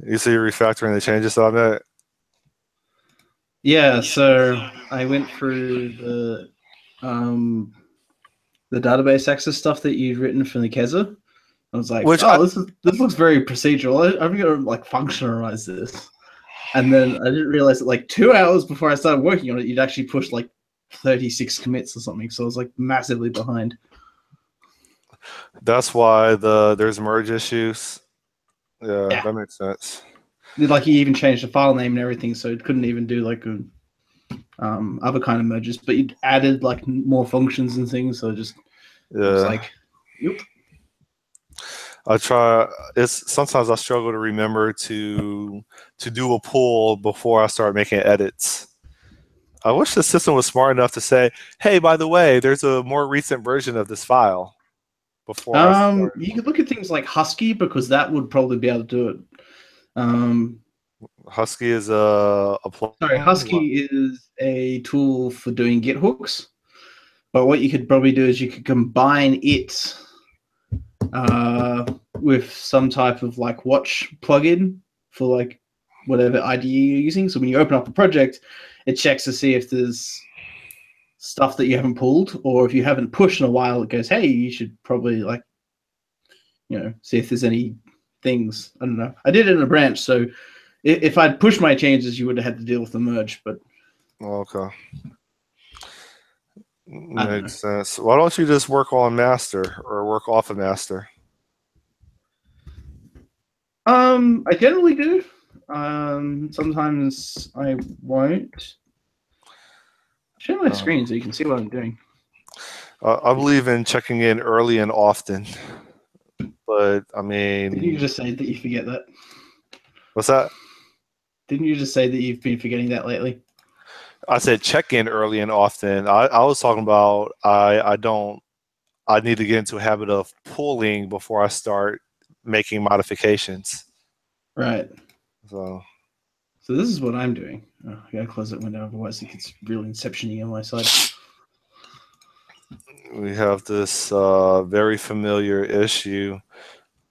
You see you're refactoring the changes on that? Yeah, so I went through the database access stuff that you'd written for Nikeza. I was like, Which I oh, this looks very procedural. I'm gonna like functionalize this. And then I didn't realize that like 2 hours before I started working on it, you'd actually pushed like 36 commits or something. So I was like massively behind. that's why there's merge issues. Yeah, Yeah. that makes sense. Like you even changed the file name and everything, so it couldn't even do like a other kind of merges, but you'd added like more functions and things, so just it was Yeah. like, yep. I try. It's sometimes I struggle to remember to do a pull before I start making edits. I wish the system was smart enough to say, "Hey, by the way, there's a more recent version of this file." Before I start. You could look at things like Husky because that would probably be able to do it. Um, Husky is a sorry, plugin. Husky is a tool for doing Git hooks, but what you could probably do is you could combine it with some type of like watch plugin for like whatever IDE you're using. So when you open up a project, it checks to see if there's stuff that you haven't pulled, or if you haven't pushed in a while, it goes, hey, you should probably like, see if there's any things. I don't know. I did it in a branch, so if I'd pushed my changes, you would have had to deal with the merge, but Okay, I don't know. makes sense. Why don't you just work on master or work off a master? I generally do. Sometimes I won't. Share my Um, screen so you can see what I'm doing. I believe in checking in early and often, but I Didn't you mean, just say that you forget that? what's that? Didn't you just say that you've been forgetting that lately? I said check in early and often. I was talking about I don't I need to get into a habit of pulling before I start making modifications. Right. So So this is what I'm doing. Oh, I gotta close that window, otherwise it gets real inception-y on my side. we have this very familiar issue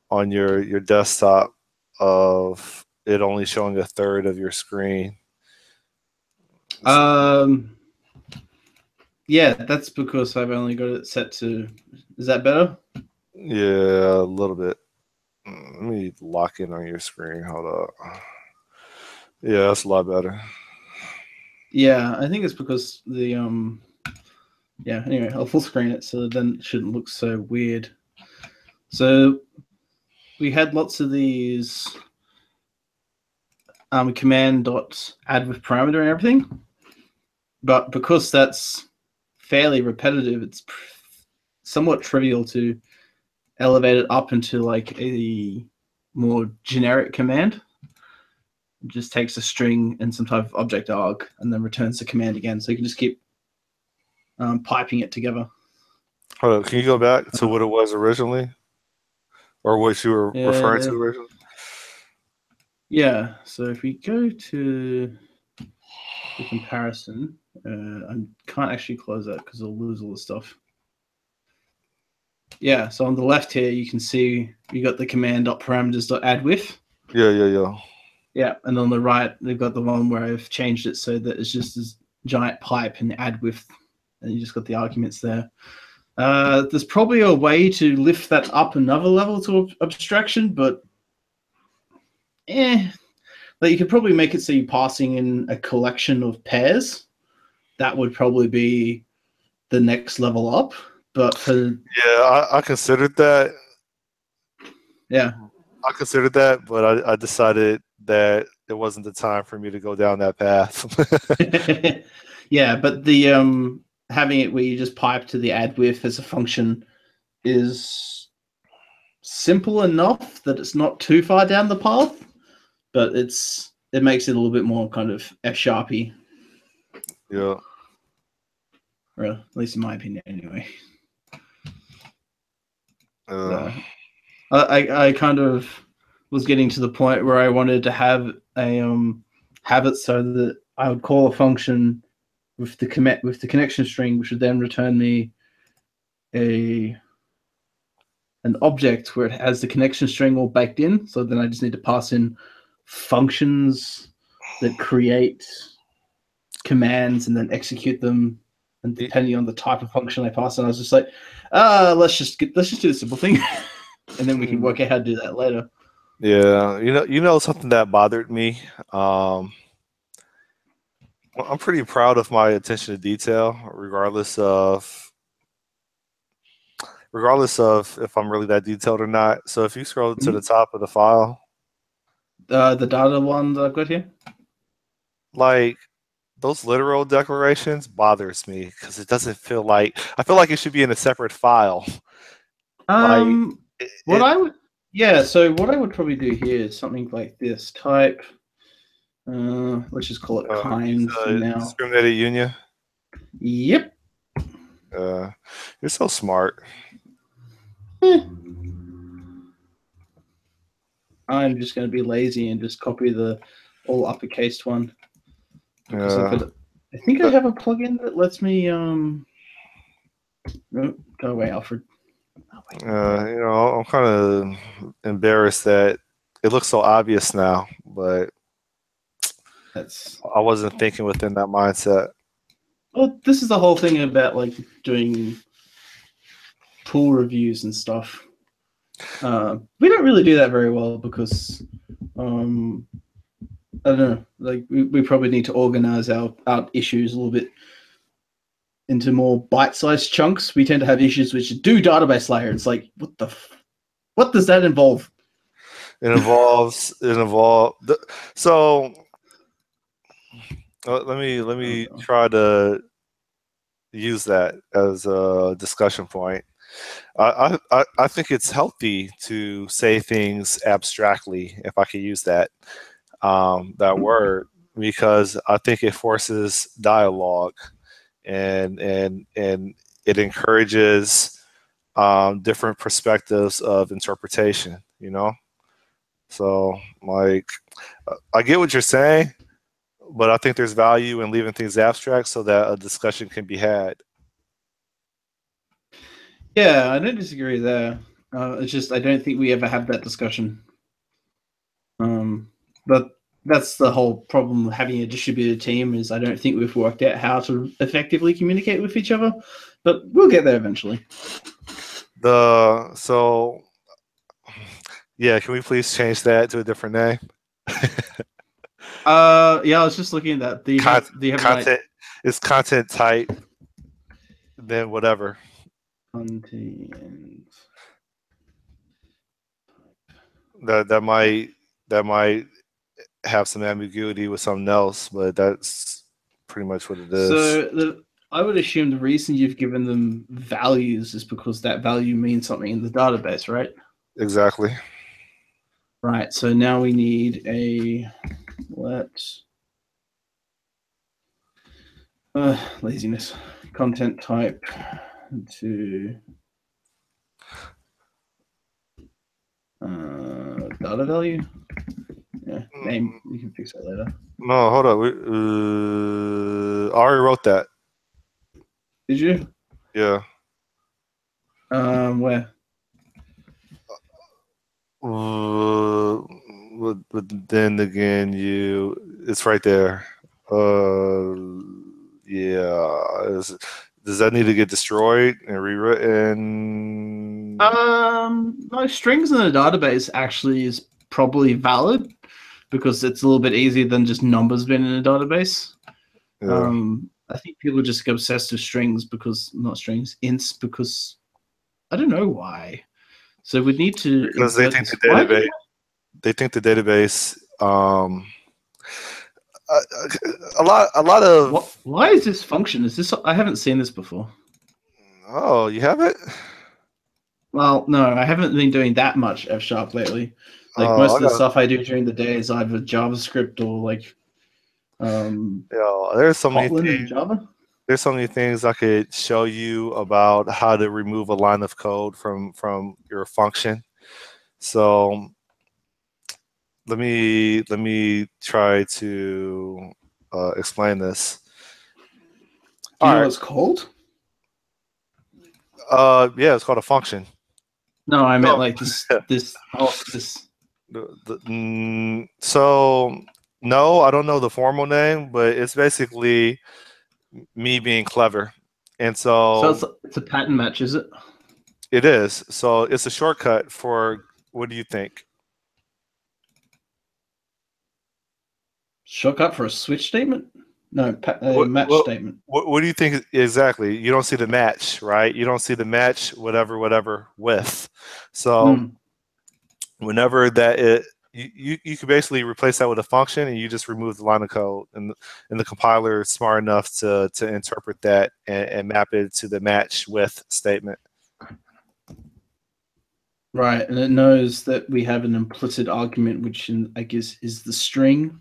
on your desktop of it only showing a third of your screen. Um, yeah, that's because I've only got it set to. Is that better? Yeah, a little bit. Let me lock in on your screen. Hold up. Yeah, that's a lot better. Yeah, I think it's because the Yeah. Anyway, I'll full screen it so then it shouldn't look so weird. So we had lots of these command dot add with parameter and everything, but because that's fairly repetitive, it's somewhat trivial to elevate it up into like a more generic command. It just takes a string and some type of object arg and then returns the command again. So you can just keep piping it together. Hold up, can you go back to what it was originally, or what you were referring to Uh, originally? yeah. So if we go to the comparison, I can't actually close that because I'll lose all the stuff. Yeah. So on the left here, you can see you got the command .parameters.add with. Yeah, yeah, yeah. Yeah, and on the right, they've got the one where I've changed it so that it's just this giant pipe and add width, and you just got the arguments there. There's probably a way to lift that up another level to abstraction, but like you could probably make it so you're passing in a collection of pairs. That would probably be the next level up. But for Yeah, I considered that. yeah, I considered that, but I decided that it wasn't the time for me to go down that path. yeah, but the having it where you just pipe to the add width as a function is simple enough that it's not too far down the path, but it makes it a little bit more kind of F sharpy, Yeah. or at least in my opinion, anyway. Uh, So I kind of was getting to the point where I wanted to have it so that I would call a function with the connection string, which would then return me a an object where it has the connection string all baked in. So then I just need to pass in functions that create commands and then execute them, and depending on the type of function I pass, and I was just like, let's just do the simple thing, and then we can work out how to do that later. Yeah, you know something that bothered me. I'm pretty proud of my attention to detail, regardless of if I'm really that detailed or not. So if you scroll to the top of the file, The data one that I've got here. like those literal declarations bothers me because it doesn't feel like I feel like it should be in a separate file. Like What I would, so what I would probably do here is something like this type. Let's just call it kind for now. Discriminated union. Yep. You're so smart. I'm just going to be lazy and just copy the all uppercased one. I think I have a plugin that lets me. No, go away, Alfred. I'm kind of embarrassed that it looks so obvious now, but I wasn't thinking within that mindset. Well, this is the whole thing about like doing tool reviews and stuff. We don't really do that very well because I don't know. Like we probably need to organize our issues a little bit into more bite-sized chunks. We tend to have issues which do database layer. It's like what does that involve? It involves so let me try to use that as a discussion point. I think it's healthy to say things abstractly, if I could use that word, because I think it forces dialogue and it encourages different perspectives of interpretation. So like I get what you're saying, but I think there's value in leaving things abstract so that a discussion can be had. Yeah, I don't disagree there. It's just I don't think we ever have that discussion. But that's the whole problem with having a distributed team is I don't think we've worked out how to effectively communicate with each other, but we'll get there eventually. Yeah, can we please change that to a different name? Yeah, I was just looking at that. Do you have content? It's content type, then whatever. Content. That might have some ambiguity with something else, but that's pretty much what it is. So I would assume the reason you've given them values is because that value means something in the database, right? Exactly. Right. So now we need a laziness content type to data value. Yeah, name. You can fix that later. No, hold on. I already wrote that. Did you? Yeah. Where? But then again, it's right there. Yeah. Does that need to get destroyed and rewritten? No, strings in a database actually is probably valid because it's a little bit easier than just numbers being in a database. Yeah. I think people just get obsessed with strings ints because I don't know why. So we need to because they think the database. A lot of. Why is this function? Is this? I haven't seen this before. Oh, you haven't? Well, no, I haven't been doing that much F# lately. Like most of the stuff I do during the day is either JavaScript or like. There's so many things. Java? There's so many things I could show you about how to remove a line of code from your function. So let me try to explain this. Do you know what it's called? Yeah, it's called a function. No, I meant like this. So no, I don't know the formal name, but it's basically me being clever. And So so it's a pattern match, is it? it is. So it's a shortcut for what do you think? Shortcut for a switch statement? No, a What, match what, statement. what do you think exactly? You don't see the match, right? You don't see the match, whatever, with. So Mm. whenever that it, you can basically replace that with a function and you just remove the line of code and the compiler is smart enough to interpret that and map it to the match with statement. Right, and it knows that we have an implicit argument, which I guess is the string.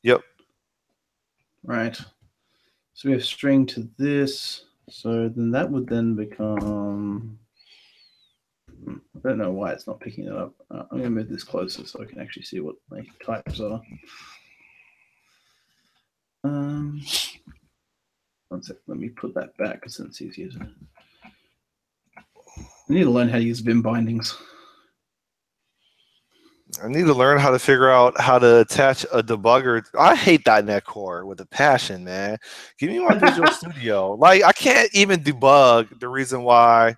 Yep. Right. So we have string to this. So then that would then become. I don't know why it's not picking it up. I'm going to move this closer so I can actually see what my types are. One sec. Let me put that back because it's easier. I need to learn how to use Vim bindings. I need to learn how to figure out how to attach a debugger. I hate .NET Core with a passion, man. Give me my Visual Studio. Like I can't even debug the reason why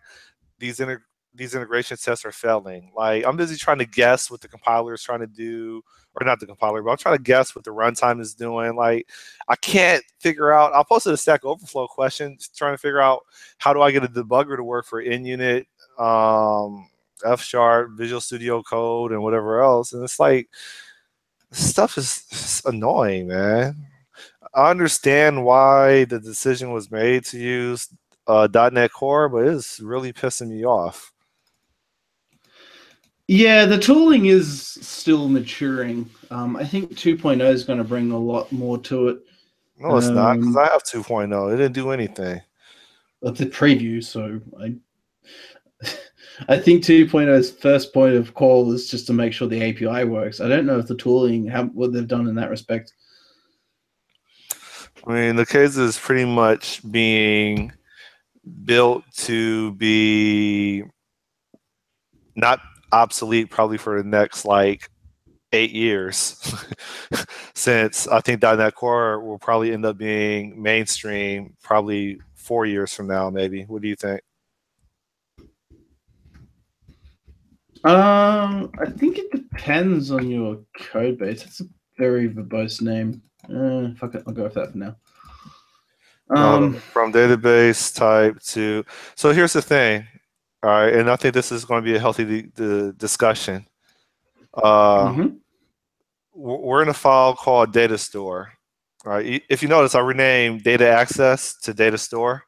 these inter- these integration tests are failing. Like I'm busy trying to guess what the compiler is trying to do, or not the compiler, but I'm trying to guess what the runtime is doing. Like I can't figure out. I posted a Stack Overflow question trying to figure out how do I get a debugger to work for NUnit, F Sharp, Visual Studio Code, and whatever else. And it's like stuff is annoying, man. I understand why the decision was made to use .NET Core, but it's really pissing me off. Yeah, the tooling is still maturing. I think 2.0 is going to bring a lot more to it. No, it's not because I have 2.0. It didn't do anything. Of the preview, so I think 2.0's first point of call is just to make sure the API works. I don't know if the tooling, what they've done in that respect. I mean, the case is pretty much being built to be not obsolete probably for the next like 8 years since I think .NET Core will probably end up being mainstream probably 4 years from now, maybe. What do you think? I think it depends on your code base. It's a very verbose name. Fuck it, I'll go with that for now. From database type to. So here's the thing, all right, and I think this is going to be a healthy discussion. Uh, mm-hmm. we're in a file called data store. All right. If you notice, I renamed data access to data store.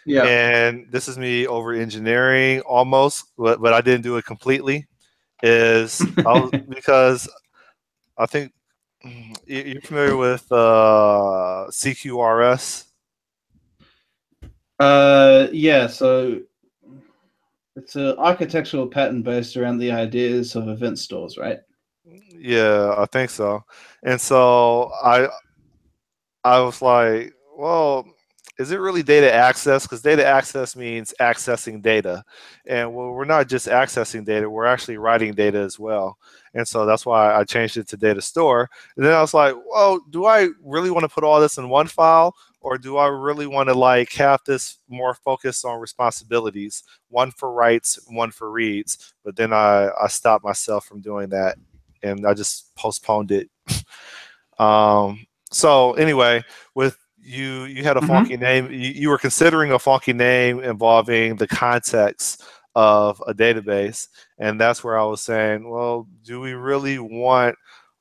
Yeah. And this is me over engineering almost, but I didn't do it completely. Because I think you're familiar with CQRS. Yeah, so it's an architectural pattern based around the ideas of event stores, right? Yeah, I think so. And so I was like, well, is it really data access? Because data access means accessing data. And well, we're not just accessing data, we're actually writing data as well. And so that's why I changed it to data store. And then I was like, well, do I really want to put all this in one file? Or do I really want to like have this more focused on responsibilities, one for writes, one for reads? But then I stopped myself from doing that and I just postponed it. So anyway, with you had a funky Mm-hmm. name. You were considering a funky name involving the context of a database, and that's where I was saying, well, do we really want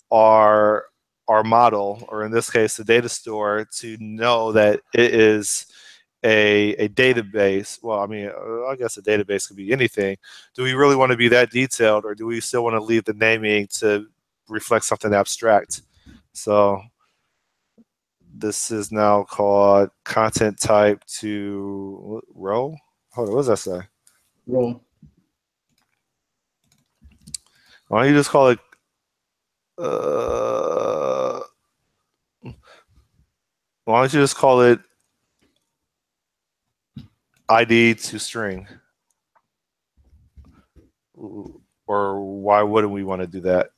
our our model, or in this case, the data store, to know that it is a database? Well, I mean, I guess a database could be anything. Do we really want to be that detailed, or do we still want to leave the naming to reflect something abstract? So this is now called content type to row. Hold on, what does that say? Raw. Why don't you just call it? Uh, why don't you just call it ID to string? or why wouldn't we want to do that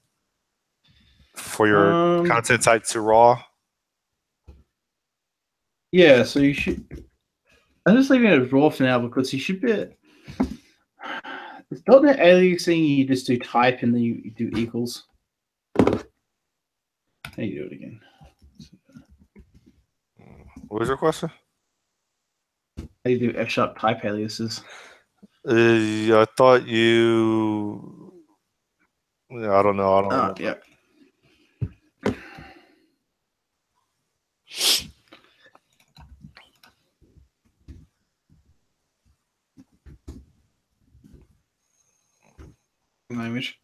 for your Um, content type to raw? yeah, so you should. I'm just leaving it as raw for now because you should be. It's .NET aliasing. You just do type and then you do equals. How you do it again? What was your question? How you do F# type aliases? I thought you. Yeah, I don't know. I don't remember. Yeah. Language.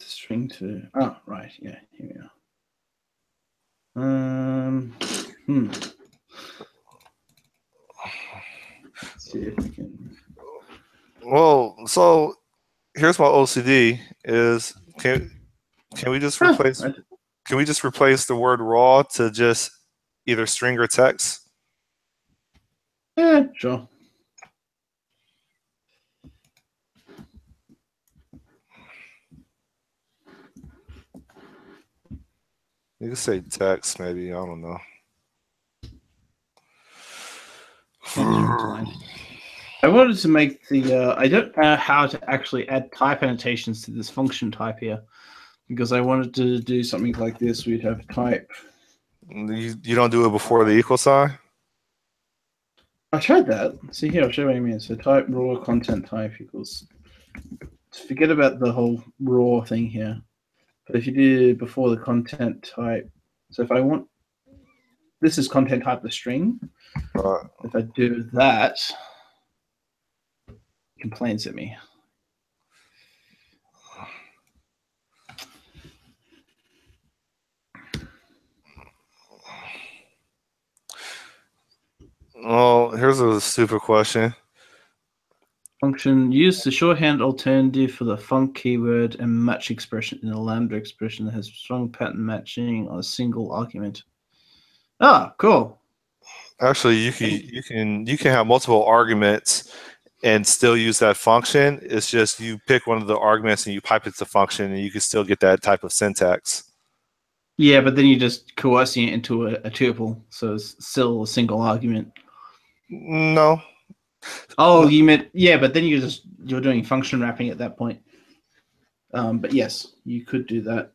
String to. Oh, right. Yeah. Here we are. Let's see if we can. Well, so here's my OCD is can we just replace the word raw to just either string or text? Yeah, sure. You can say text, maybe. I don't know. I wanted to make the. I don't know how to actually add type annotations to this function type here, because I wanted to do something like this. We'd have type. You don't do it before the equal sign? I tried that. See here, I'll show you what I mean. So type raw content type equals. Forget about the whole raw thing here. But if you do before the content type, so if I want, this is content type the string. If I do that, it complains at me. Well, here's a stupid question. Function use the shorthand alternative for the func keyword and match expression in a lambda expression that has strong pattern matching on a single argument. Ah, cool. Actually, you can have multiple arguments and still use that function. It's just you pick one of the arguments and you pipe it to function, and you can still get that type of syntax. Yeah, but then you're just coercing it into a tuple, so it's still a single argument. No. Oh, you meant yeah, but then you're doing function wrapping at that point. But yes, you could do that.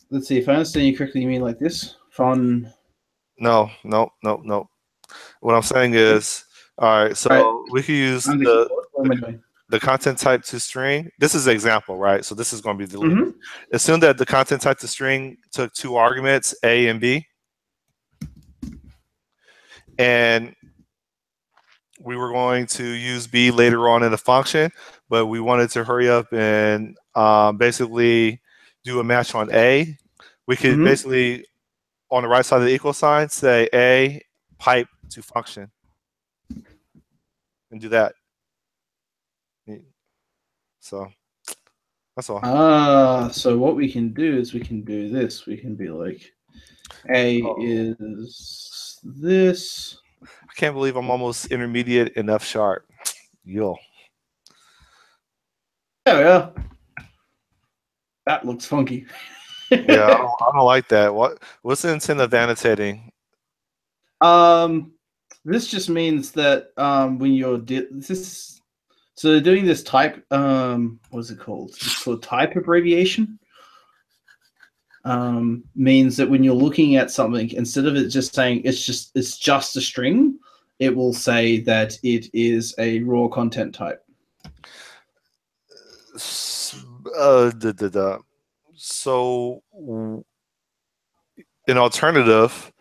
Let's see if I understand you correctly. You mean like this? Fun. No. What I'm saying is, all right. So Right. we could use On the keyboard. What am I doing? the content type to string. This is an example, right? So this is going to be deleted. Mm-hmm. Assume that the content type to string took two arguments, A and B, and we were going to use B later on in the function, but we wanted to hurry up and basically do a match on A. We could basically, on the right side of the equal sign, say A pipe to function and do that. So that's all. So what we can do is we can do this. We can be like, A is this. I can't believe I'm almost intermediate in F sharp. Yo. Yeah. That looks funky. Yeah, I don't like that. What's the intent of annotating? This just means that when you're doing this type, what's it called? It's called type abbreviation. Means that when you're looking at something, instead of it just saying it's just a string, it will say that it is a raw content type. So an alternative,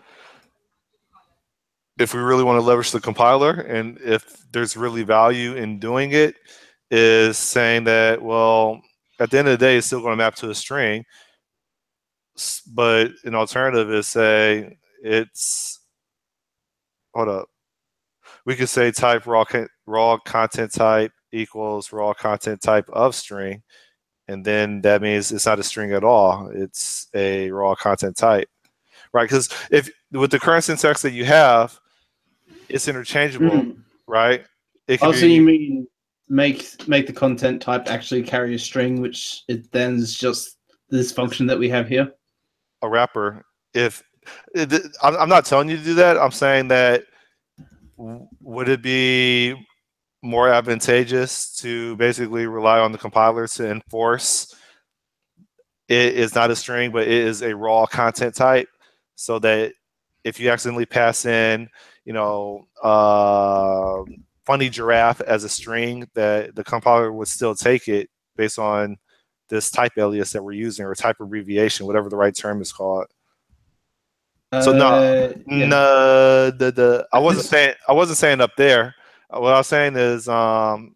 if we really want to leverage the compiler and if there's really value in doing it, is saying that, well, at the end of the day, it's still going to map to a string, but an alternative is say hold up. We could say type raw content type equals raw content type of string, and then that means it's not a string at all. It's a raw content type, right? Because if with the current syntax that you have, it's interchangeable, Mm. right? It could Oh, so you be mean make the content type actually carry a string, which it then is just this function that we have here? a wrapper. If I'm not telling you to do that, I'm saying that would it be more advantageous to basically rely on the compiler to enforce it is not a string, but it is a raw content type, so that if you accidentally pass in, you know, funny giraffe as a string, that the compiler would still take it based on this type alias that we're using or type abbreviation, whatever the right term is called. So no, Yeah. no, I wasn't saying up there. What I was saying is,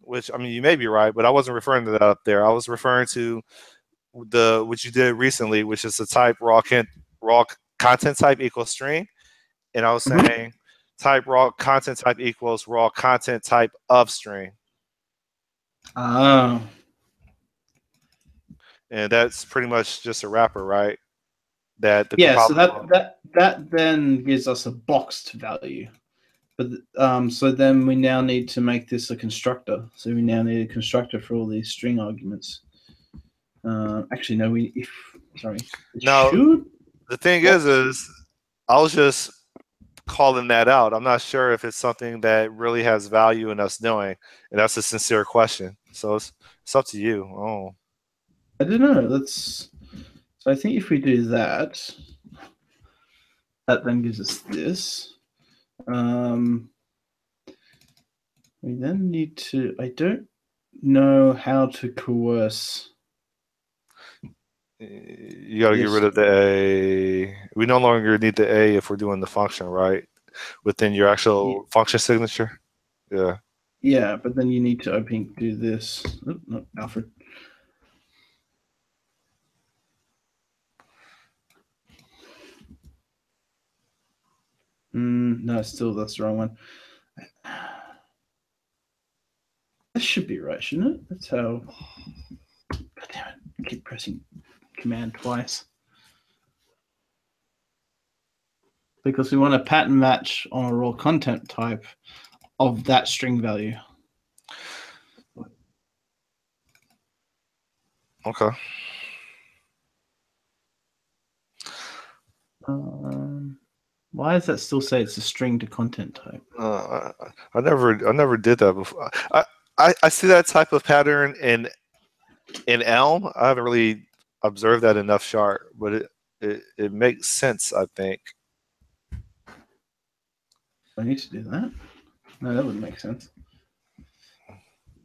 which I mean, you may be right, but I wasn't referring to that up there. I was referring to the what you did recently, which is the type raw content type equals string, and I was Mhm. saying type raw content type equals raw content type of string, Oh. and that's pretty much just a wrapper, right? That the Yeah, so compiler. that then gives us a boxed value. But so then we now need to make this a constructor. So we now need a constructor for all these string arguments. Actually, no. Sorry, it Now should the thing box. is I was just calling that out. I'm not sure if it's something that really has value in us knowing, and that's a sincere question. So it's up to you. Oh, I don't know. That's so. I think if we do that, that then gives us this. Um, we then need to. I don't know how to coerce you got to get rid this. of the A. We no longer need the A if we're doing the function, right? Within your actual function signature. Yeah. Yeah, but then you need to do this. Oh, no, Alfred. No, still that's the wrong one. This should be right, shouldn't it? That's how. God damn it! I keep pressing command twice because we want a pattern match on a raw content type of that string value. Okay. Why does that still say it's a string to content type? I never did that before. I see that type of pattern in Elm. I haven't really observed that enough Sharp, but it makes sense. I think. I need to do that. No, that wouldn't make sense.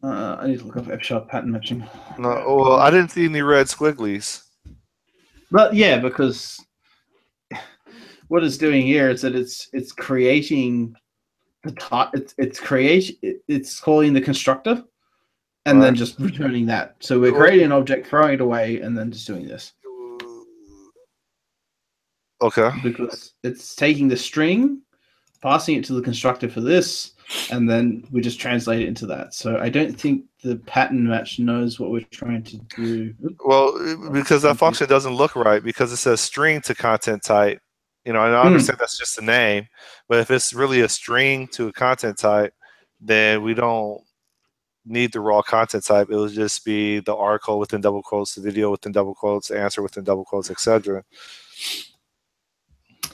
I need to look up F sharp pattern matching. No, well, I didn't see any red squigglies. But yeah, because what it's doing here is that it's creating the type. It's calling the constructor and then Right. just returning that. So we're Well, creating an object, throwing it away, and then just doing this okay. because it's taking the string, passing it to the constructor for this, and then we just translate it into that. So I don't think the pattern match knows what we're trying to do. Well, because that function doesn't look right because it says string to content type. And I understand that's just a name, but if it's really a string to a content type, then we don't need the raw content type. It will just be the article within double quotes, the video within double quotes, answer within double quotes, etc.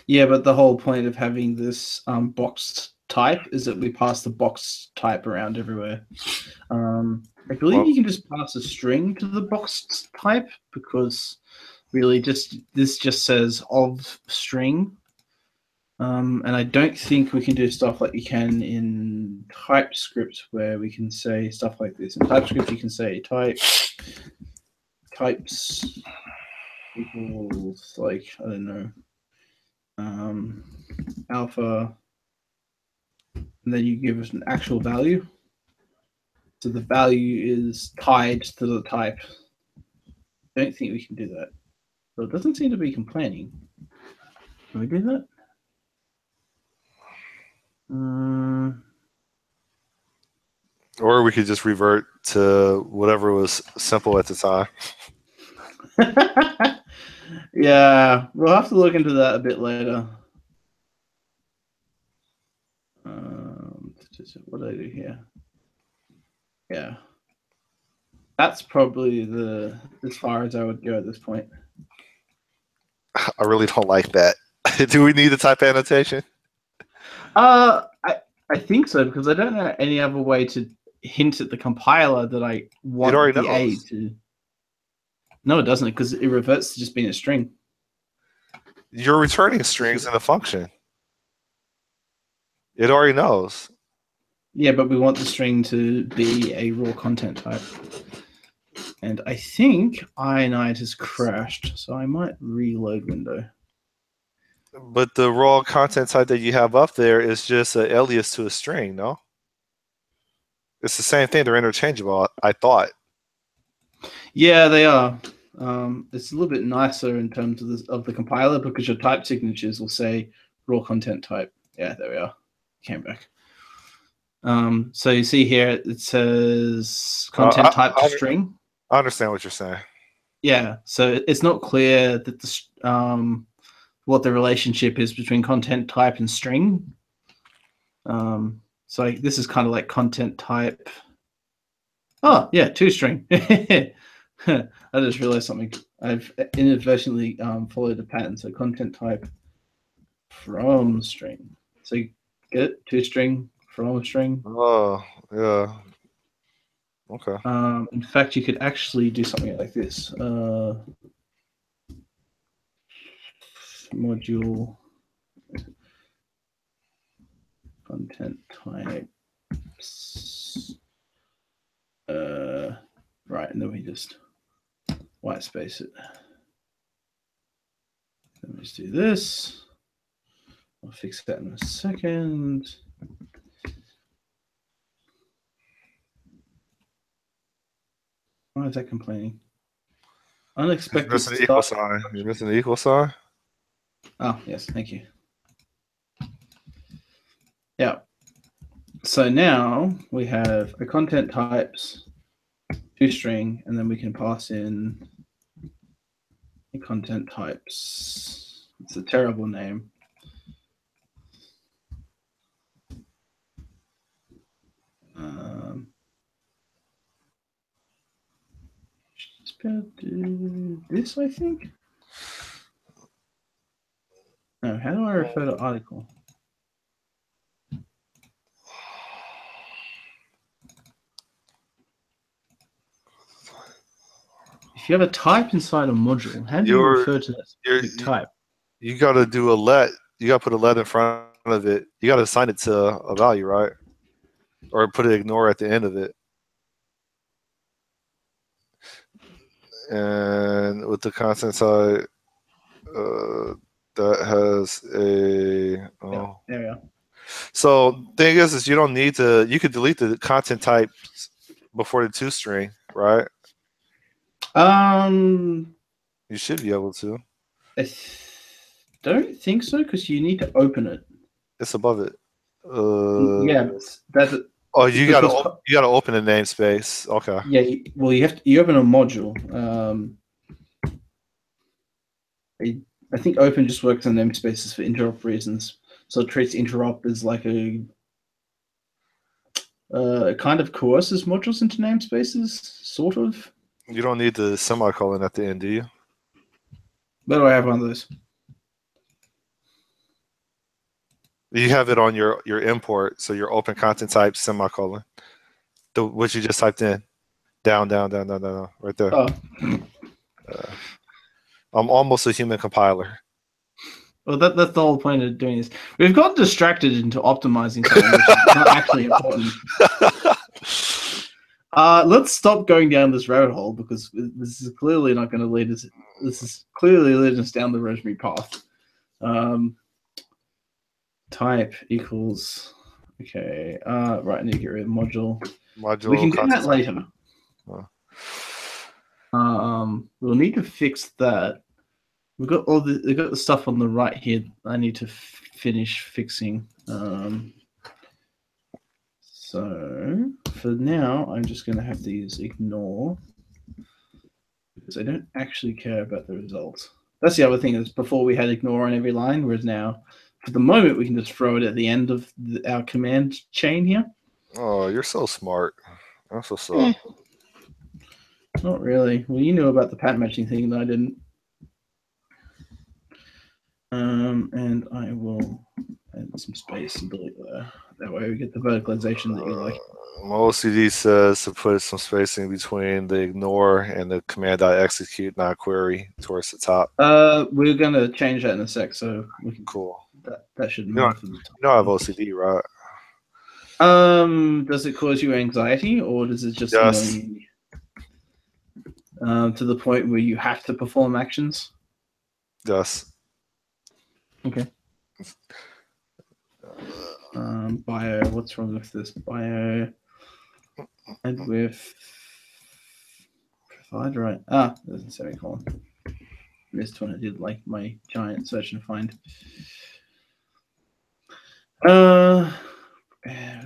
Yeah, but the whole point of having this boxed type is that we pass the boxed type around everywhere. I believe Well, you can just pass a string to the boxed type because really this just says of string. And I don't think we can do stuff like you can in TypeScript where we can say stuff like this. In TypeScript, you can say types equals like, I don't know, alpha, and then you give us an actual value. So the value is tied to the type. I don't think we can do that. So it doesn't seem to be complaining. Can we do that? or we could just revert to whatever was simple at the time. Yeah, we'll have to look into that a bit later. What do I do here? Yeah, that's probably as far as I would go at this point. I really don't like that. Do we need a type annotation? I think so because I don't know any other way to hint at the compiler that I It want already the A knows. to. No, it doesn't because it reverts to just being a string. You're returning strings in a function. It already knows. Yeah, but we want the string to be a raw content type. And I think Ionide has crashed, so I might reload window. But the raw content type that you have up there is just an alias to a string, no? It's the same thing. They're interchangeable, I thought. Yeah, they are. It's a little bit nicer in terms of the compiler because your type signatures will say raw content type. Yeah, there we are. Came back. So you see here it says content type to string. I understand what you're saying. Yeah, so it's not clear that what the relationship is between content type and string. So this is kind of like content type. Oh yeah, toString. I just realized something. I've inadvertently followed a pattern. So content type from string. So you get it? toString from string. Oh, yeah. Okay. In fact, you could actually do something like this. Module content types. Right, and then we just white space it. Let me just do this. I'll fix that in a second. Why is that complaining? Unexpected You're missing the equal start. sign. You're missing the equal sign? Oh, yes, thank you. Yeah. So now we have a content types toString, and then we can pass in a content types. It's a terrible name. Just do this, I think. No, how do I refer to article? If you have a type inside a module, how do you refer to that specific type? You got to do a let. You got to put a let in front of it. You got to assign it to a value, right? Or put an ignore at the end of it. And with the content side, that has a Yeah, there we are. So thing is you don't need to. You could delete the content type before the toString, right? You should be able to. I don't think so because you need to open it. It's above it. Yeah, that's it. Oh, you gotta open the namespace. Okay. Yeah, well, you open a module. I think open just works on namespaces for interop reasons. So it treats interop as like a kind of coerces modules into namespaces, sort of. You don't need the semicolon at the end, do you? Where do I have one of those? You have it on your import, so your open content type semicolon. What you just typed in. Down, right there. Oh. I'm almost a human compiler. Well, that's the whole point of doing this. We've gotten distracted into optimizing something which is not actually important. Let's stop going down this rabbit hole because this is clearly not going to lead us. This is clearly leading us down the Rosemary path. Type equals. Okay. Right. I need to get rid of module. We can do that later. We'll need to fix that. We've got the stuff on the right here. I need to finish fixing. So for now, I'm just going to have these ignore. because I don't actually care about the results. That's the other thing is before we had ignore on every line, whereas now, for the moment, we can just throw it at the end of our command chain here. Oh, you're so smart. That's what's up. Eh, not really. Well, you knew about the pattern matching thing that I didn't. And I will add some space and delete there. That way we get the verticalization that you like. My OCD says to put some spacing between the ignore and the command.execute, not query, towards the top. We're gonna change that in a sec, so we can, Cool. that should You move. know I have OCD, right? Does it cause you anxiety, or does it just Yes. annoy you to the point where you have to perform actions? Yes. Okay. Bio. What's wrong with this bio? And with provide right. There's a semicolon. This one I did like my giant search and find. We've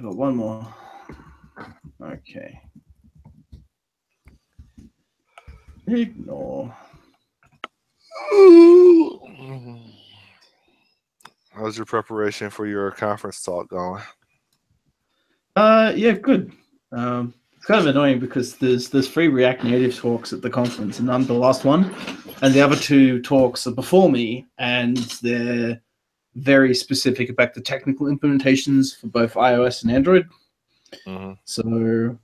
got one more. Okay. Ignore. How's your preparation for your conference talk going? Yeah, good. It's kind of annoying because there's 3 React Native talks at the conference, and I'm the last one, and the other 2 talks are before me, and they're very specific about the technical implementations for both iOS and Android. Mm-hmm. So,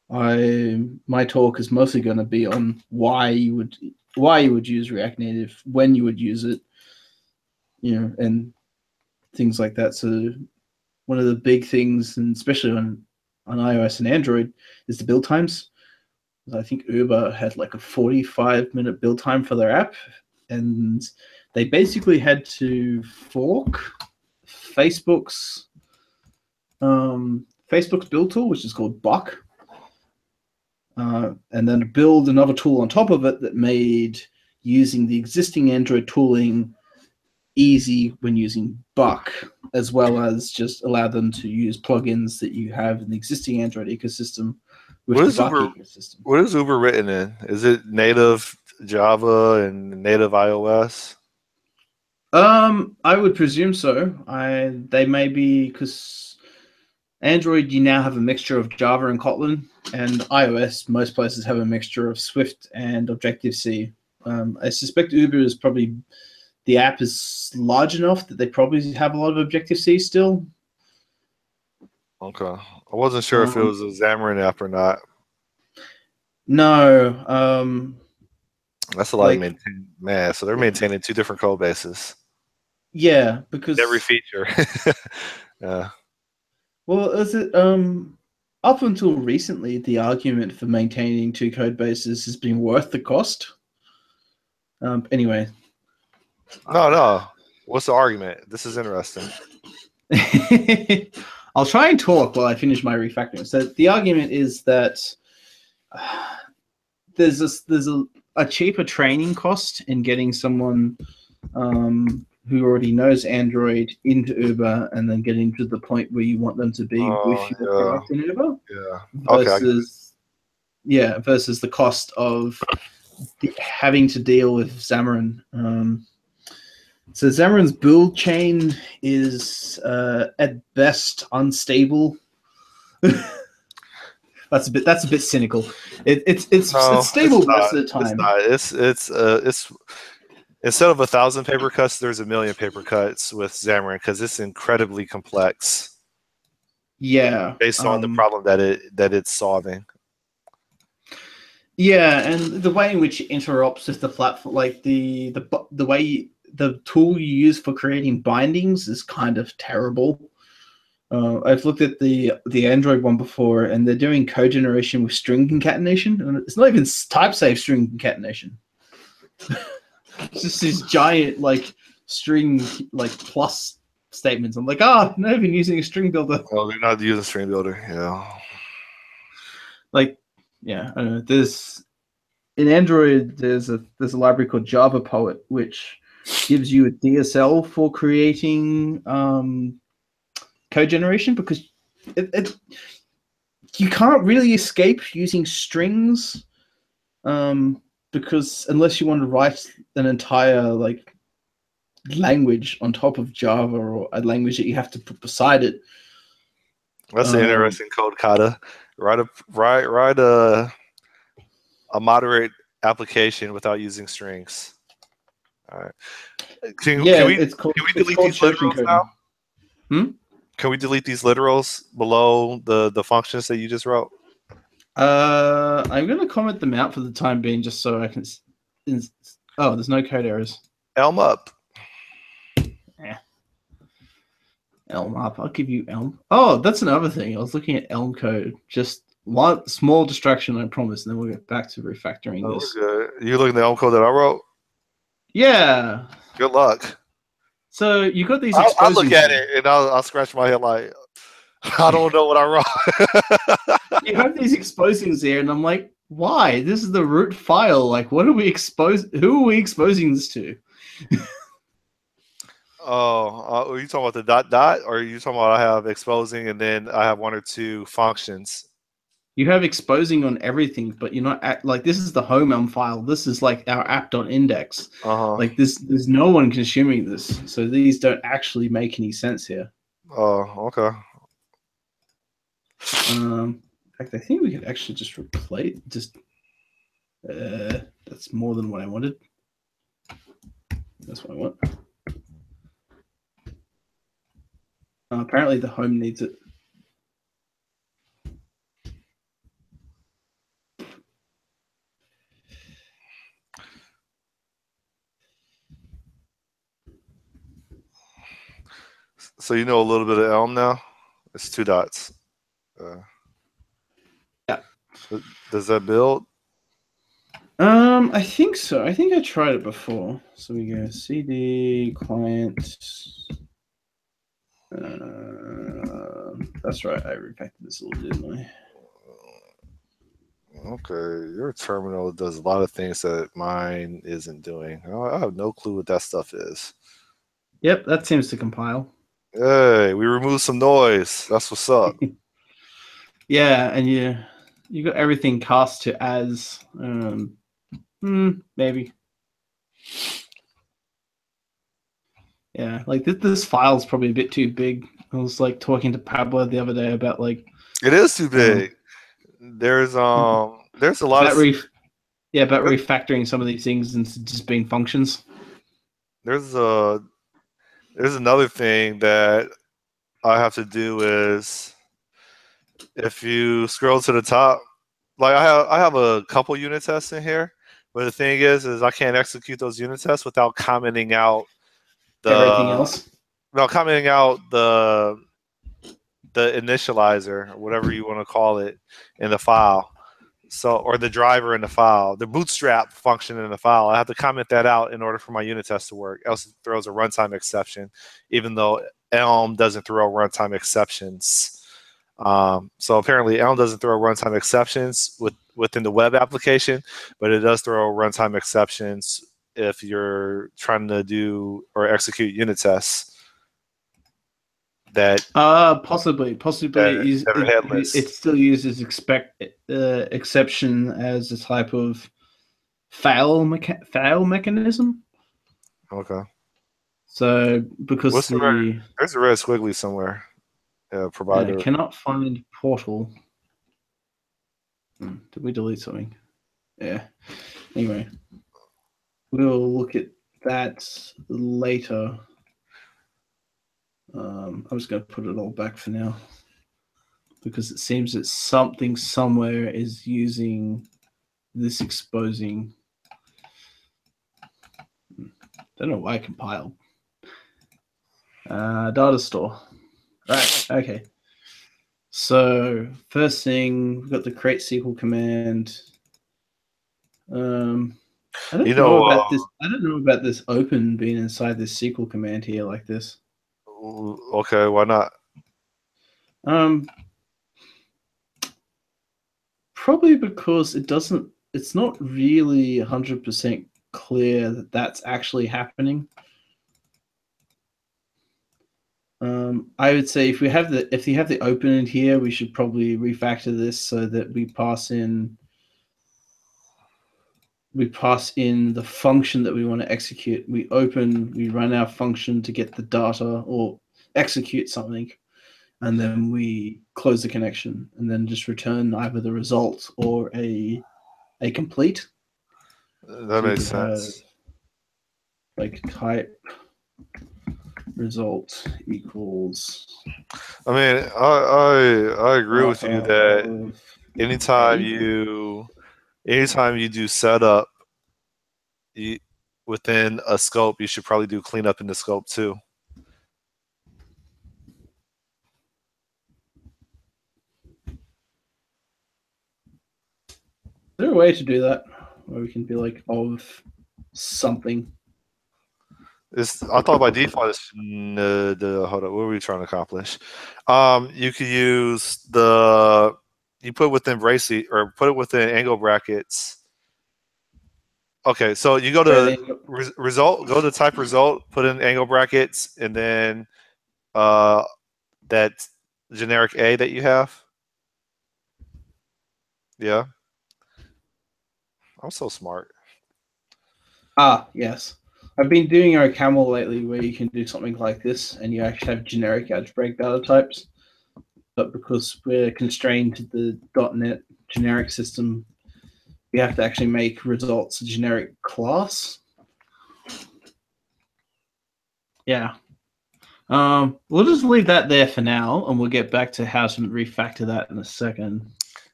my talk is mostly going to be on why you would use React Native, when you would use it, and things like that. So, one of the big things, and especially on iOS and Android, is the build times. I think Uber had like a 45-minute build time for their app, and they basically had to fork Facebook's build tool, which is called Buck, and then build another tool on top of it that made using the existing Android tooling easy when using Buck, as well as just allow them to use plugins that you have in the existing Android ecosystem with the Buck ecosystem. What is Uber written in? Is it native Java and native iOS? I would presume so. They may be, because Android you now have a mixture of Java and Kotlin, and iOS most places have a mixture of Swift and Objective C. I suspect Uber is probably, the app is large enough that they probably have a lot of Objective C still. Okay, I wasn't sure if it was a Xamarin app or not. No, that's a lot to maintain, man. So they're maintaining 2 different code bases. Yeah, because every feature. Yeah. Well, is it up until recently the argument for maintaining 2 code bases has been worth the cost? Anyway. No. What's the argument? This is interesting. I'll try and talk while I finish my refactoring. So the argument is that there's a cheaper training cost in getting someone who already knows Android into Uber and then getting to the point where you want them to be with your product in Uber. Yeah. Versus, versus the cost of having to deal with Xamarin. So Xamarin's build chain is at best unstable. That's a bit cynical. It's stable most of the time. It's instead of 1,000 paper cuts, there's 1,000,000 paper cuts with Xamarin because it's incredibly complex. Yeah, based on the problem that it's solving. Yeah, and the way in which it interrupts with the platform, like the way the tool you use for creating bindings is kind of terrible. I've looked at the Android one before, and they're doing code generation with string concatenation, and it's not even type-safe string concatenation. It's just this giant string plus statements. I'm like, not even using a string builder. Oh, they're not using string builder. Yeah. I don't know. There's in Android there's a library called Java Poet, which gives you a DSL for creating code generation, because you can't really escape using strings because unless you want to write an entire like language on top of Java or a language that you have to put beside it. That's an interesting code kata. Write a moderate application without using strings. All right. Can we it's called delete these chirp literals encoding. now? Can we delete these literals below the functions that you just wrote? I'm going to comment them out for the time being, just so I can. Oh, there's no code errors. Elm up. Yeah. Elm up. I'll give you Elm. Oh, that's another thing. I was looking at Elm code. Just one small distraction, I promise, and then we'll get back to refactoring this. We're good. You looking at the Elm code that I wrote? Yeah. Good luck. So you got these. I'll look at it and I'll scratch my head like, I don't know what I wrote. You have these exposings there, and I'm like, why? This is the root file. Like, what are we Who are we exposing this to? Oh, are you talking about the dot dot, or are you talking about I have exposing and then I have one or two functions? You have exposing on everything, but you're not like this is the home Elm file. This is like our app.index. Like this, there's no one consuming this, so these don't actually make any sense here. Oh, okay. In fact, I think we could actually just replace that's more than what I wanted. That's what I want. Apparently the home needs it. So you know a little bit of Elm now? It's two dots. Yeah. Does that build? I think so. I think I tried it before. So we go cd client. That's right. I refactored this a little, didn't I? Okay, your terminal does a lot of things that mine isn't doing. I have no clue what that stuff is. Yep, that seems to compile. Hey, we removed some noise. That's what's up. Yeah, and you got everything cast to as maybe. Yeah, like this file's probably a bit too big. I was like talking to Pablo the other day about like it is too big. There's a lot about about refactoring some of these things into just being functions. There's another thing that I have to do is if you scroll to the top, like I have a couple unit tests in here, but the thing is I can't execute those unit tests without commenting out everything else. No, commenting out the initializer, or whatever you want to call it, in the file. So, or the driver in the file, the bootstrap function in the file. I have to comment that out in order for my unit test to work. Else it throws a runtime exception, even though Elm doesn't throw runtime exceptions. So apparently Elm doesn't throw runtime exceptions within the web application, but it does throw runtime exceptions if you're trying to do or execute unit tests. That possibly it still uses exception as a type of fail mechanism. Okay. So because there's a red squiggly somewhere. Provider cannot find portal. Did we delete something? Yeah. Anyway, we'll look at that later. I'm just going to put it all back for now because it seems that something somewhere is using this exposing. Don't know why I compiled. Data store. Right. Okay. So first thing, we've got the create SQL command. I don't know about this. I don't know about this open being inside this SQL command here like this. Okay, why not? Probably because it's not really 100% clear that that's actually happening. I would say if you have the open in here, we should probably refactor this so that we pass in we pass in the function that we want to execute. We run our function to get the data or execute something, and then we close the connection and then just return either the result or a complete. That So you makes could have sense. like type result equals I mean, I agree with data you that of anytime A. you anytime you do setup you, within a scope, you should probably do cleanup in the scope too. Is there a way to do that where we can be like of something? I thought by default it's the hold on, what were we trying to accomplish? You could use the you put within braces or put it within angle brackets. Okay, so you go Right, to then you result, go to type result, put in angle brackets, and then uh that generic A that you have. Yeah, I'm so smart. yes. I've been doing OCaml lately where you can do something like this and you actually have generic algebraic data types. But because we're constrained to the .NET generic system, we have to actually make results a generic class. Yeah. We'll just leave that there for now, and we'll get back to how to refactor that in a second.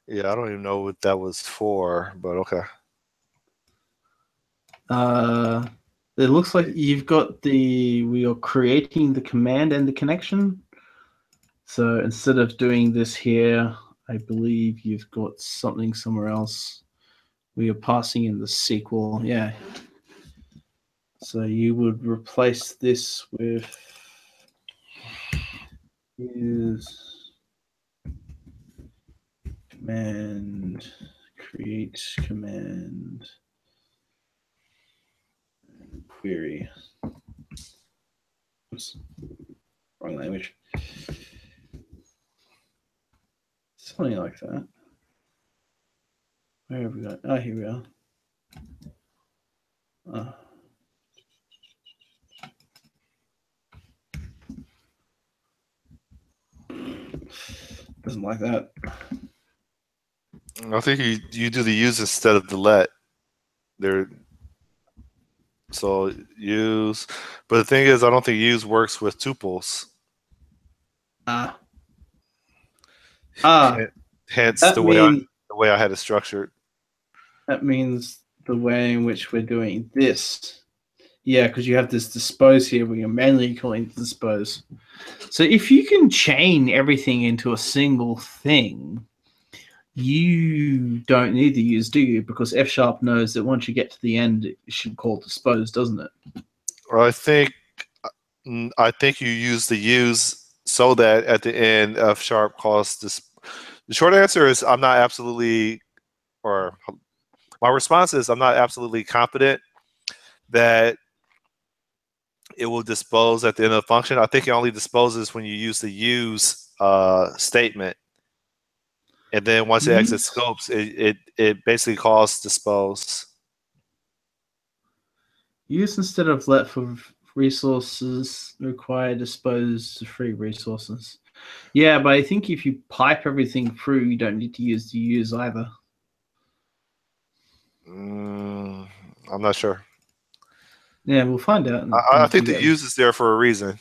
Yeah, I don't even know what that was for, but okay. It looks like you've got we are creating the command and the connection. So instead of doing this here, I believe you've got something somewhere else. We are passing in the SQL. Yeah. So you would replace this with use command, create command, query. Oops, wrong language. Something like that. Where have we got? Oh, here we are. Doesn't like that. I think you do the use instead of the let. There, so use, but the thing is, I don't think use works with tuples. Ah, ah. Hence That means the way I had it structured. the way in which we're doing this. Yeah, because you have this dispose here where you're manually calling dispose. So if you can chain everything into a single thing, you don't need to use, do you? Because F sharp knows that once you get to the end, it should call dispose, doesn't it? Or I think you use the use so that at the end F sharp calls this. The short answer is I'm not absolutely, or my response is I'm not absolutely confident that it will dispose at the end of the function. I think it only disposes when you use the use statement. And then once it exits Use scopes, it basically calls dispose. use instead of let for resources require dispose to free resources. Yeah, but I think if you pipe everything through, you don't need to use the use either. I'm not sure. Yeah, we'll find out I once we think the get. use is there for a reason. I,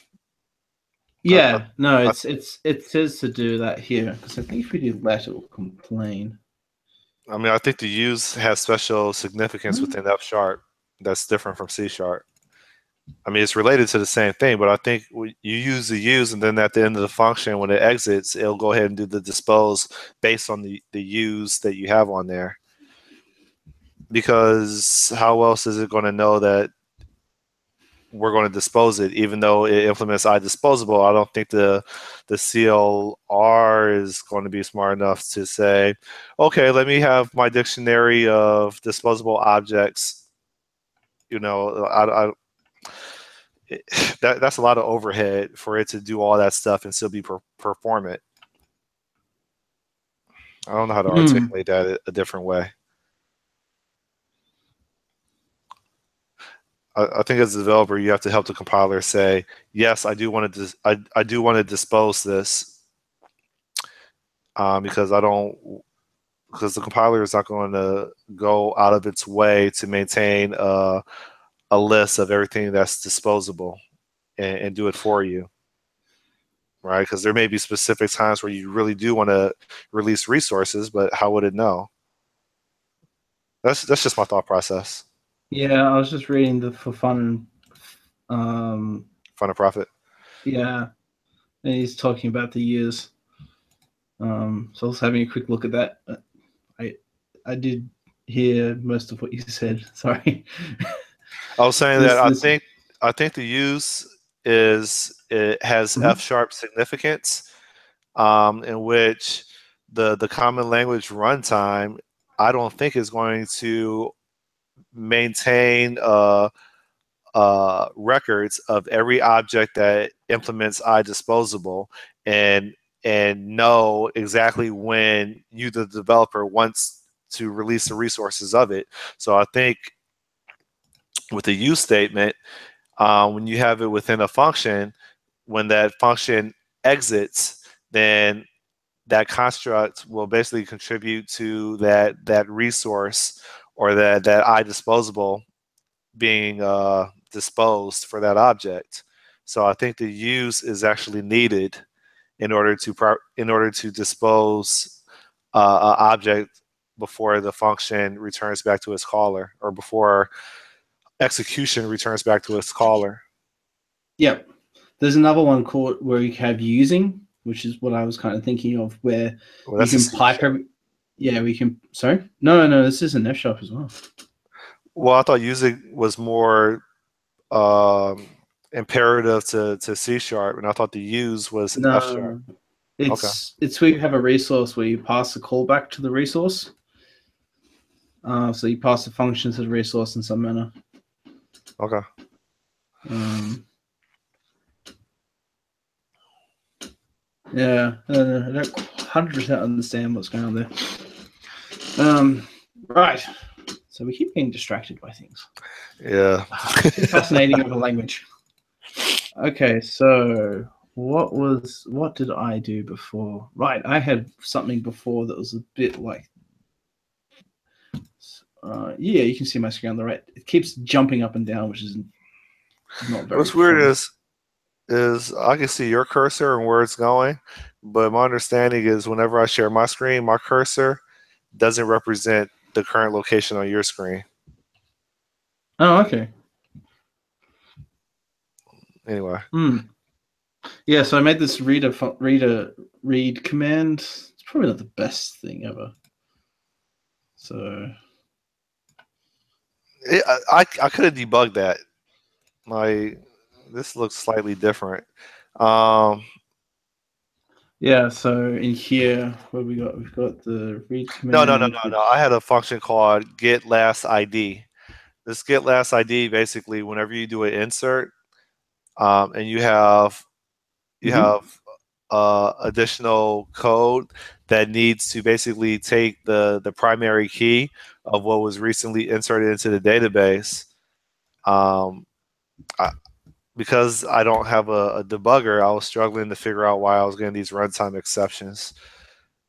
Yeah, no, I, it says to do that here because I think if we do let, it will complain. I mean, I think the use has special significance within F sharp that's different from C sharp. I mean, it's related to the same thing, but I think you use the use, and then at the end of the function, when it exits, it'll go ahead and do the dispose based on the use that you have on there. Because how else is it going to know that we're going to dispose it, even though it implements iDisposable? I don't think the CLR is going to be smart enough to say, okay, let me have my dictionary of disposable objects. You know, that's a lot of overhead for it to do all that stuff and still be performant. I don't know how to Mm. articulate that a different way. I think as a developer, you have to help the compiler say, yes, I do want to I do want to dispose this because I don't because the compiler is not going to go out of its way to maintain a list of everything that's disposable and do it for you, right? Because there may be specific times where you really do want to release resources, but how would it know? That's just my thought process. Yeah, I was just reading the for fun. Um, Find a profit. yeah, and he's talking about the years. So I was having a quick look at that. I I did hear most of what you said. Sorry. I was saying that This. I think the use is it has F Mhm. sharp significance, in which the common language runtime I don't think is going to maintain records of every object that implements iDisposable and know exactly when you the developer wants to release the resources of it. So I think with the use statement, when you have it within a function, when that function exits, then that construct will basically contribute to that resource or that iDisposable being disposed for that object. So I think the use is actually needed in order to dispose an object before the function returns back to its caller or before execution returns back to its caller. Yeah, there's another one called where you have using, which is what I was kind of thinking of, where Well, you that's a can C pipe sharp. every. Yeah, we can. Sorry, no. This is an F sharp as well. Well, I thought using was more um, imperative to C sharp, and I thought the use was F sharp. No, Okay, it's where you have a resource where you pass the callback to the resource. So you pass the function to the resource in some manner. okay. Um, yeah, I don't 100% understand what's going on there. Right. So we keep getting distracted by things. Yeah. Too fascinating of a language. Okay, so what did I do before? Right, I had something before that was a bit like yeah, you can see my screen on the right. It keeps jumping up and down, which is not very What's weird fun. is I can see your cursor and where it's going, but my understanding is whenever I share my screen, my cursor doesn't represent the current location on your screen. Oh, okay. Anyway, Hmm. Yeah, so I made this read command. It's probably not the best thing ever. So I could have debugged that. Like this looks slightly different. Um, yeah, so in here, what we got? We've got the read no, command, no. I which had a function called get last ID. This get last ID basically, whenever you do an insert, and you Mhm. have additional code that needs to basically take the primary key of what was recently inserted into the database. Um, I, because I don't have a debugger, I was struggling to figure out why I was getting these runtime exceptions.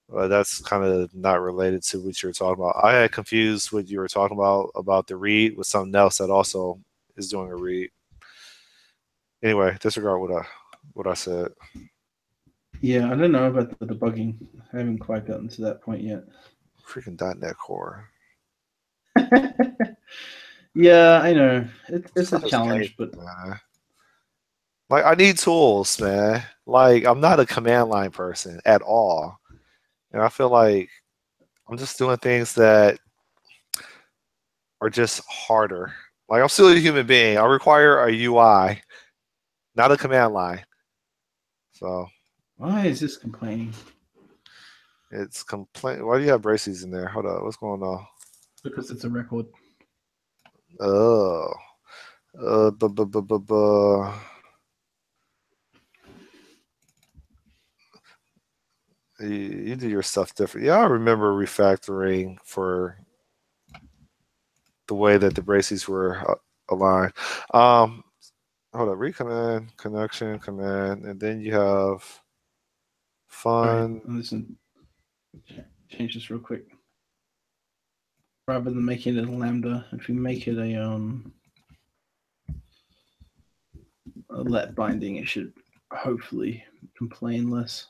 But that's kind of not related to what you were talking about. I had confused what you were talking about the read with something else that also is doing a read. Anyway, disregard what I said. yeah, I don't know about the debugging. I haven't quite gotten to that point yet. Freaking .NET Core. Yeah, I know. It's a Stuff is challenge, painful, but man. Like I need tools, man. Like I'm not a command line person at all. And I feel like I'm just doing things that are just harder. Like I'm still a human being. I require a UI, not a command line. So why is this complaining? it's complaint. Why do you have braces in there? Hold on. What's going on? Because it's a record. Oh, uh, bu- bu- bu- bu- bu- you do your stuff different. Yeah, I remember refactoring for the way that the braces were. align. Um, Hold up, read command, connection, command, and then you have Sorry, fun. listen. Change this real quick. Rather than making it a lambda, if we make it a let binding, it should hopefully complain less.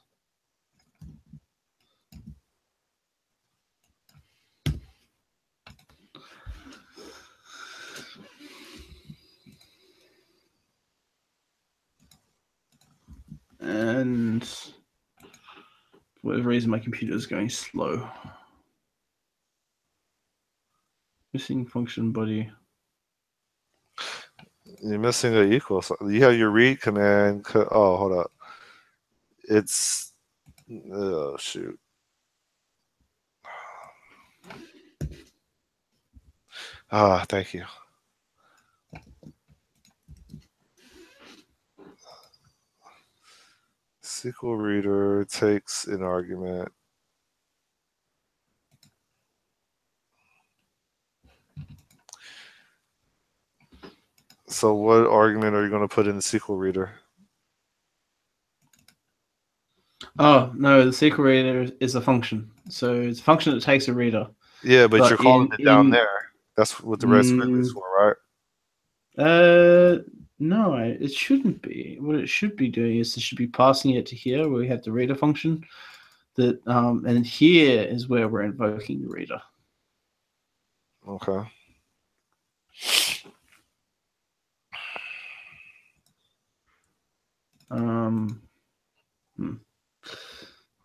And for whatever reason, my computer is going slow. Missing function body. You're missing an equal. So you have your read command. Oh, hold up. It's oh shoot. Ah, thank you. SQL reader takes an argument. So what argument are you going to put in the SQL reader? Oh no, the SQL reader is a function. So it's a function that takes a reader. Yeah, but you're But calling it down in there. That's what the red squiggle is for, right? no, it shouldn't be. What it should be doing is it should be passing it to here where we have the reader function. That and here is where we're invoking the reader. Okay.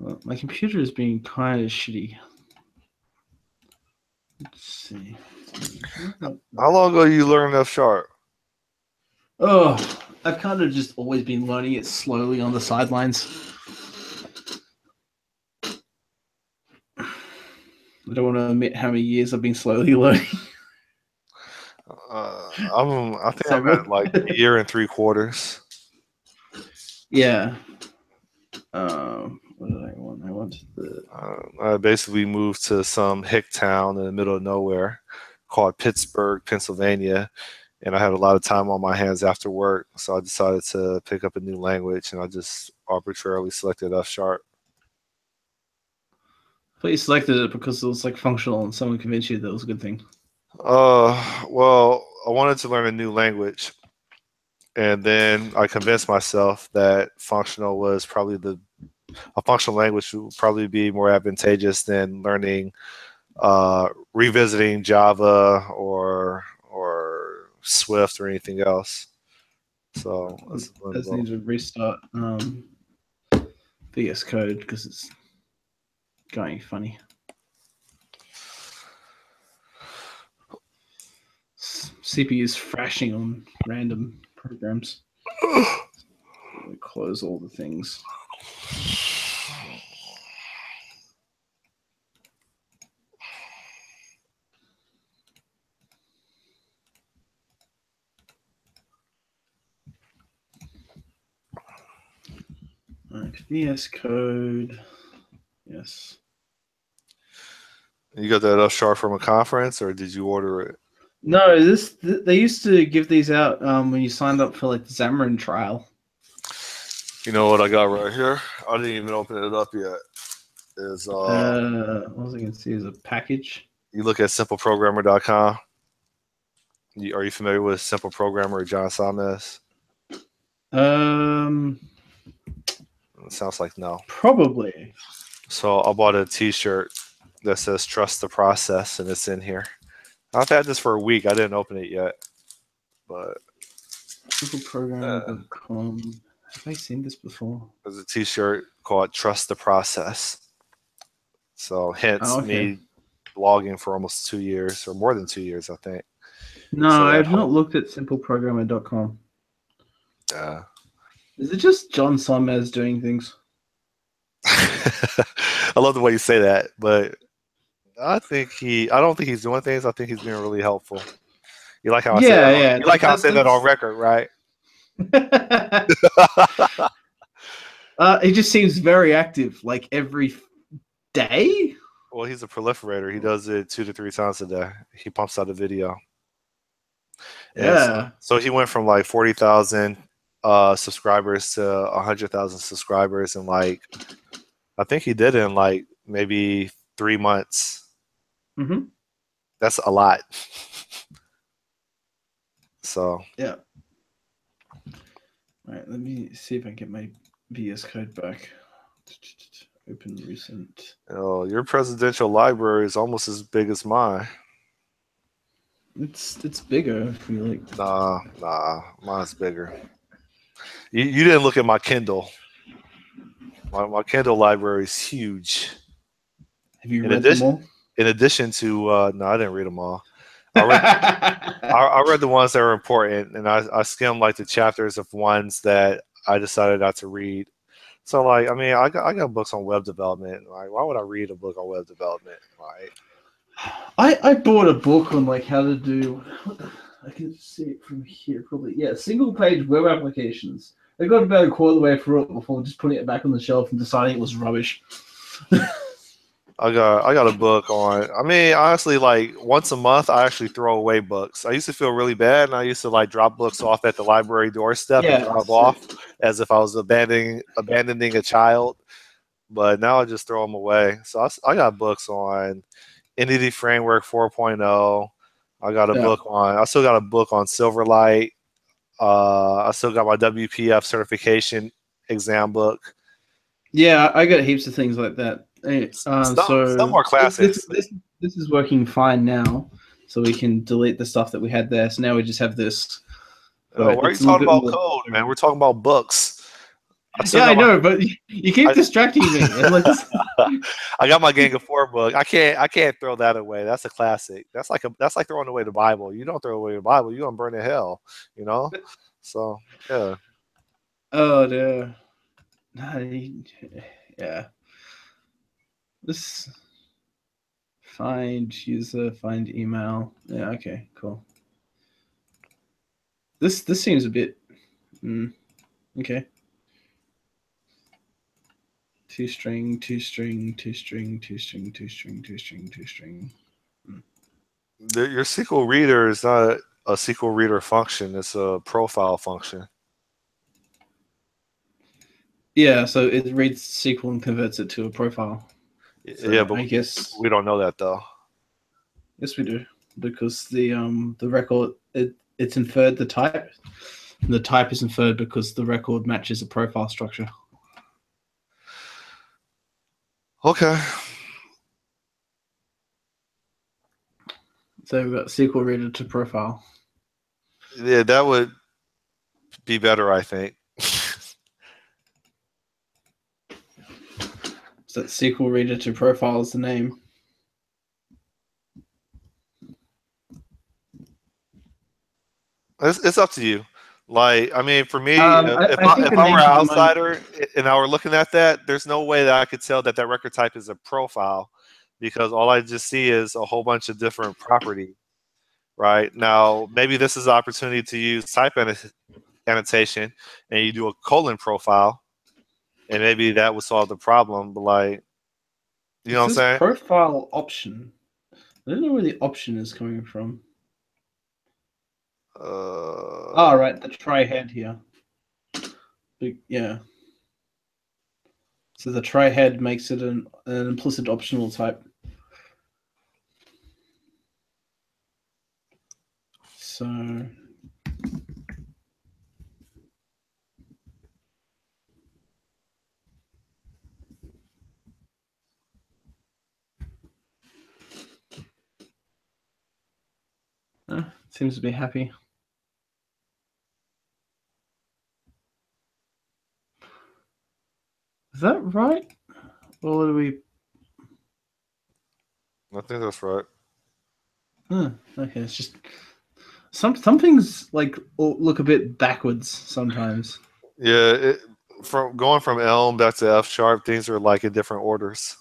Well, my computer is being kind of shitty. Let's see. How long ago you learned F sharp? Oh, I've kind of just always been learning it slowly on the sidelines. I don't want to admit how many years I've been slowly learning. I think I'm at like a year and 3/4. Yeah. What did I want? I wanted the. I basically moved to some hick town in the middle of nowhere called Pittsburgh, Pennsylvania, and I had a lot of time on my hands after work, so I decided to pick up a new language, and I just arbitrarily selected F sharp. But you selected it because it was like functional, and someone convinced you that it was a good thing. Well, I wanted to learn a new language, and then I convinced myself that functional was probably a functional language would probably be more advantageous than learning revisiting Java or Swift or anything else. So I just need to restart VS Code because it's going funny. CPU is thrashing on random programs. We close all the things. Right, VS Code. Yes. You got that F sharp from a conference, or did you order it? No, they used to give these out when you signed up for like the Xamarin trial. You know what I got right here? I didn't even open it up yet. Is What was I going to see is a package. You look at simpleprogrammer.com. Are you familiar with Simple Programmer John Samas? It sounds like no. Probably. So I bought a T-shirt that says "Trust the Process," and it's in here. I've had this for a week. I didn't open it yet, but simpleprogrammer.com. Have I seen this before? There's a T-shirt called "Trust the Process." So hence me blogging for almost 2 years or more than 2 years, I think. No, so I've not looked at simpleprogrammer.com. Yeah. Is it just John Summers doing things? I love the way you say that, but I don't think he's doing things. I think he's being really helpful. You like how I say that? You like how I say that on record, right? He just seems very active, like every day. Well, he's a proliferator. He does it 2 to 3 times a day. He pumps out a video. And Yeah. so he went from like 40,000 subscribers to 100,000 subscribers in like I think he did it in like maybe 3 months. Hmm. That's a lot. So Yeah. All right. Let me see if I can get my VS Code back. Open recent. your presidential library is almost as big as mine. It's bigger. If you like. Nah, mine's bigger. You didn't look at my Kindle. My Kindle library is huge. Have you In read them addition, all? in addition to no, I didn't read them all. I read I read the ones that were important, and I skimmed like the chapters of ones that I decided not to read. So like, I mean, I got books on web development. Like, why would I read a book on web development? Right? I bought a book on like how to do. I can see it from here probably. Yeah, single page web applications. I got about a quarter of the way through it before just putting it back on the shelf and deciding it was rubbish. I got a book on. I mean, honestly, like once a month, I actually throw away books. I used to feel really bad, and I used to like drop books off at the library doorstep and Yeah, drive off as if I was abandoning a child. But now I just throw them away. So I got books on Entity Framework 4.0. I got a yeah, book on. I still got a book on Silverlight. I still got my WPF certification exam book. yeah. I got heaps of things like that. Some So more this, this classics. this this is working fine now. So we can delete the stuff that we had there. So now we just have this, Oh, but why are you it's a little talking bit about more. code, man? We're talking about books. I still Yeah, I got my know, but you keep I, distracting me. And like this. I got my Gang of Four book. I can't throw that away. That's a classic. That's like throwing away the Bible. You don't throw away the Bible, you're gonna burn in hell, you know? So yeah. Oh dear. Yeah. This find user, find email. Yeah, okay, cool. This seems a bit okay. Two string, two string, two string, two string, two string, two string, two string. Your SQL reader is not a SQL reader function, it's a profile function. Yeah, so it reads SQL and converts it to a profile. Yeah, So but I guess we don't know that though. yes we do. Because the record it's inferred the type. And the type is inferred because the record matches a profile structure. Okay. So we've got SQL reader to profile. Yeah, that would be better, I think. So that SQL reader to profile is the name. It's up to you. Like, I mean, for me, if I I think if the I were name an should be mine. outsider and I were looking at that, there's no way that I could tell that that record type is a profile because all I just see is a whole bunch of different property. Right now, maybe this is an opportunity to use type annotation and you do a colon profile, and maybe that would solve the problem. But like, you It know what I'm says saying? profile option. I don't know where the option is coming from. Uh, Oh, right, the try head here. Yeah. So the try head makes it an implicit optional type. So seems to be happy. Is that right? Or do we? I think that's right. Okay, it's just some things like look a bit backwards sometimes. Yeah, from going from Elm back to F sharp, things are like in different orders.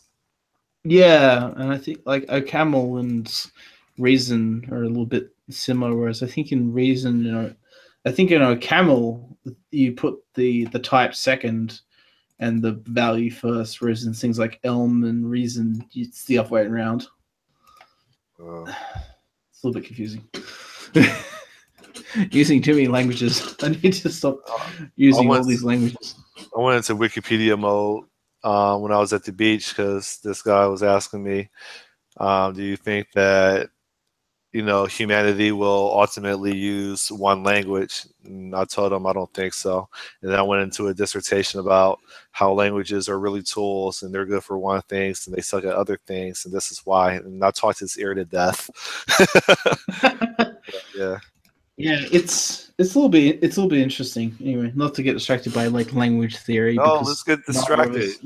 Yeah, and I think like OCaml and Reason are a little bit similar, whereas I think in Reason, I think in OCaml you put the type second and the value first, whereas in things like Elm and Reason, it's the other way around. Uh, It's a little bit confusing. using too many languages. I need to stop using all these languages. I went into Wikipedia mode when I was at the beach because this guy was asking me, "Do you think that humanity will ultimately use one language?" And I told him I don't think so. And then I went into a dissertation about how languages are really tools and they're good for one things and they suck at other things, and this is why. And I talked his ear to death. Yeah. Yeah, it's a little bit interesting. Anyway, not to get distracted by like language theory. No, let's get distracted.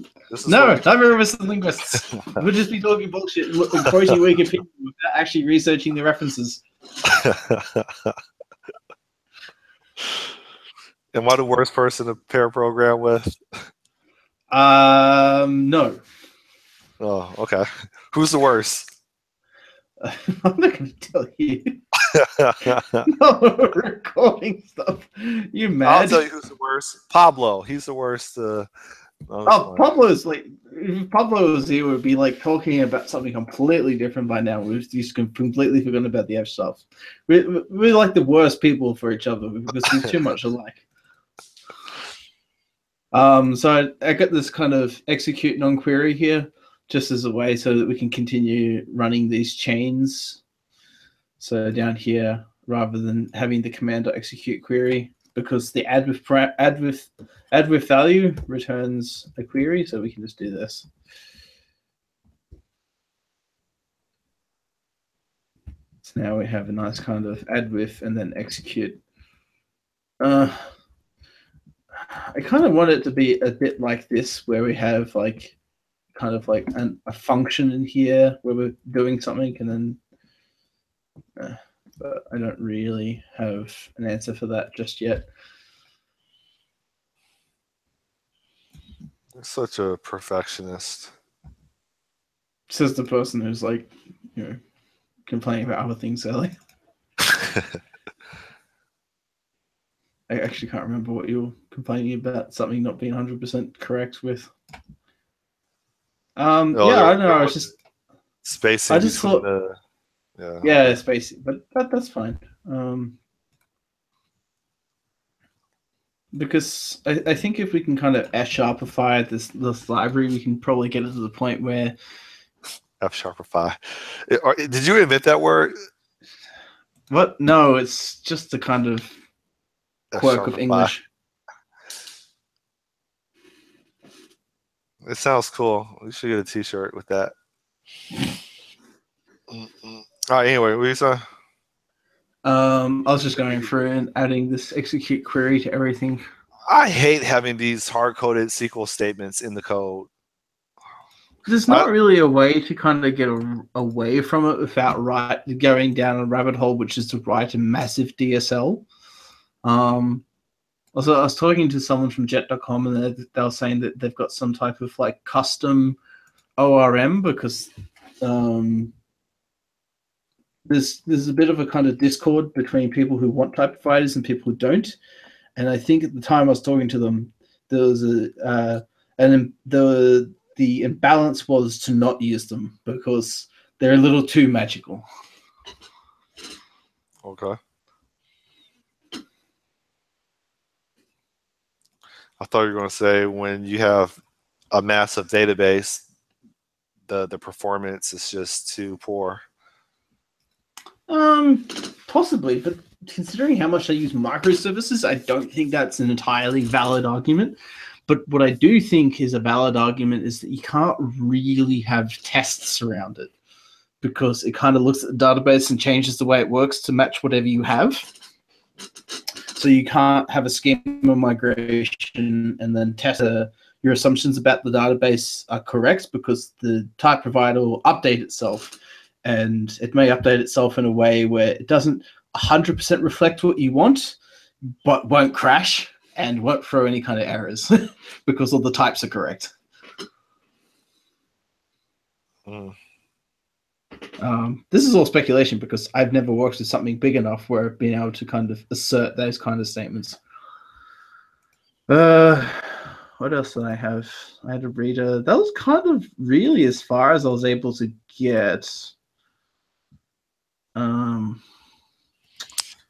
Neither of us are linguists. We'll just be talking bullshit and quoting Wikipedia without actually researching the references. Am I the worst person to pair program with? No. Oh, okay. Who's the worst? I'm not going to tell you. No, recording stuff. You mad? I'll tell you who's the worst. Pablo. He's the worst. Pablo's like, if Pablo was here, would be like talking about something completely different by now. We've just completely forgotten about the F stuff. We're like the worst people for each other because we're too much alike. So I got this kind of execute non-query here just as a way so that we can continue running these chains. So down here, rather than having the command.execute query, because the add with value returns a query, so we can just do this. So now we have a nice kind of add with and then execute. I kind of want it to be a bit like this, where we have like kind of like a function in here where we're doing something, and then but I don't really have an answer for that just yet. You're such a perfectionist. Says the person who's like, complaining about other things earlier. I actually can't remember what you were complaining about, something not being 100% correct with. I don't know. I was just spacing. I just thought, yeah, spacing, but that's fine. Because I think if we can kind of F-sharpify this library, we can probably get it to the point where F-sharpify. Did you invent that word? What? No, it's just a kind of quirk of English. It sounds cool. We should get a T-shirt with that. All right. Anyway, what you say? I was just going through and adding this execute query to everything. I hate having these hard-coded SQL statements in the code. There's not really a way to kind of get away from it without going down a rabbit hole, which is to write a massive DSL. Also, I was talking to someone from jet.com, and they were saying that they've got some type of like custom ORM because there's a bit of a kind of discord between people who want type providers and people who don't. And I think at the time I was talking to them, there was the imbalance was to not use them because they're a little too magical. Okay. I thought you were going to say when you have a massive database, the performance is just too poor. Possibly, but considering how much I use microservices, I don't think that's an entirely valid argument. But what I do think is a valid argument is that you can't really have tests around it because it kind of looks at the database and changes the way it works to match whatever you have. So you can't have a schema migration and then test your assumptions about the database are correct because the type provider will update itself. And it may update itself in a way where it doesn't 100% reflect what you want, but won't crash and won't throw any kind of errors because all the types are correct. This is all speculation because I've never worked with something big enough where I've been able to kind of assert those kind of statements. What else did I have? I had a reader. That was kind of really as far as I was able to get.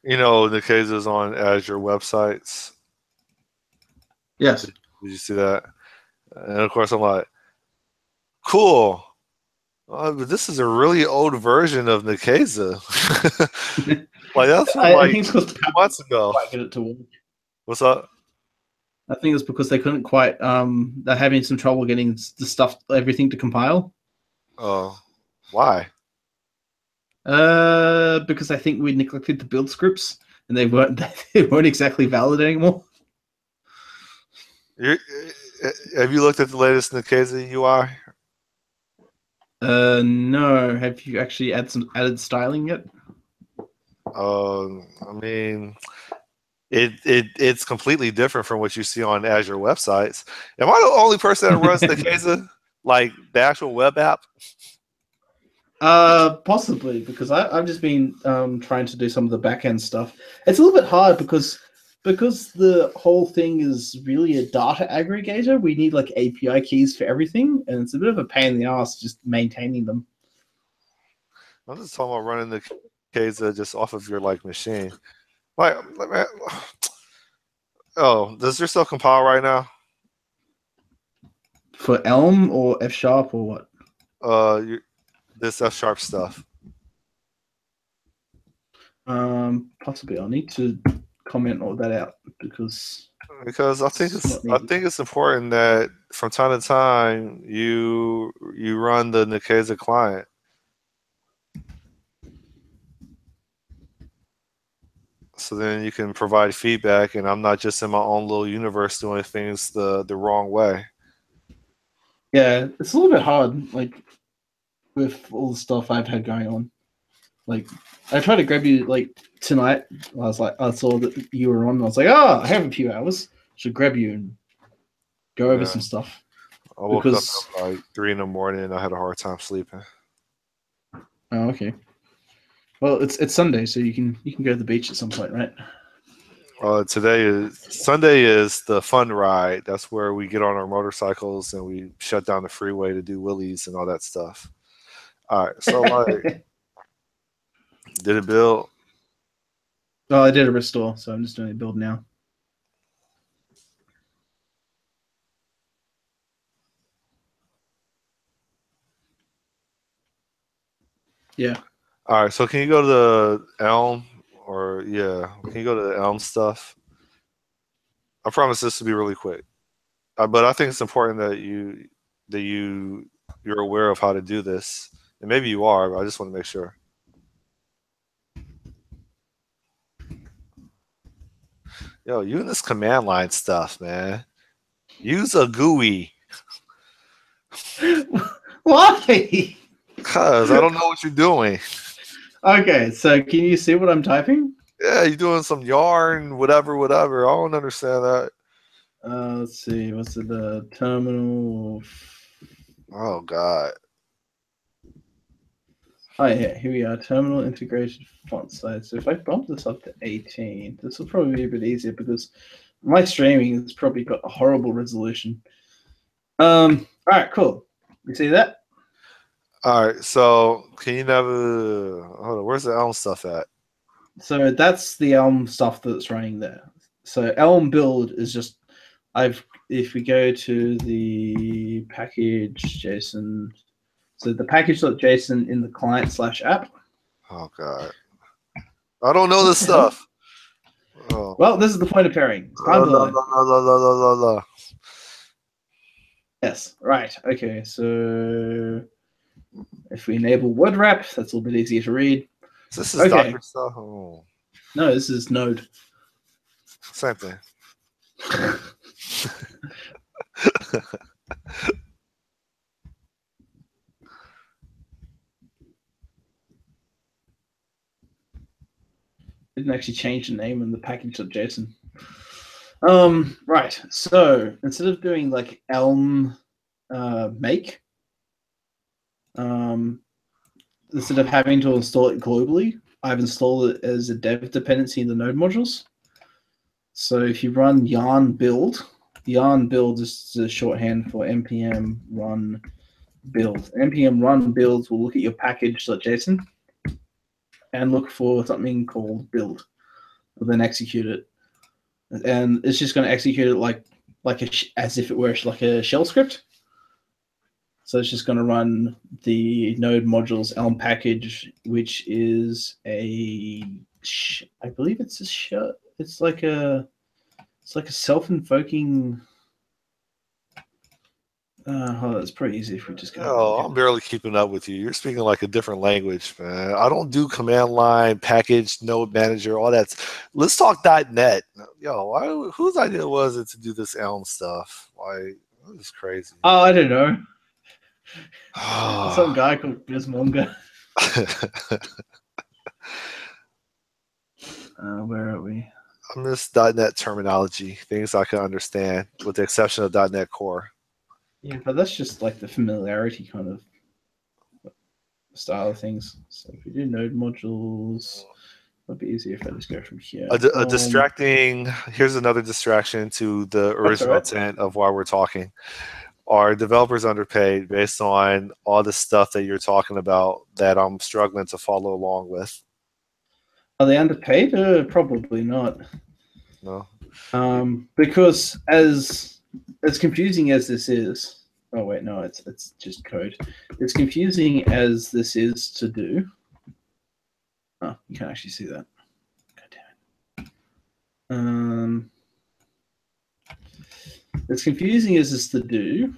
You know, Nikeza's on Azure websites. Yes. Did you see that? And of course, I'm like, cool. But this is a really old version of Nikeza. Like that's from I like think it's because 2 months ago. quite get it to work. What's up? I think it's because they couldn't quite. They're having some trouble getting the stuff, everything to compile. Oh, why? Because I think we neglected to build scripts, and they weren't they weren't exactly valid anymore. You're, have you looked at the latest Nikeza UI? No. Have you actually added styling yet? I mean, it's completely different from what you see on Azure websites. Am I the only person that runs Nikeza, like the actual web app? Possibly because I've just been trying to do some of the back end stuff. It's a little bit hard because the whole thing is really a data aggregator. We need like API keys for everything, and it's a bit of a pain in the ass just maintaining them. I'm just talking about running Nikeza just off of your like machine. Man, oh, does your stuff compile right now? For Elm or F sharp or what? You, this F sharp stuff. Possibly. I'll need to comment all that out because Because it's not I needed. think it's important that from time to time you run the Nikeza client. So then you can provide feedback and I'm not just in my own little universe doing things the wrong way. Yeah, it's a little bit hard, like with all the stuff I've had going on. Like, I tried to grab you like tonight. I was like, I saw that you were on. I was like, oh, I have a few hours. Should grab you and go over Yeah. some stuff I woke up because. at like 3 in the morning and I had a hard time sleeping. Oh, okay. Well, it's Sunday, so you can go to the beach at some point, right? Today is Sunday is the fun ride. That's where we get on our motorcycles and we shut down the freeway to do wheelies and all that stuff. All right, so like, did it build? Well, I did a restore, so I'm just doing a build now. Yeah. All right, so can you go to the Elm or yeah, can you go to the Elm stuff? I promise this to be really quick, but I think it's important that you're aware of how to do this, and maybe you are. But I just want to make sure. Yo, you in this command line stuff, man. Use a GUI, Why? cause I don't know what you're doing. Okay, so can you see what I'm typing? Yeah, you're doing some yarn, whatever, whatever. I don't understand that. Let's see. What's it? The terminal. Oh God. Oh yeah, here we are. Terminal integrated font size. So if I bump this up to 18, this will probably be a bit easier because my streaming has probably got a horrible resolution. All right, cool. You see that? All right, so can you never hold on? Where's the Elm stuff at? So that's the Elm stuff that's running there. So Elm build is just if we go to the package JSON, so the package.json in the client slash app. Oh God. I don't know What this the hell? stuff. Oh. Well, this is the point of pairing. It's time to La, learn. la, la, la, la, la, la. Yes, right. Okay, so if we enable word wrap, that's a little bit easier to read. This is Okay, Docker stuff. Oh, no, this is Node. same thing. Didn't actually change the name in the package.json. Right. So instead of doing like Elm make, um, instead of having to install it globally, I've installed it as a dev dependency in the Node modules. So if you run yarn build is a shorthand for npm run build. npm run builds will look at your package.json and look for something called build. then execute it, and it's just going to execute it as if it were like a shell script. So it's just going to run the node modules Elm package, which is I believe it's a shell. It's like a self-invoking. It's pretty easy if we just go have a Oh, look at I'm it. barely keeping up with you. You're speaking like a different language, man. I don't do command line, package, node manager, all that. Let's talk .NET. Yo, whose idea was it to do this Elm stuff? Like, this is crazy. Oh, I don't know. Some guy called Bismonga. Where are we? I miss .NET terminology, things I can understand, with the exception of .NET Core. Yeah, but that's just like the familiarity kind of style of things. So if we do node modules, it'll be easier if I just go from here. A distracting. Here's another distraction to the original intent of why we're talking. Are developers underpaid based on all the stuff that you're talking about that I'm struggling to follow along with? Are they underpaid? Probably not. No. Because as confusing as this is, oh wait, no, it's just code. As confusing as this is to do. Oh, you can actually see that. God damn it. As confusing as this to do,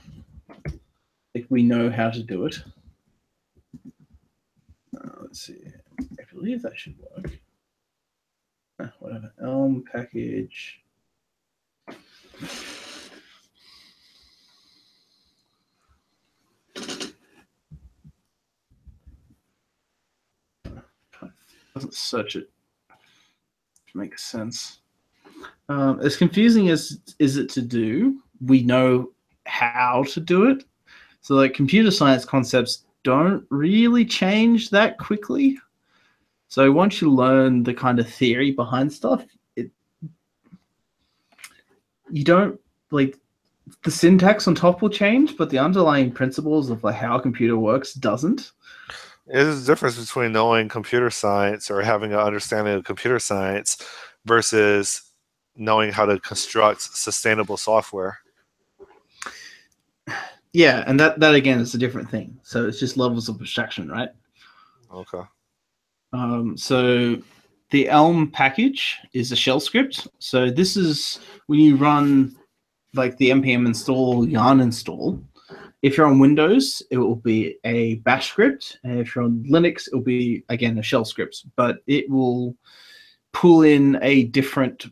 like we know how to do it. Let's see. I believe that should work. Whatever. Elm package. Doesn't search it to make sense. As confusing as is it to do, we know how to do it. So like computer science concepts don't really change that quickly. So once you learn the kind of theory behind stuff, you don't like the syntax on top will change, but the underlying principles of like how a computer works doesn't. There's a difference between knowing computer science or having an understanding of computer science versus knowing how to construct sustainable software. Yeah, and that again is a different thing. So it's just levels of abstraction, right? Okay. So the Elm package is a shell script. So this is when you run like the npm install yarn install. If you're on Windows, it will be a bash script. And if you're on Linux, it will be, again, a shell script. But it will pull in a different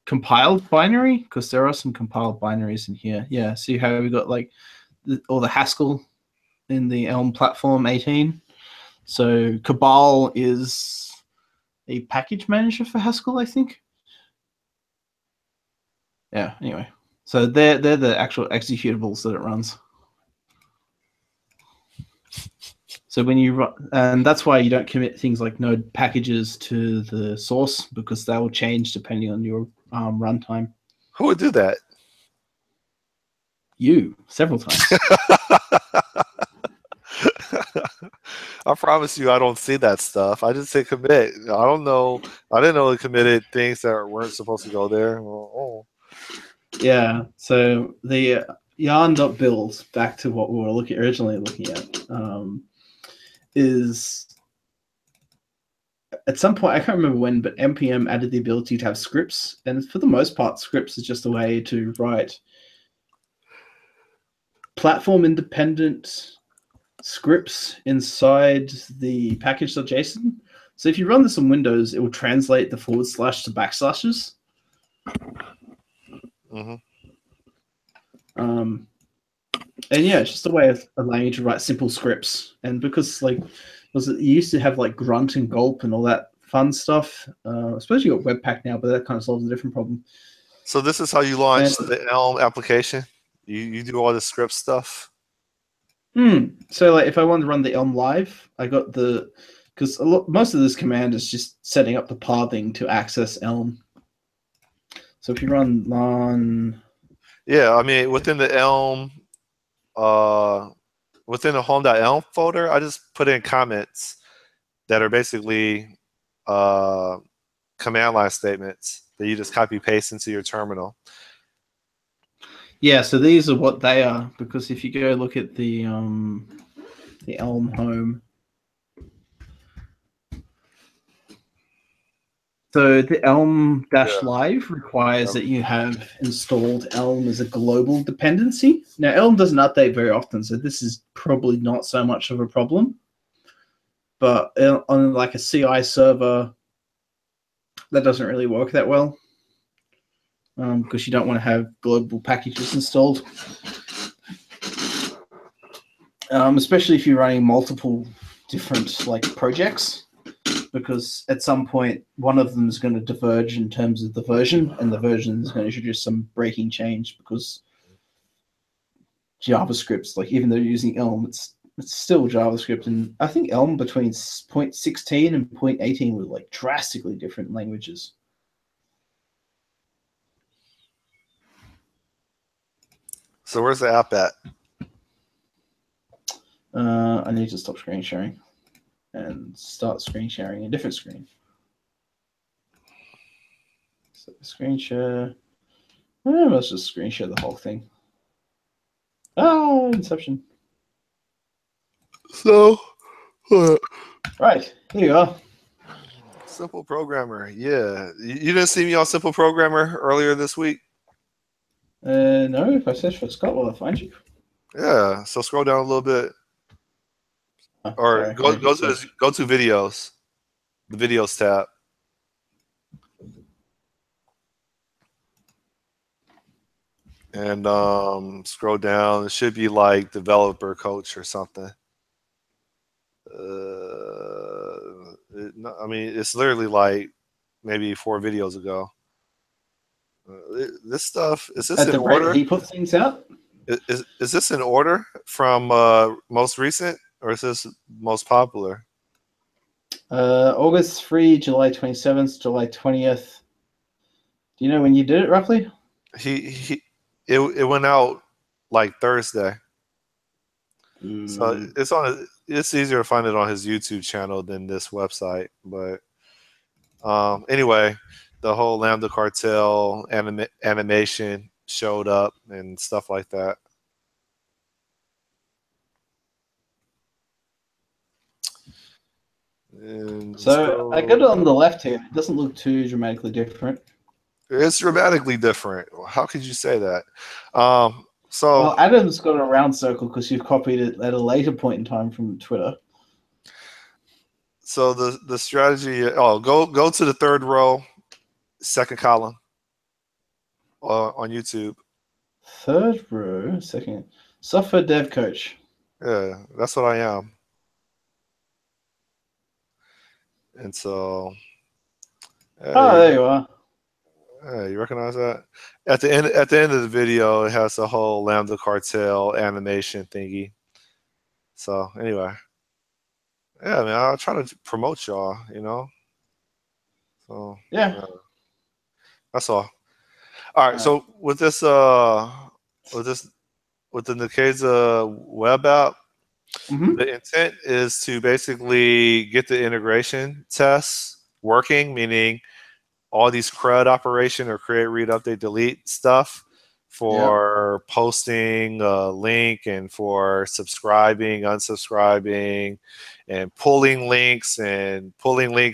compiled binary, because there are some compiled binaries in here. Yeah, see how we got like all the Haskell in the Elm platform 18. So Cabal is a package manager for Haskell, I think. Yeah, anyway. So they're the actual executables that it runs. So when you run, and that's why you don't commit things like node packages to the source, because that will change depending on your runtime. Who would do that? You several times. I promise you, I don't see that stuff. I just say commit. I don't know. I didn't know it committed things that weren't supposed to go there. Oh. Yeah. So the yarn.build, back to what we were originally looking at, is at some point, I can't remember when, but npm added the ability to have scripts, and for the most part, scripts is just a way to write platform independent scripts inside the package.json. So if you run this on Windows, it will translate the / to backslashes. Mm-hmm. And yeah, it's just a way of allowing you to write simple scripts. And because like you used to have like grunt and gulp and all that fun stuff. I suppose you got Webpack now, but that kind of solves a different problem. So this is how you launch the Elm application? You do all the script stuff? So like if I want to run the Elm live, I got because most of this command is just setting up the pathing to access Elm. So if you run lon, yeah, I mean within the Elm, within the home.elm folder, I just put in comments that are basically command line statements that you just copy paste into your terminal. Yeah, so these are what they are, because if you go look at the Elm Home, so the Elm Dash Yeah. Live requires that you have installed Elm as a global dependency. Now, Elm doesn't update very often, so this is probably not so much of a problem. But on like a CI server, that doesn't really work that well, because you don't want to have global packages installed. Especially if you're running multiple different like projects, because at some point one of them is going to diverge in terms of the version, and the version is going to introduce some breaking change, because JavaScript's like, even though you're using Elm, it's still JavaScript, and I think Elm between 0.16 and 0.18 were like drastically different languages. So where's the app at? I need to stop screen sharing and start screen sharing a different screen. So screen share. Let's just screen share the whole thing. Inception. So, Right, here you are. Simple Programmer. Yeah. You didn't see me on Simple Programmer earlier this week? No, if I search for Scott, will I find you? Yeah. So scroll down a little bit. Oh, Or sorry, go to videos. The videos tab. And scroll down. It should be like developer coach or something. I mean, it's literally like maybe 4 videos ago. This stuff, is this At in the rate order? he puts things out. Is this in order from most recent, or is this most popular? August 3, July 27th, July 20th. Do you know when you did it roughly? It went out like Thursday. So it's easier to find it on his YouTube channel than this website. But anyway, the whole Lambda Cartel animation showed up and stuff like that. And So I got it on the left here. It doesn't look too dramatically different. it's dramatically different. How could you say that? So Well, Adam's got a round circle because you've copied it at a later point in time from Twitter. so the strategy. Oh, go to the third row, second column on YouTube. Third row, second. Software dev coach. Yeah, that's what I am. And so, Oh, hey, there you are. hey, you recognize that? At the end of the video, it has the whole Lambda Cartel animation thingy. So anyway, yeah, man, I'll try to promote y'all. So Yeah. that's all. All right. All right. So with this with the Nikeza web app, Mm-hmm. the intent is to basically get the integration tests working, meaning all these CRUD operation or create, read, update, delete stuff Yeah. for posting a link and for subscribing, unsubscribing, and pulling links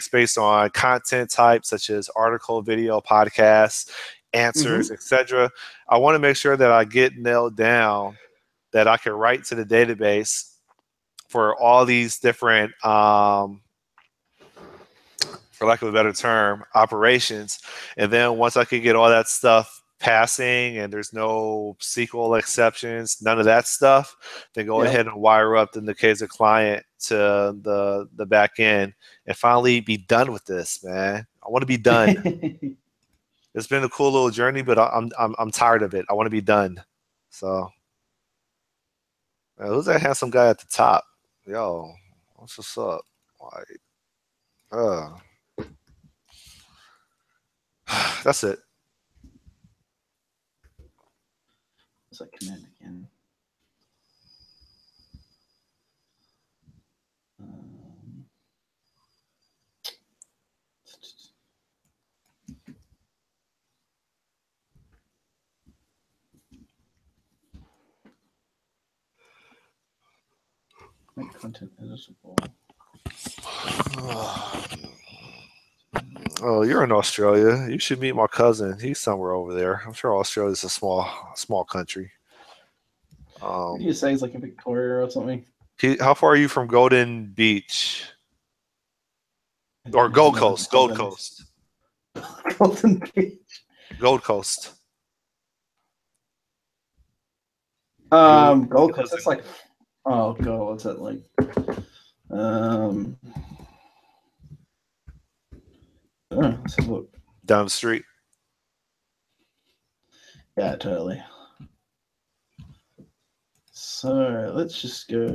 based on content types such as article, video, podcasts, answers, Mm-hmm. etc. I want to make sure that I get nailed down that I can write to the database for all these different for lack of a better term, operations. And then once I could get all that stuff passing and there's no SQL exceptions, none of that stuff, then go Yep. ahead and wire up the Nikeza client to the back end and finally be done with this, man. I want to be done. It's been a cool little journey, but I'm tired of it. I want to be done. So, who's that handsome guy at the top? Yo, what's up? Like, uh, that's it. What's that command again? Um, Make content editable. Oh, you're in Australia. You should meet my cousin. He's somewhere over there. I'm sure Australia's a small country. Did you say it's like in Victoria or something? How far are you from Golden Beach I or don't even Gold know what the Coast? hell Gold that is. Coast. Golden Beach. Gold Coast. Gold Coast. That's like, oh god, what's that like? Let's have a look. Down the street. Yeah, totally. So let's just go.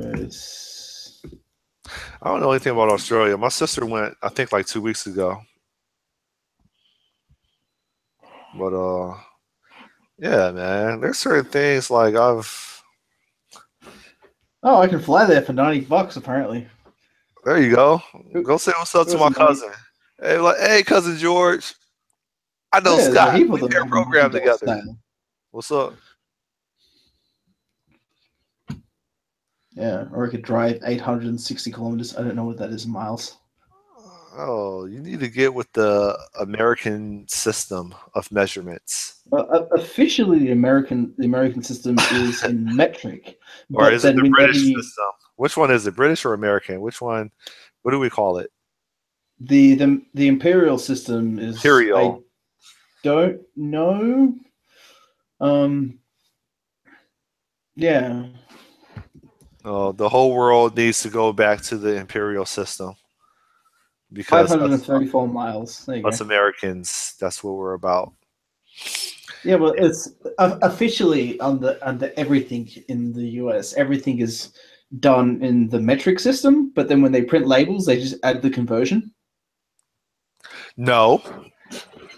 I don't know anything about Australia. My sister went, I think, like 2 weeks ago. But yeah, man. There's certain things like I've. Oh, I can fly there for $90 apparently. There you go. Go say what's up to my cousin. Hey, like, hey, cousin George. I know Yeah, there's a Scott. heap We of them share a on program your together. doorstep. What's up? Yeah, or I could drive 860 kilometers. I don't know what that is in miles. Oh, you need to get with the American system of measurements. Officially, the American system is in metric, Or but is it then the whenever British you system? Which one is it? British or American? Which one? What do we call it? the imperial system is I Imperial. don't know. Yeah. Oh, the whole world needs to go back to the imperial system because 534 miles. There you us go. Americans, that's what we're about. Yeah, well, it's officially under everything in the US. Everything is done in the metric system, but then when they print labels, they just add the conversion. No,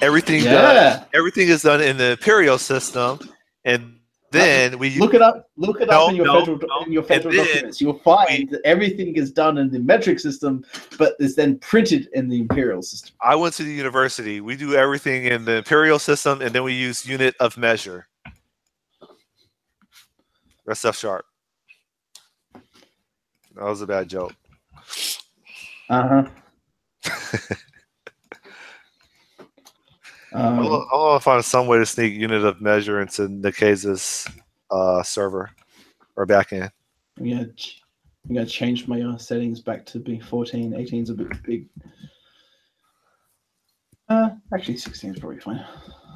everything Yeah. everything is done in the imperial system, and then we look it up. Look it up no in your no federal no, in your and federal then documents. You'll we find that everything is done in the metric system, but is then printed in the imperial system. I went to the university. We do everything in the imperial system, and then we use unit of measure. That's F sharp. That was a bad joke. Uh-huh. I want to find some way to sneak unit of measure into Nikeza's server or backend. I'm gonna change my settings back to be 14. 18 is a bit big. Actually, 16 is probably fine.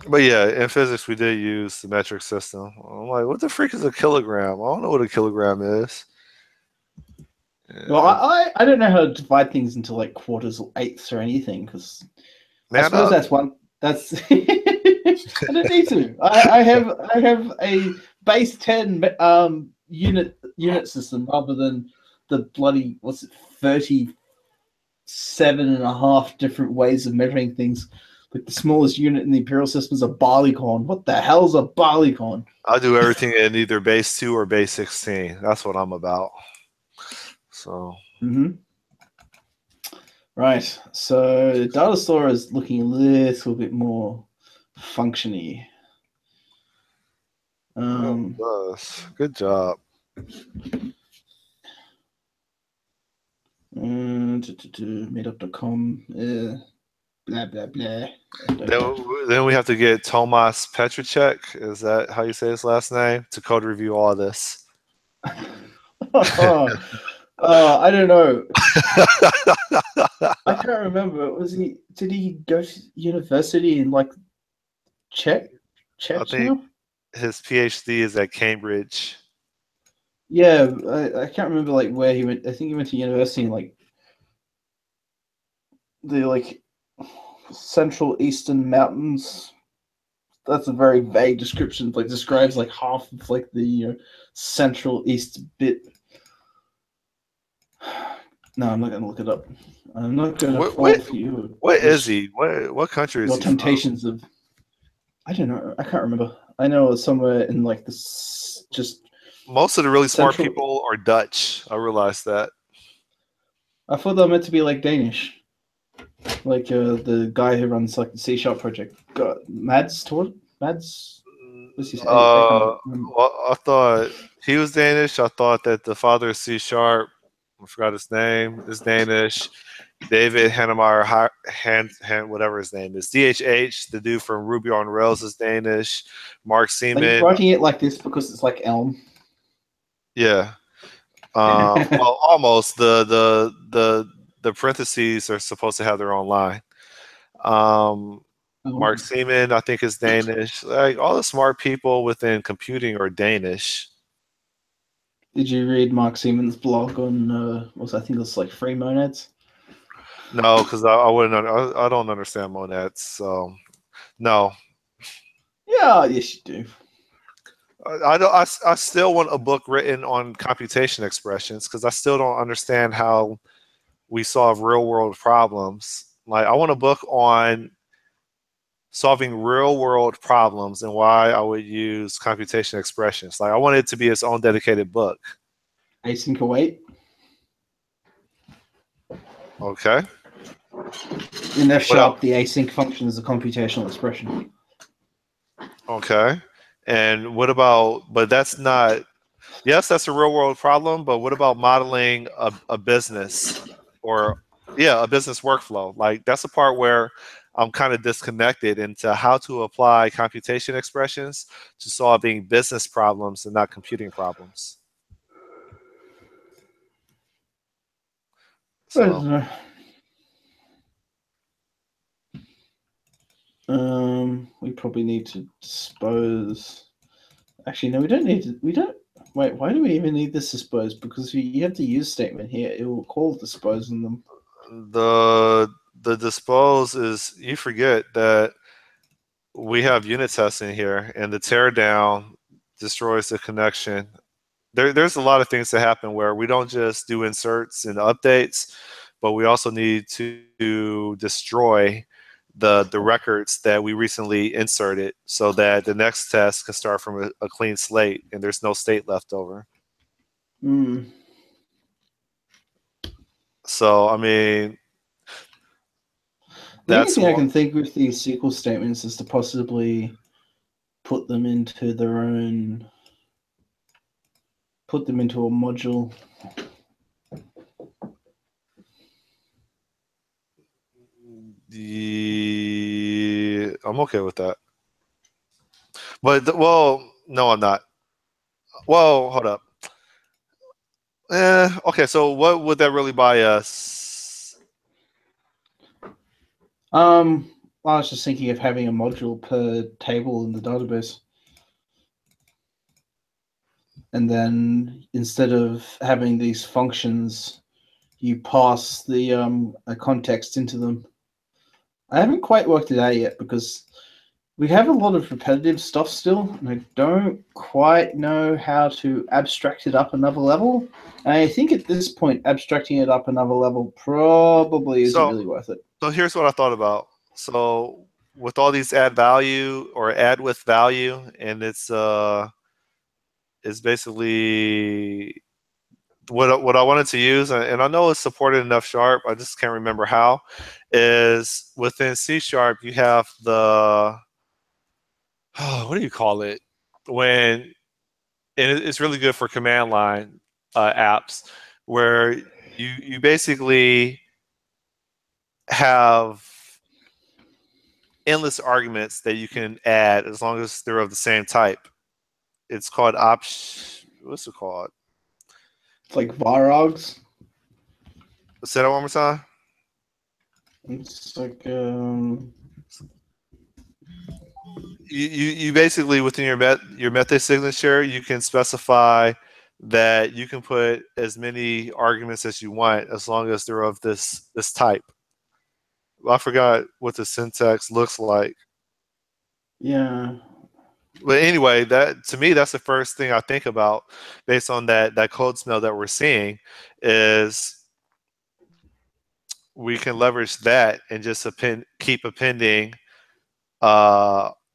But yeah, in physics, we did use the metric system. I'm like, what the freak is a kilogram? I don't know what a kilogram is. Well, I don't know how to divide things into like quarters or eighths or anything because I suppose that's one. That's I don't need to. I have a base 10 unit system rather than the bloody 37.5 different ways of measuring things. Like the smallest unit in the imperial system is a barleycorn. What the hell's a barleycorn? I do everything in either base 2 or base 16. That's what I'm about. So. Right. So data store is looking a little bit more functiony. Good job. Meetup.com. Blah blah blah. Then we have to get Tomas Petracek. Is that how you say his last name? To code review all this. I don't know. I can't remember. Did he go to university in like Czech? I think his PhD is at Cambridge. Yeah, I can't remember like where he went. I think he went to university in like the Central Eastern Mountains. That's a very vague description. Like describes like half of like the Central East bit. No, I'm not going to look it up. I'm not going to fall for you. What is he? What country is he temptations from? I don't know. I can't remember. I know it's somewhere in like this. Just most of the really smart people are Dutch. I realized that. I thought they were meant to be like Danish. Like the guy who runs like the C# project, Mads. What's his name? Well, I thought he was Danish. I thought that the father of C# I forgot his name. It's Danish. David Hannemeyer, whatever his name is. DHH, the dude from Ruby on Rails, is Danish. Mark Are you Seaman, writing it like this because it's like Elm? yeah. Well, almost. The parentheses are supposed to have their own line. Mark Oh. Seaman, I think, is Danish. Like all the smart people within computing are Danish. Did you read Mark Siemens' blog on I think it was like free monads? No, because I wouldn't. I don't understand monads. So no, Yeah, yes you do. I don't. I still want a book written on computation expressions because I still don't understand how we solve real world problems. Like I want a book on solving real world problems and why I would use computation expressions. Like I want it to be its own dedicated book. Async await. Okay. In F What else? sharp, the async function is a computational expression. Okay. And what about? But that's not. Yes, that's a real world problem. But what about modeling a business or yeah, a business workflow? Like that's a part where I'm kind of disconnected into how to apply computation expressions to solving business problems and not computing problems. I don't So know. We probably need to dispose. Actually, no, we don't need to. We don't. Wait, why do we even need this dispose? Because you have the use statement here. It will call dispose in them. the the dispose is you forget that we have unit testing here and the tear down destroys the connection. There's a lot of things that happen where we don't just do inserts and updates, but we also need to destroy the records that we recently inserted so that the next test can start from a clean slate and there's no state left over. Mm. So I mean The only that's thing I one. can think with these SQL statements is to possibly put them into their own, put them into a module. I'm okay with that. But well, no, I'm not. Well, hold up. Okay, so what would that really buy us? Um, I was just thinking of having a module per table in the database. And then instead of having these functions, you pass the a context into them. I haven't quite worked it out yet because we have a lot of repetitive stuff still, and I don't quite know how to abstract it up another level. And I think at this point, abstracting it up another level probably isn't So, really worth it. so here's what I thought about. So with all these add value or add with value, and it's basically what I wanted to use, and I know it's supported in F sharp. I just can't remember how. Is within C sharp you have the what do you call it when and it's really good for command line apps where you basically have endless arguments that you can add as long as they're of the same type. It's called what's it called? It's like Varogs. Say that one more time. It's like You basically within your method signature you can specify that you can put as many arguments as you want as long as they're of this type. I forgot what the syntax looks like. yeah. But anyway, that to me that's the first thing I think about based on that code smell that we're seeing is we can leverage that and just keep appending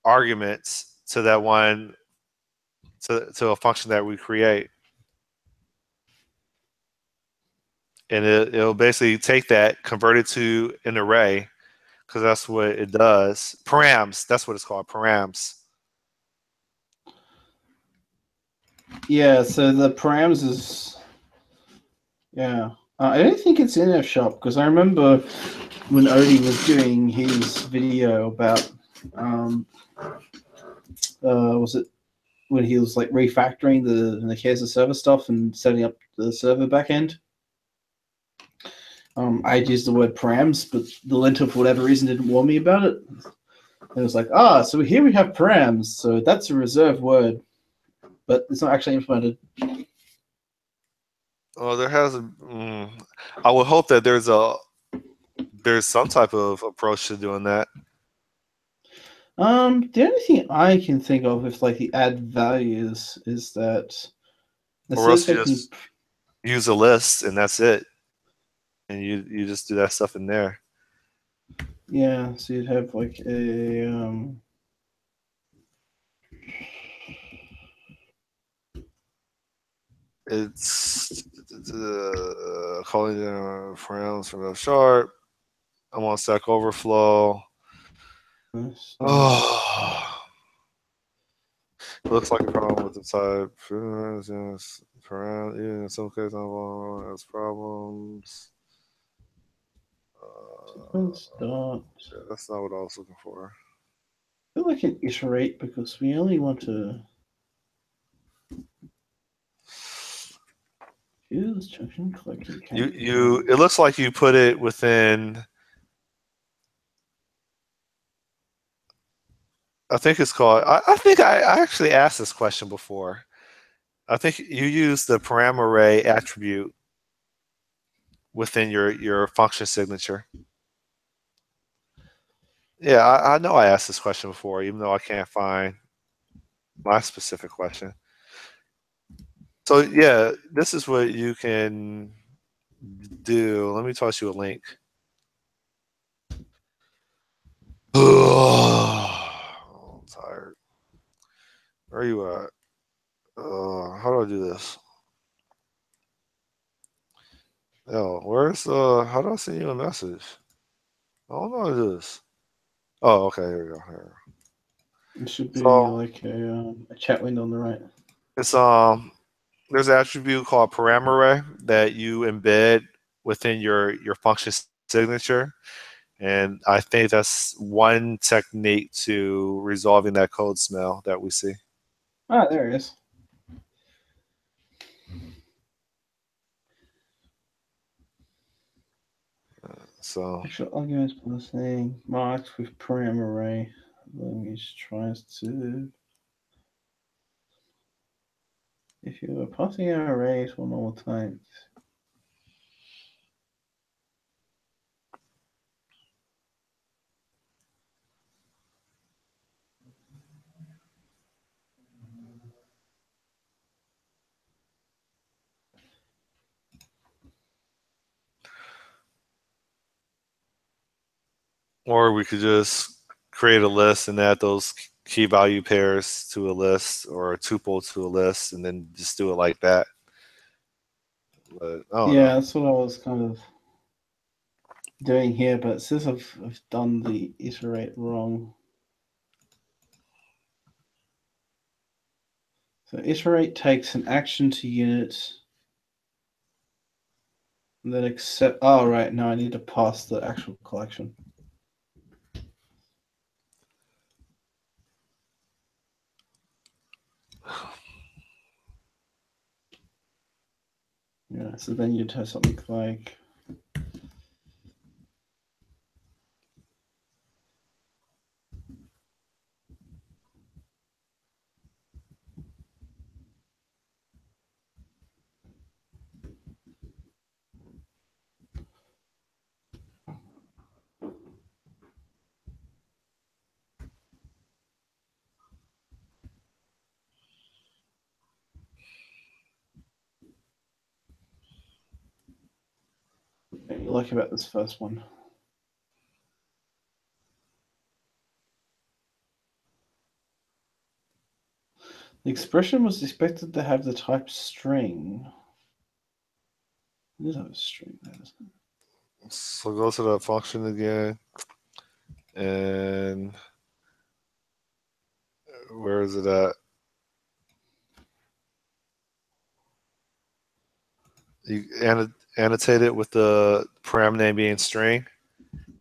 arguments to that one to a function that we create. And it'll basically take that, convert it to an array, because that's what it does. Params, that's what it's called, params. Yeah, so the params is Yeah. I don't think it's in F Shop because I remember when Odie was doing his video about was it when he was like refactoring the Nikeza server stuff and setting up the server backend. I'd used the word params, but the linter for whatever reason didn't warn me about it. It was like, so here we have params, so that's a reserved word, but it's not actually implemented. Well, there hasn't. I would hope that there's some type of approach to doing that. The only thing I can think of with like the add values is that Or instead of else you taking, just use a list and that's it, and you just do that stuff in there. yeah, so you'd have like a It's calling the friends from the sharp. I'm on Stack Overflow. start. Oh, it looks like a problem with the type. Yes, even in some cases, has problems. Start. Yeah, that's not what I was looking for. I feel like an iterate because we only want to use junction collector. It looks like you put it within. I think it's called. I think I actually asked this question before. I think you use the param array attribute within your function signature. Yeah, I know I asked this question before, even though I can't find my specific question. So yeah, this is what you can do. Let me toss you a link. I'm tired. Where are you at? How do I do this? Yo, where's how do I send you a message? I don't know how to do this. Oh, okay, here we go. Here. It should be So like a chat window on the right. it's there's an attribute called parameter that you embed within your function signature. And I think that's one technique to resolving that code smell that we see. Ah, there it is. So Actual arguments passing marked with param array. Language tries to. If you are passing an array for normal times, or we could just create a list and add those key value pairs to a list or a tuple to a list and then just do it like that. But I don't know. yeah, that's what I was kind of doing here, but it says I've done the iterate wrong. So iterate takes an action to unit, and then accept. Oh, right. No, I need to pass the actual collection. Yeah, so then you'd have something like what you like about this first one. The expression was expected to have the type string. It does have a string there, doesn't it? So go to the function again, and where is it at? You annotate it with the param name being string.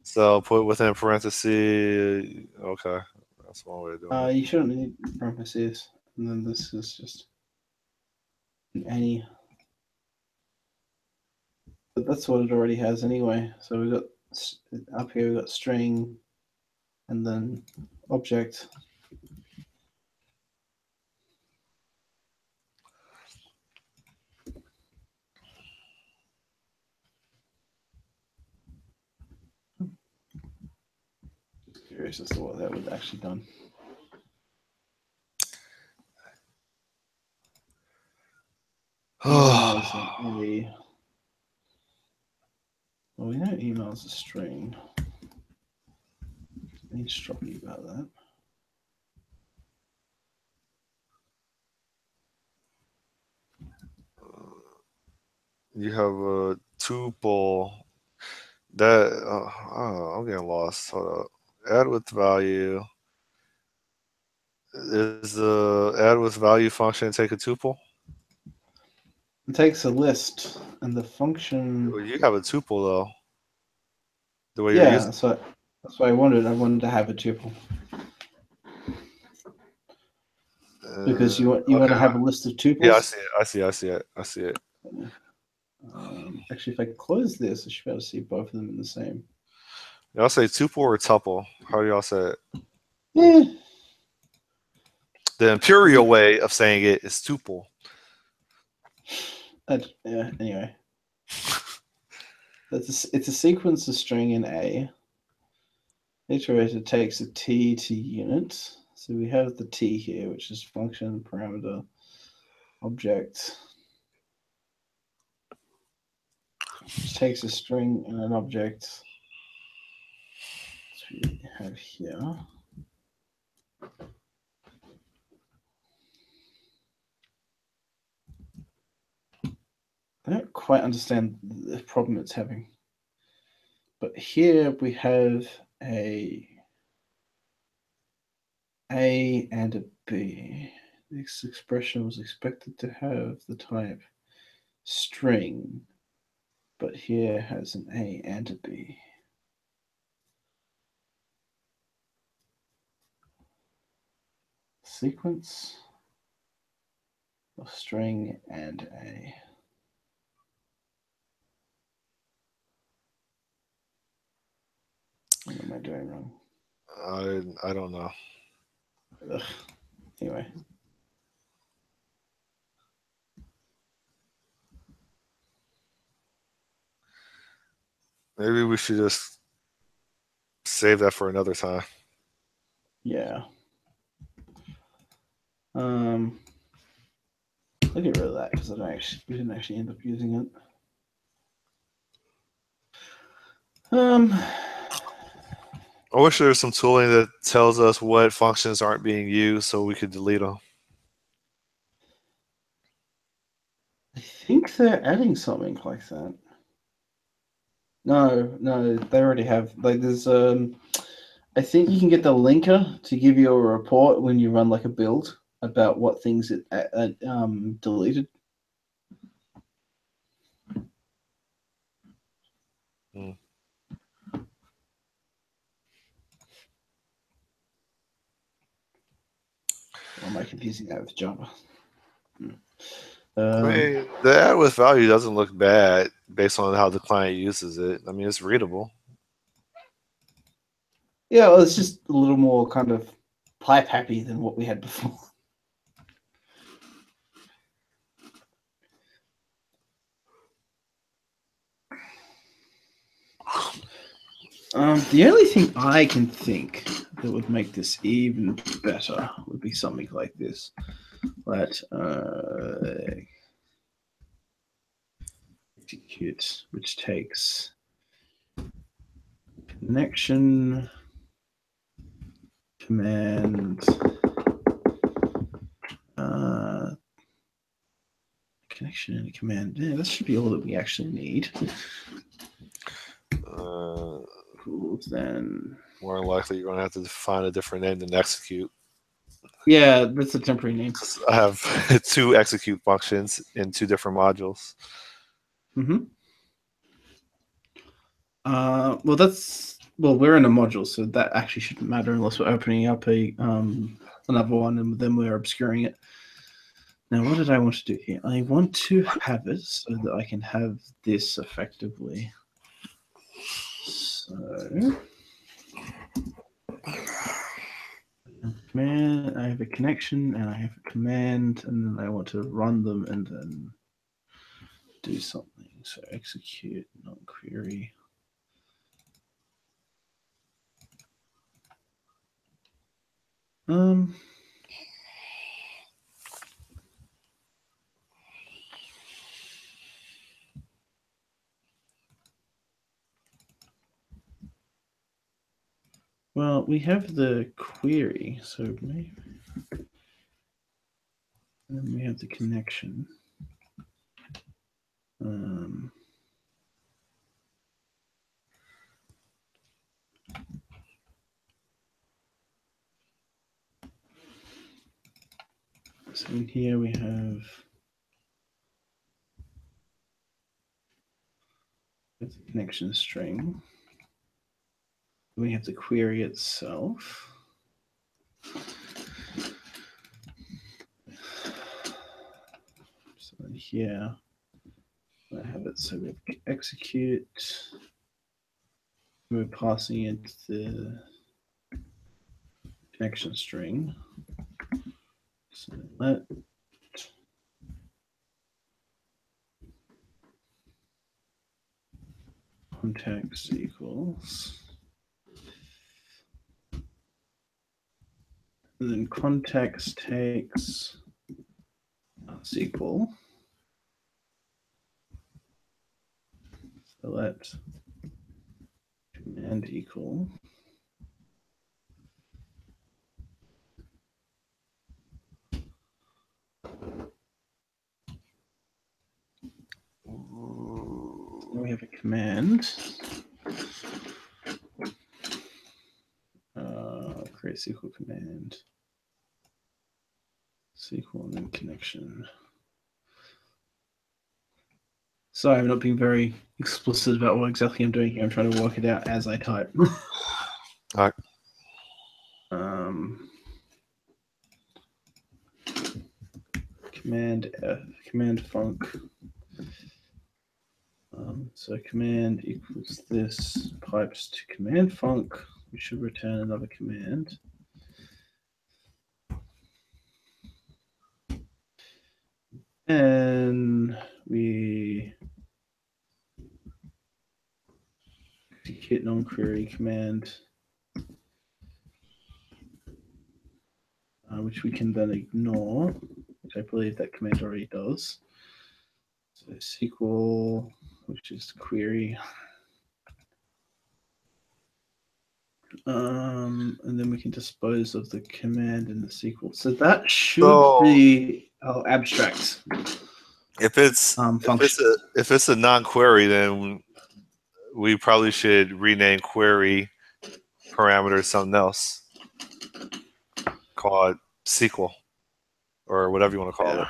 So put within parentheses. Okay, that's one way of doing it. You shouldn't need parentheses, and then this is just any. But that's what it already has anyway. So we got up here. We got string, and then object. Curious as to what that would actually done. Well, we know email is a string. Need stroppy about that. You have a tuple that I'm getting lost. Hold up. Add with value. Is the add with value function take a tuple? It takes a list, and the function. Well, you have a tuple though. The way you're Yeah, using. so that's what I wanted. I wanted to have a tuple because you want Okay. to have a list of tuples. Yeah, I see it. I see it. Actually, if I close this, I should be able to see both of them in the same. Y'all say tuple or tuple? How do y'all say it? Yeah. The imperial way of saying it is tuple. Yeah. Anyway, it's a sequence of string in A. Iterator takes a t to unit. So we have the t here, which is function, parameter, object. Which takes a string and an object. Which we have here. I don't quite understand the problem it's having. But here we have a and a B. This expression was expected to have the type string, but here has an A and a B. Sequence of string and A. What am I doing wrong? I don't know. Ugh. Anyway. Maybe we should just save that for another time. Yeah. I'll get rid of that because we didn't actually end up using it. I wish there was some tooling that tells us what functions aren't being used so we could delete them. I think they're adding something like that. No, they already have. Like, there's I think you can get the linker to give you a report when you run like a build about what things it deleted. Hmm. Or am I confusing that with Java? I mean, the add with value doesn't look bad based on how the client uses it. I mean, it's readable. Yeah, well, it's just a little more kind of pipe happy than what we had before. The only thing I can think that would make this even better would be something like this. Let execute, which takes connection command connection and a command. Yeah, that should be all that we actually need. Cool, then More likely, you're going to have to find a different name than execute. Yeah, that's a temporary name. I have two execute functions in two different modules. Mm-hmm. Well, we're in a module, so that actually shouldn't matter unless we're opening up a another one and then we're obscuring it. Now, what did I want to do here? I want to have it so that I can have this effectively. So, command. I have a connection and I have a command, and then I want to run them and then do something. So execute, not query. Well, we have the query, so maybe, and then we have the connection. So in here we have the connection string. We have the query itself. So in here, I have it so we have execute. We're passing it the connection string. So let context equals. And then context takes SQL. So let command equal. Then we have a command. Create SQL command. SQL and then connection. Sorry, I'm not being very explicit about what exactly I'm doing here. I'm trying to work it out as I type. All right. Command F, command func. So command equals this pipes to command func. We should return another command. And we execute non-query command, which we can then ignore, which I believe that command already does. So SQL, which is query. And then we can dispose of the command in the SQL. So that should be our abstract. If it's function. if it's a non-query, then we probably should rename query parameter something else, call it SQL or whatever you want to call it.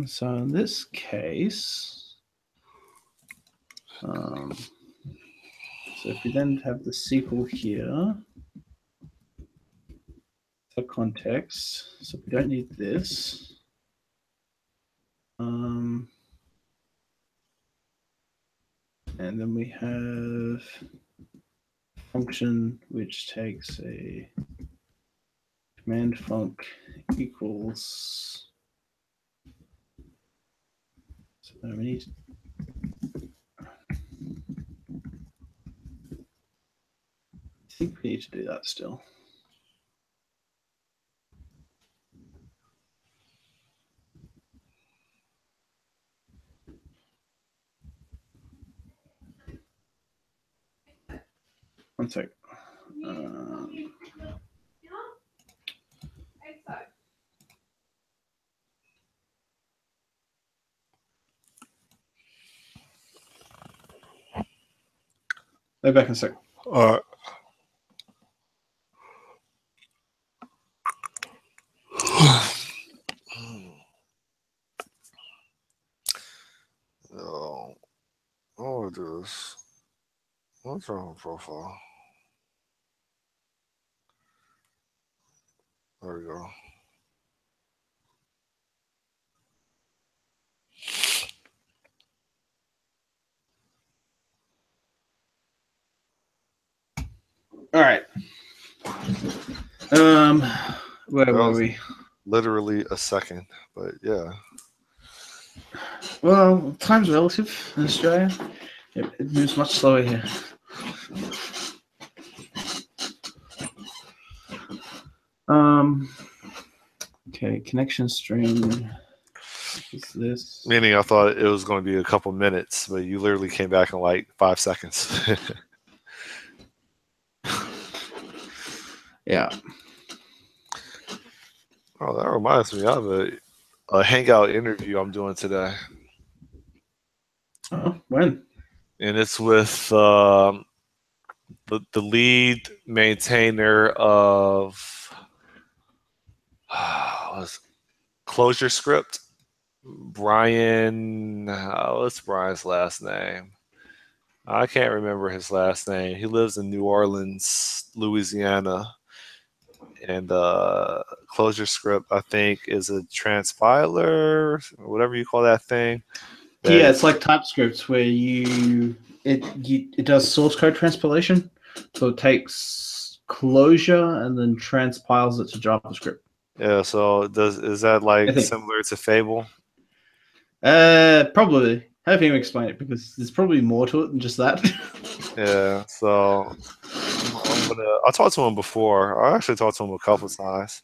So in this case, so if we then have the SQL here, the context, so we don't need this. And then we have function which takes a command func equals. So we need. I think we need to do that still. One sec. Go back in a sec. All right. Oh, what do this? What's wrong with profile? There we go. All right. Where That were was we? literally a second, but yeah. Well, time's relative in Australia. It moves much slower here. Okay, connection string. What's this? Meaning I thought it was going to be a couple minutes, but you literally came back in like 5 seconds. Yeah. Oh, that reminds me. I have a hangout interview I'm doing today, When? and it's with the lead maintainer of what's Closure Script. Brian, what's Brian's last name? I can't remember his last name. He lives in New Orleans, Louisiana, and Closure Script, I think, is a transpiler, whatever you call that thing. Yeah, That it's like TypeScript where it does source code transpilation, so it takes closure and then transpiles it to JavaScript. yeah. So is that I like think. similar to Fable? Probably. Have him explain it because there's probably more to it than just that. Yeah. So I talked to him before. I actually talked to him a couple of times.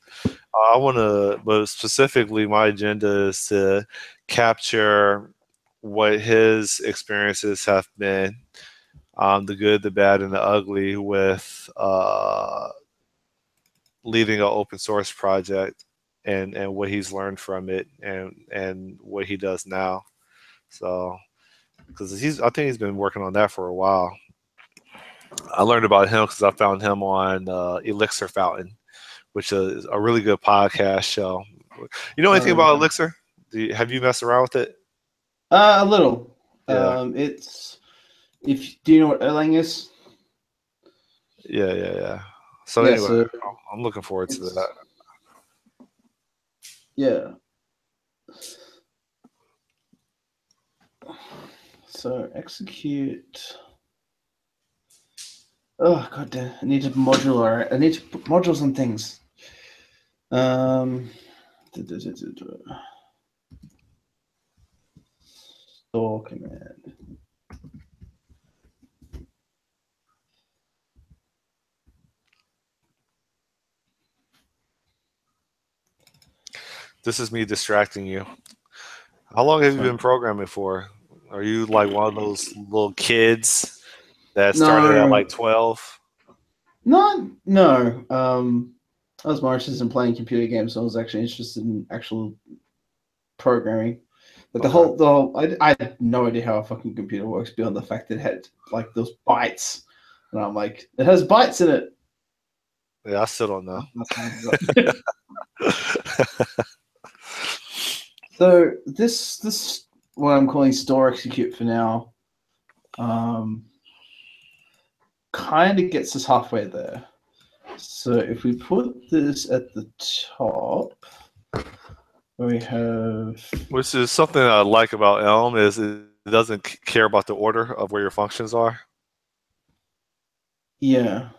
I want to, but specifically, my agenda is to capture what his experiences have been, the good, the bad, and the ugly with leading an open source project, and what he's learned from it, and what he does now. So, because I think he's been working on that for a while. I learned about him because I found him on Elixir Fountain, which is a really good podcast show. You know anything about Okay. Elixir? Have you messed around with it? A little. Yeah, It's if do you know what Erlang is? yeah. So Yeah, anyway, so I'm looking forward to that. it's yeah. So execute. Oh god damn! I need to modular. I need to put modules on things. Um, store command. This is me distracting you. How long have you Fine. been programming for? Are you like one of those little kids that started at No, like 12? no. I was more interested in playing computer games. So I was actually interested in actual programming. But Okay. I had no idea how a fucking computer works beyond the fact that it had like those bytes, and I'm like, it has bytes in it. Yeah, I still don't know. That's how I got. So this what I'm calling store execute for now, kind of gets us halfway there. So if we put this at the top, we have Which is something I like about Elm is it doesn't care about the order of where your functions are. yeah.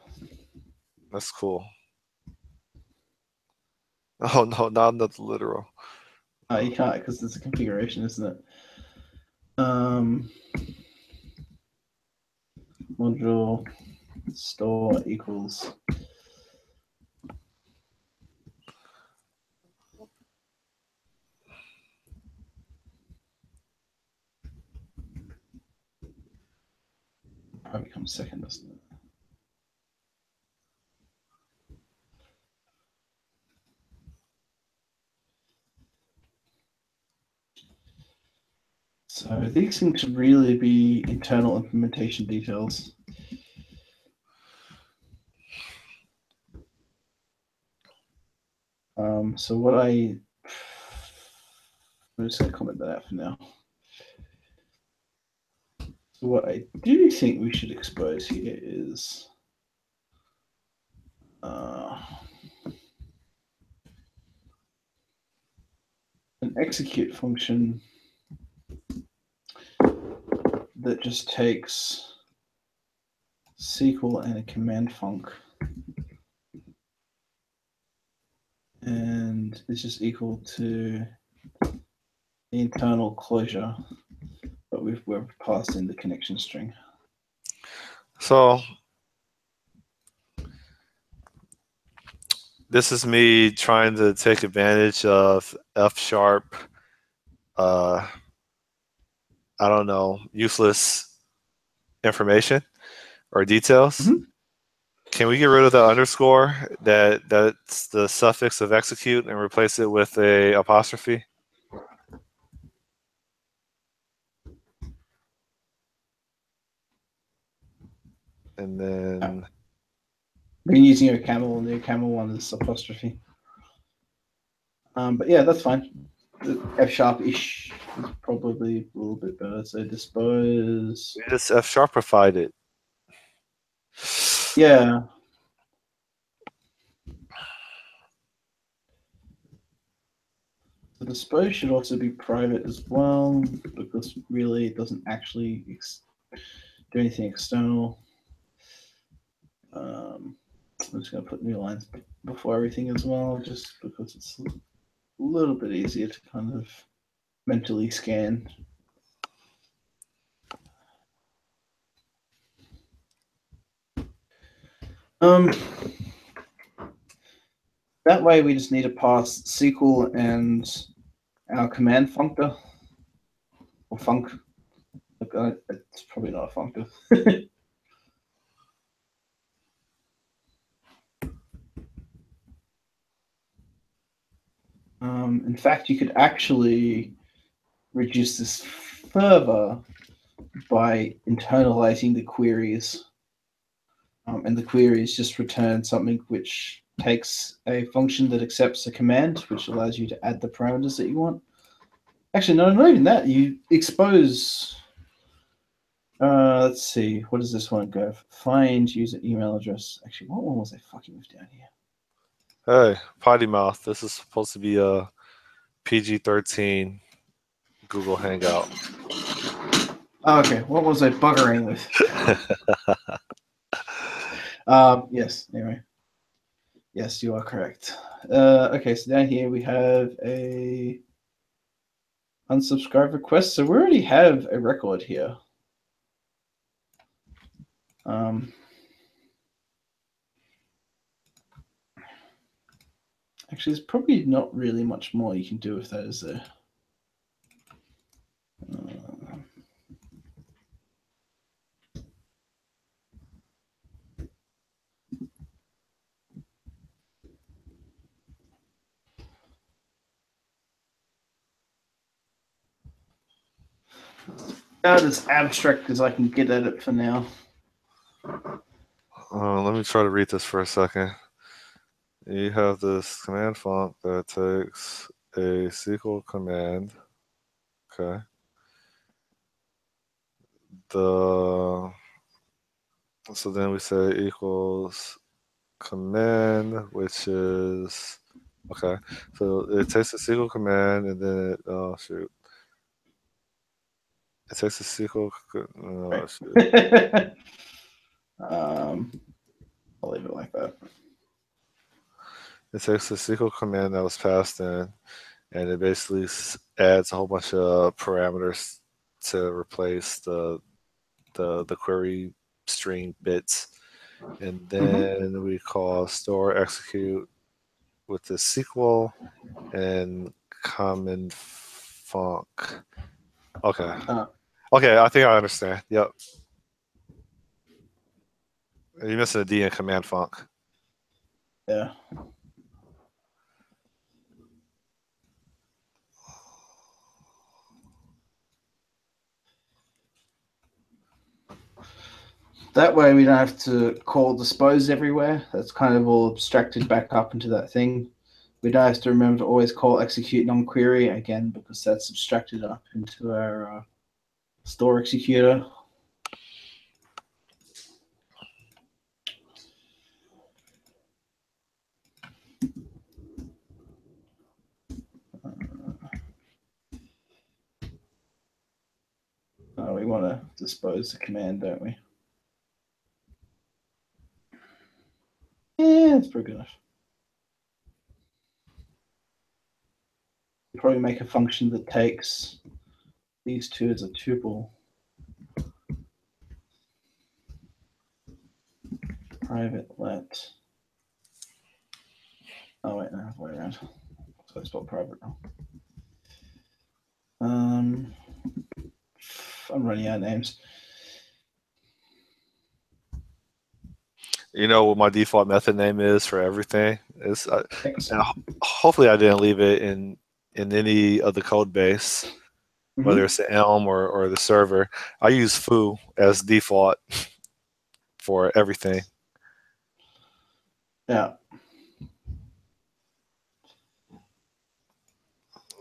That's cool. Oh no, not the literal. You can't because it's a configuration, isn't it? Um, module store equals. Probably comes second, doesn't it? So these things should really be internal implementation details. So what I'm just going to comment that out for now. So what I do think we should expose here is an execute function that just takes SQL and a command func and is just equal to the internal closure, but we've passed in the connection string. So this is me trying to take advantage of F sharp. I don't know, useless information or details. Mm-hmm. Can we get rid of the underscore that's the suffix of execute and replace it with a apostrophe? And then Been using a camel, and the camel one is apostrophe. But yeah, that's fine. F sharp-ish is probably a little bit better. So dispose. we just F sharpified it. Yeah. The dispose should also be private as well, because really it doesn't actually do anything external. I'm just going to put new lines before everything as well, just because it's a little bit easier to kind of mentally scan. That way we just need to pass SQL and our command functor, or func. It's probably not a functor. In fact, you could actually reduce this further by internalizing the queries. And the queries just return something which takes a function that accepts a command, which allows you to add the parameters that you want. Actually, no, not even that. You expose. Let's see. What does this one go? Find user email address. Actually, what one was I fucking with down here? Hey, potty mouth. This is supposed to be a PG-13 Google Hangout. Oh, okay, what was I buggering with? Yes, anyway. Yes, you are correct. Okay, so down here we have a unsubscribe request. So we already have a record here. Actually, there's probably not really much more you can do with that, is there? About as abstract as I can get at it for now. Let me try to read this for a second. You have this command func that takes a SQL command. Okay. So then we say equals command, which is okay. So it takes a SQL command and then it it takes a SQL. Oh, shoot. I'll leave it like that. It takes a SQL command that was passed in, and it basically adds a whole bunch of parameters to replace the query string bits, and then we call store execute with the SQL and common func. Okay. Okay, I think I understand. Yep. You're missing a D in command func. Yeah. That way we don't have to call dispose everywhere. That's kind of all abstracted back up into that thing. We now have to remember to always call execute non-query again because that's abstracted up into our store executor. We want to dispose the command, don't we? Yeah, it's pretty good enough. Probably make a function that takes these two as a tuple. Private let. Oh wait, no, the way around. So I spelled private wrong. I'm running out of names. You know what my default method name is for everything? It's hopefully I didn't leave it in any of the code base, whether it's the Elm or the server. I use foo as default for everything. Yeah.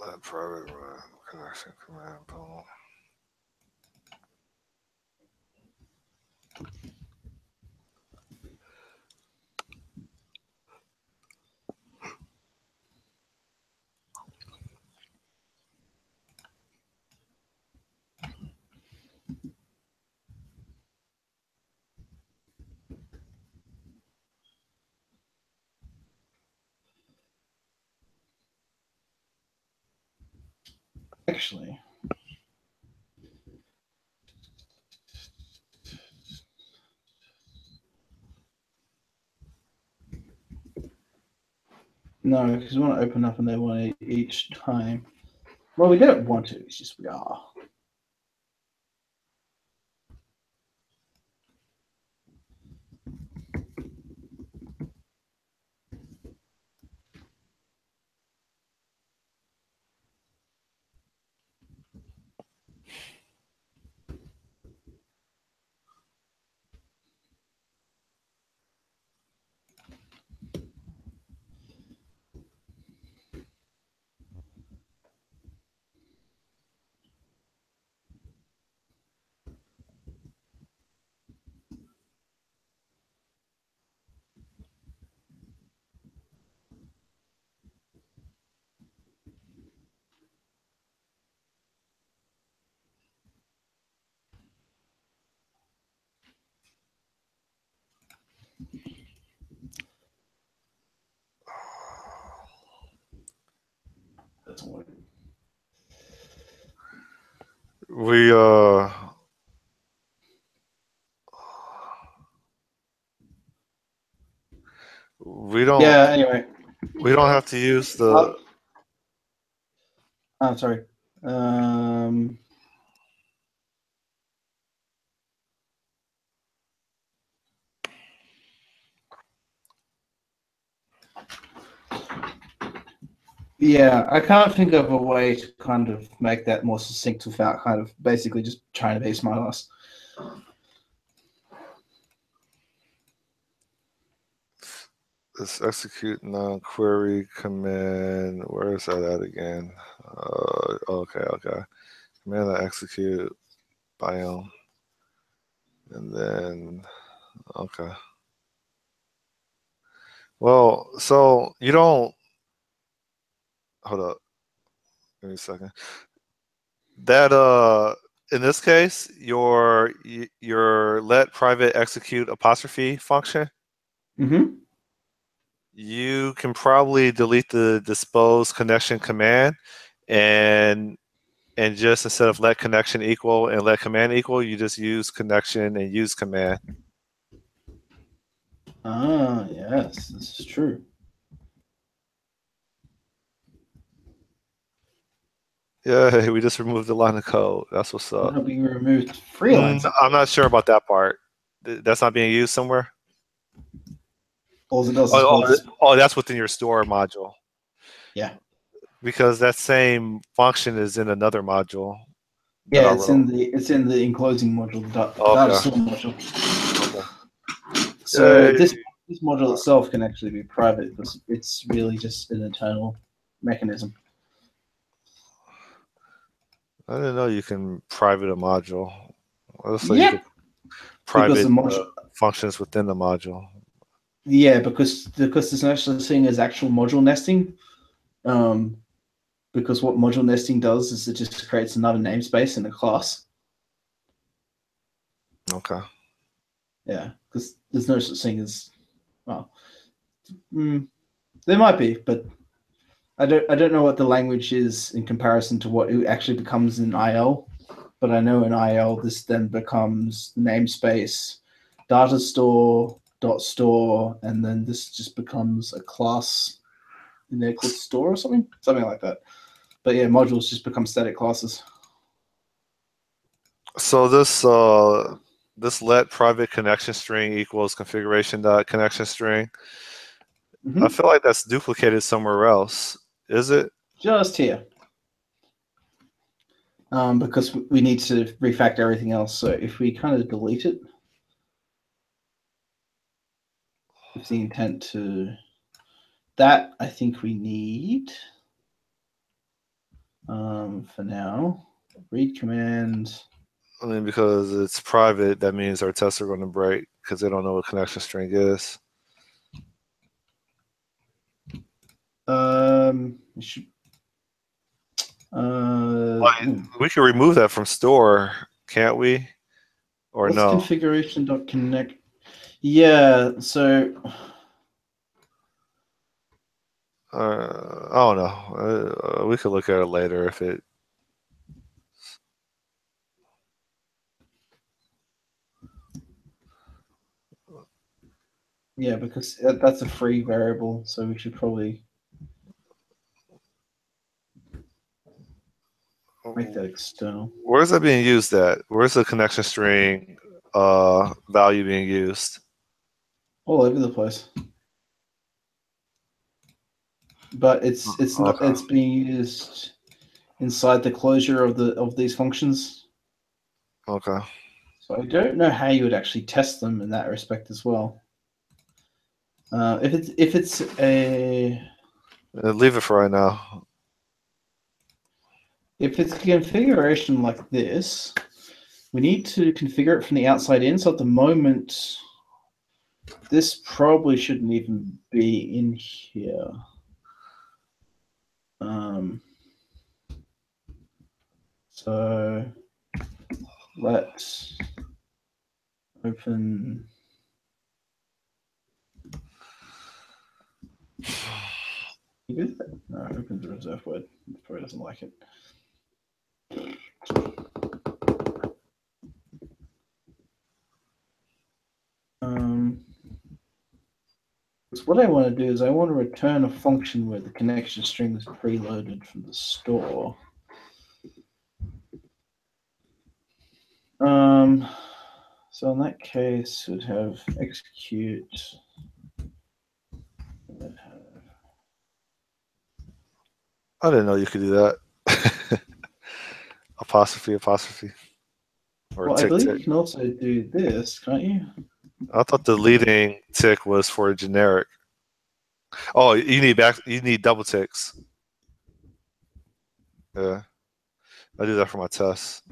Let private run connection command boom. Actually, no, because we want to open up and they want it each time. Well, we don't want to. It's just we are. Doesn't work. We we don't. Yeah. Anyway, We don't have to use the. I'm sorry. Yeah, I can't think of a way to kind of make that more succinct without kind of basically just trying to be smart ass. Let's execute non-query command. Where is that at again? Okay. Command that execute biome. And then, okay. Well, so you don't, hold up. Give me a second. That, in this case, your let private execute apostrophe function, Mm-hmm. you can probably delete the dispose connection command and just instead of let connection equal and let command equal, you just use connection and use command. Ah, yes, this is true. Yeah, we just removed the line of code. That's what's Why up. don't we remove three lines? I'm not sure about that part. That's not being used somewhere. All it does is hold. That's within your store module. Yeah. Because that same function is in another module that Yeah, I it's in wrote. the enclosing module, the data Okay. store module. Okay. So Yay. this module itself can actually be private because it's really just an internal mechanism. I didn't know you can private a module. Let's say you Yep. could Because private the module, functions within the module. yeah, because there's no such thing as actual module nesting. Um, because what module nesting does is it just creates another namespace in a class. Okay. Yeah, because there's no such thing as well. There might be, but I don't know what the language is in comparison to what it actually becomes in IL. But I know in IL this then becomes namespace, data store, dot store, and then this just becomes a class in there called store or something like that. But yeah, modules just become static classes. So this let private connection string equals configuration dot connection string. I Mm-hmm. feel like that's duplicated somewhere else. Is it? Just here. Because we need to refactor everything else. So if we kind of delete it, with the intent to that, I think we need for now read command. I mean, because it's private, that means our tests are going to break because they don't know what connection string is. We should. Like, we can remove that from store, can't we? Or What's no? configuration.connect? Yeah, so I don't know. We could look at it later if it. yeah, because that's a free variable, so we should probably make that external. Where is that being used at? Where's the connection string value being used? All over the place. But it's not Okay. it's being used inside the closure of these functions. Okay. So I don't know how you would actually test them in that respect as well. If it's a Leave it for right now. if it's a configuration like this, we need to configure it from the outside in. So at the moment, this probably shouldn't even be in here. So let's open. No, open the reserve word. It probably doesn't like it. What I want to do is I want to return a function where the connection string is preloaded from the store. So in that case, we'd have execute. I didn't know you could do that. Apostrophe, apostrophe. Or Well, I tick, believe tick. you can also do this, can't you? I thought the leading tick was for generic. Oh, you need double ticks. Yeah. I do that for my tests.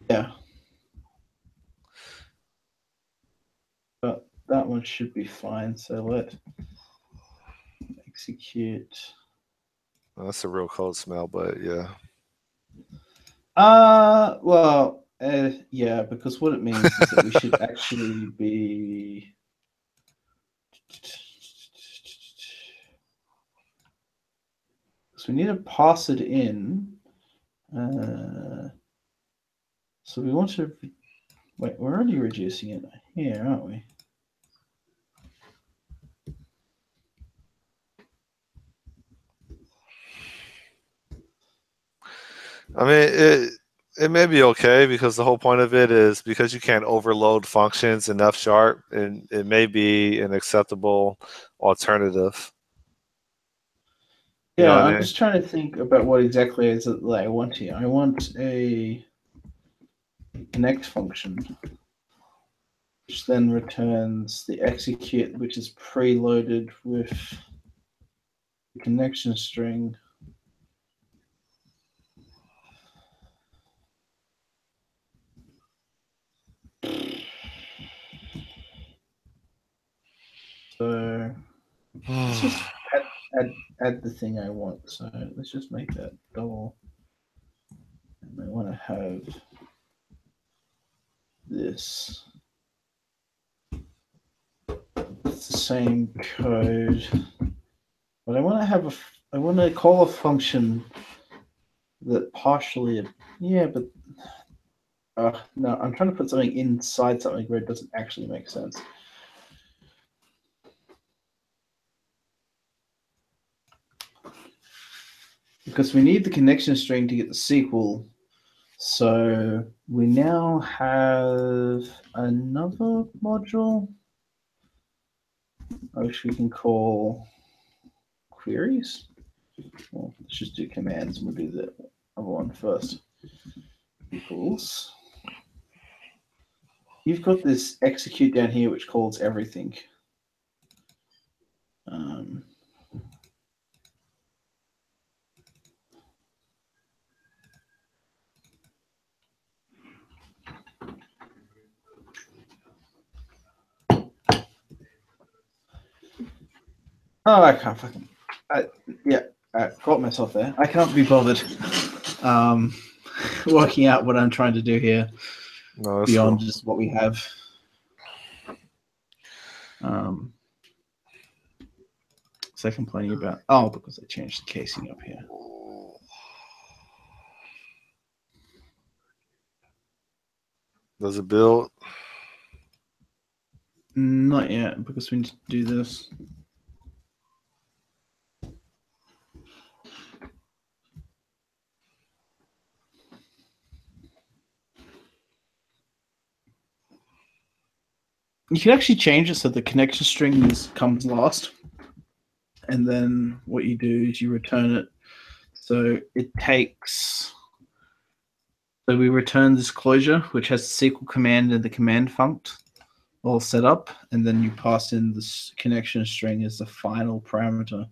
Yeah. But that one should be fine. So let execute. That's a real cold smell, but yeah. Well, yeah, because what it means is that we should actually be. So we need to pass it in. So we want to. Wait, we're already reducing it here, aren't we? I mean, it may be okay because the whole point of it is because you can't overload functions in F sharp, and it may be an acceptable alternative. You know Yeah, what I I'm mean? just trying to think about what exactly is it that I want here. I want a connect function. which then returns the execute, which is preloaded with the connection string. So let's just add the thing I want. So let's just make that double. And I want to have this. It's the same code, but I want to have I want to call a function that partially, yeah, but no, I'm trying to put something inside something where it doesn't actually make sense. Because we need the connection string to get the SQL. So we now have another module, which we can call queries. Well, let's just do commands and we'll do the other one first. Equals. You've got this execute down here, which calls everything. Oh, I can't fucking. Yeah, I caught myself there. I can't be bothered working out what I'm trying to do here beyond cool. Just what we have. So complaining about because I changed the casing up here. Does it build? Not yet, because we need to do this. You can actually change it so the connection string comes last. And then what you do is you return it. So it takes... So we return this closure, which has the SQL command and the command funct all set up. And then you pass in this connection string as the final parameter.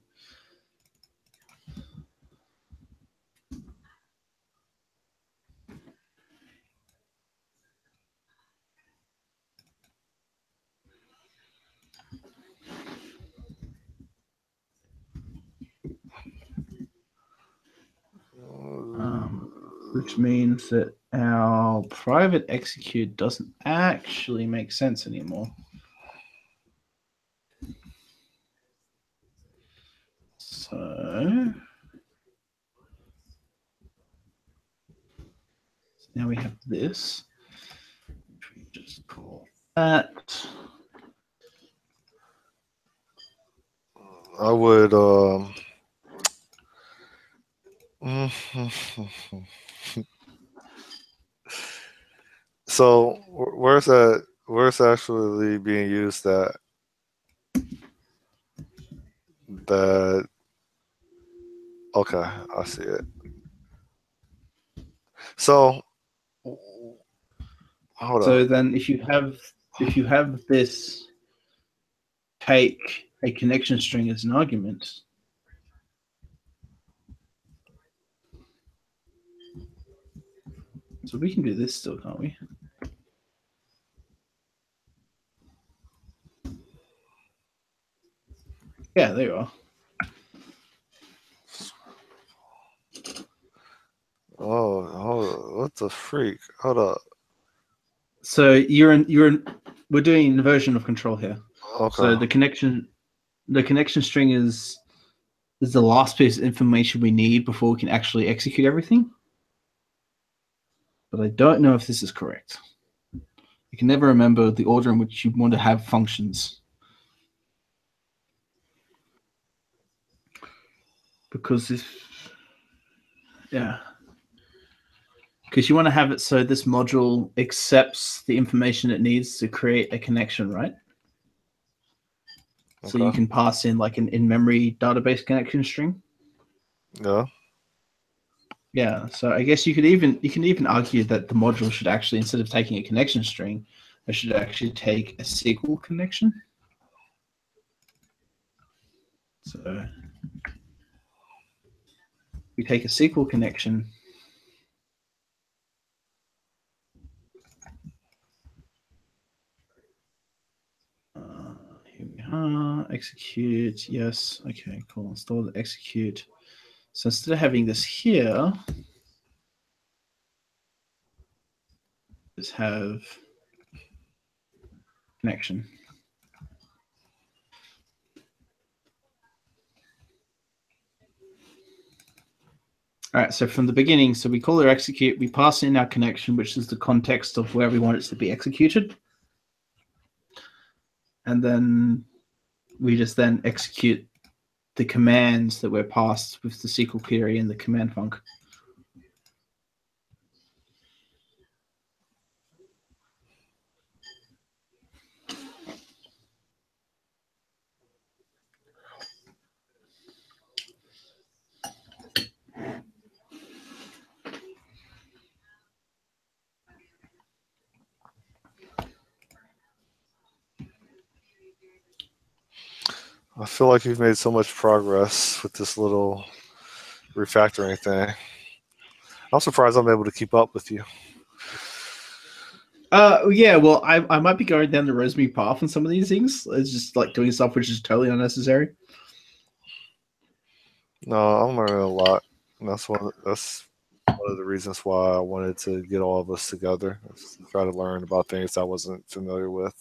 Which means that our private execute doesn't actually make sense anymore. So now we have this, which we just call that. I would so where's that? Where's actually being used that okay, I see it. So hold so up. Then if you have this take a connection string as an argument, so we can do this still, can't we? Yeah, there you are. Oh, what the freak? Hold up. So we're doing inversion of control here. Okay. So the connection string is the last piece of information we need before we can actually execute everything. But I don't know if this is correct. You can never remember the order in which you want to have functions. Because because you want to have it so this module accepts the information it needs to create a connection, right? Okay. So you can pass in like an in-memory database connection string. Yeah. Yeah. So I guess you can even argue that the module should actually, instead of taking a connection string, I should actually take a SQL connection. So we take a SQL connection. Here we are. Execute. Yes. Okay, cool. Install the execute. So instead of having this here, just have connection. All right, so from the beginning, so we call it execute, we pass in our connection, which is the context of where we want it to be executed. And then we just then execute the commands that we're passed with the SQL query and the command func. I feel like you've made so much progress with this little refactoring thing. I'm surprised I'm able to keep up with you. Yeah, well, I might be going down the Rosemary path on some of these things. It's just like doing stuff which is totally unnecessary. No, I'm learning a lot. And that's one of the reasons why I wanted to get all of us together. To try to learn about things I wasn't familiar with.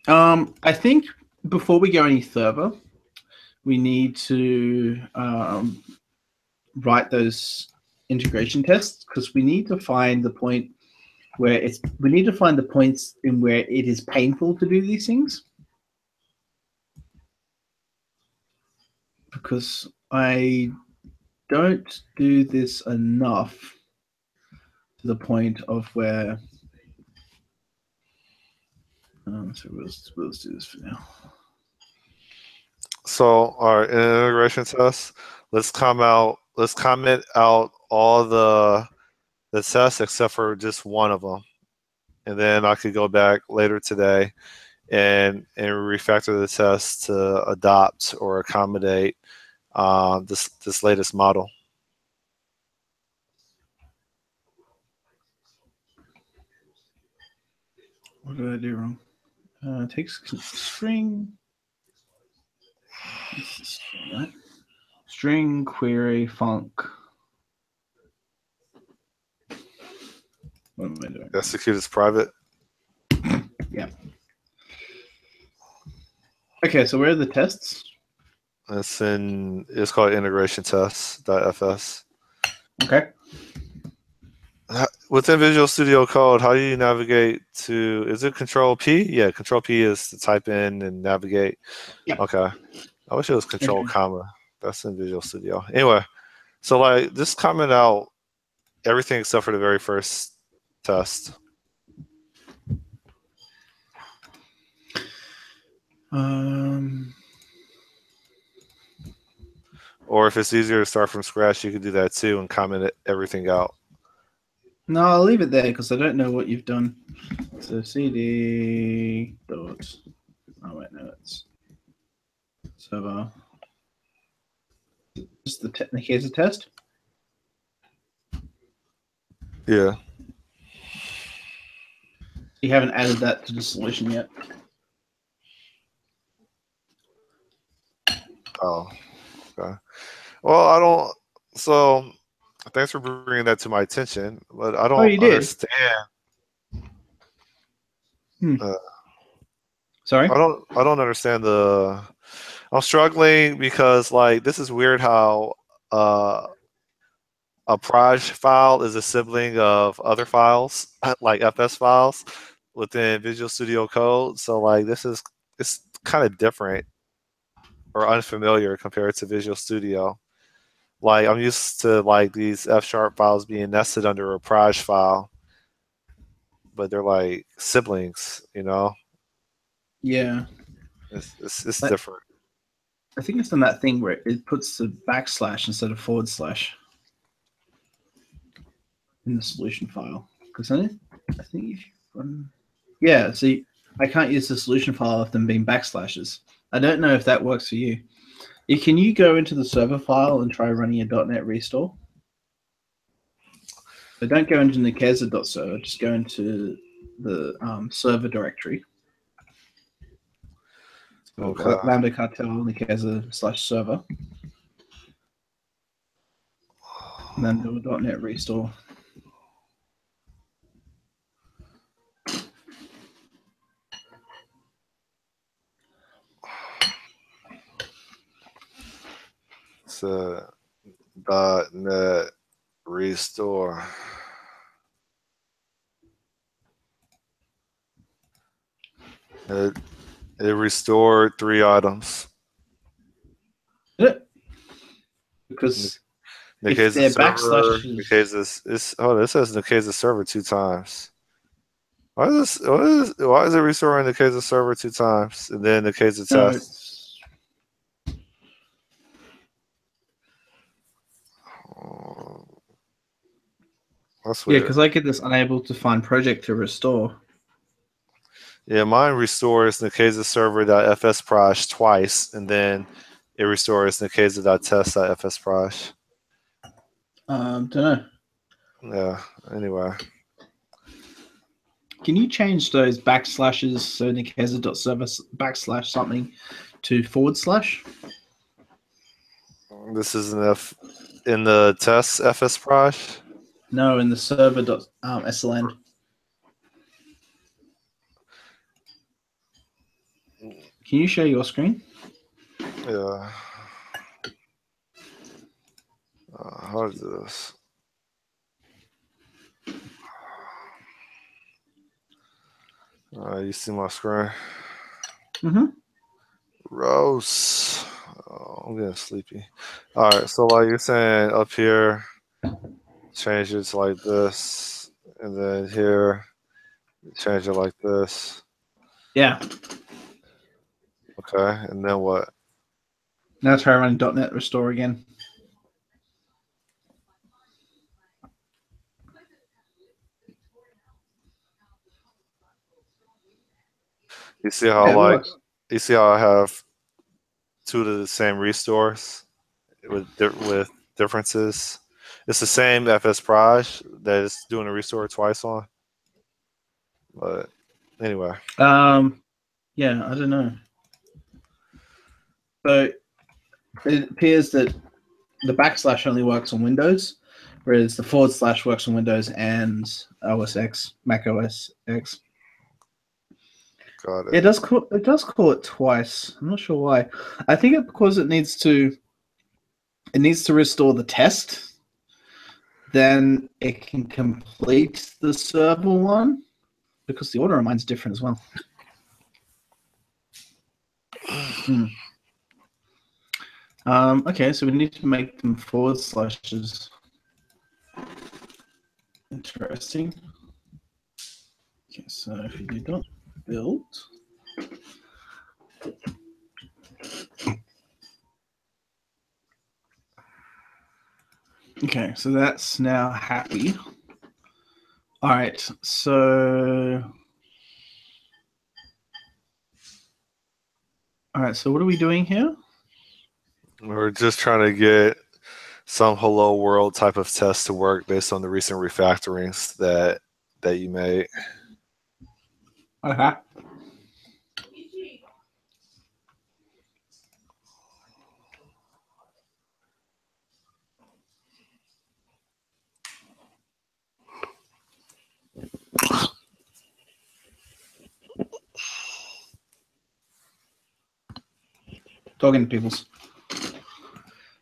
I think before we go any further, we need to write those integration tests because we need to find the point where we need to find the points in where it is painful to do these things. Because I don't do this enough to the point of where. So we'll do this for now. So, all right, in an integration test, let's comment out all the tests except for just one of them, and then I could go back later today and refactor the test to adopt or accommodate this latest model. What did I do wrong? Takes string. Right? String query func. What am I doing? Execute as private. Yeah. Okay, so where are the tests? It's called integration tests.fs. Okay. Within Visual Studio Code, how do you navigate to? Is it Control P? Yeah, Control P is to type in and navigate. Yep. Okay. I wish it was Control comma. That's in Visual Studio. Anyway, so like just comment out everything except for the very first test. Or if it's easier to start from scratch, you could do that too and comment everything out. No, I'll leave it there because I don't know what you've done. So cd dot. Oh wait, no, it's server. Just the Nikeza test. Yeah. You haven't added that to the solution yet. Oh. Okay. Well, I don't. So, thanks for bringing that to my attention, but I don't understand. Sorry. I don't understand I'm struggling because like this is weird how a proj file is a sibling of other files like FS files within Visual Studio Code. So like it's kind of different or unfamiliar compared to Visual Studio. Like I'm used to like these F# files being nested under a proj file, but they're like siblings, you know? Yeah. It's different. I think it's done that thing where it puts the backslash instead of forward slash in the solution file. Because I think if you run, yeah. See, I can't use the solution file of them being backslashes. I don't know if that works for you. Can you go into the server file and try running a .NET restore? So don't go into Nikeza.server, just go into the server directory. So Okay. Lambda cartel Nikeza/server. And then do a .NET restore. So .NET restore. It restored 3 items. Because if Nikeza they're server. backslashes, It says Nikeza server 2 times. Why is it restoring Nikeza server 2 times and then Nikeza no, test? That's yeah, weird. because I get this unable to find project to restore. Yeah, mine restores Nikeza server.fsprosh twice, and then it restores Nikeza.test.fsprosh. Don't know. Yeah, anyway. Can you change those backslashes so Nikeza.server / something to /? This is in the test fsprosh. No, in the server.sln. Can you share your screen? Yeah. How to do this? You see my screen? Mm-hmm. Gross. Oh, I'm getting sleepy. All right, so like you're saying up here, change it to like this, and then here, change it like this. Yeah. Okay, and then what? Now try running .NET restore again. You see how Yeah, it works. you see how I have 2 of the same restores with differences. It's the same FS Proj that it's doing a restore twice on. But anyway, Yeah, I don't know. So it appears that the backslash only works on Windows, whereas the / works on Windows and OS X, Mac OS X. got It it. does call it twice. I'm not sure why. I think it's because it needs to restore the test. Then it can complete the server one because the order of mine's different as well. Okay, so we need to make them /. Interesting. Okay, so if you do .build. Okay, so that's now happy. All right, so what are we doing here? We're just trying to get some hello world type of test to work based on the recent refactorings that you made. Okay. Talking to people's.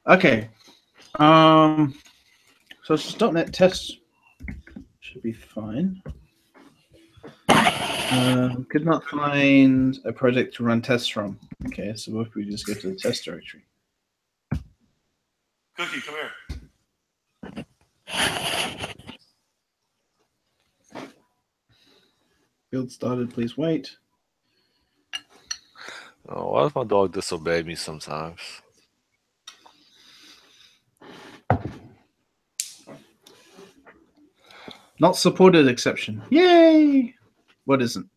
Okay. So it's just .NET test should be fine. Could not find a project to run tests from. Okay, so what if we just go to the test directory? Cookie, come here. Build started, please wait. Oh, why does my dog disobey me sometimes? Not supported exception. Yay! What isn't?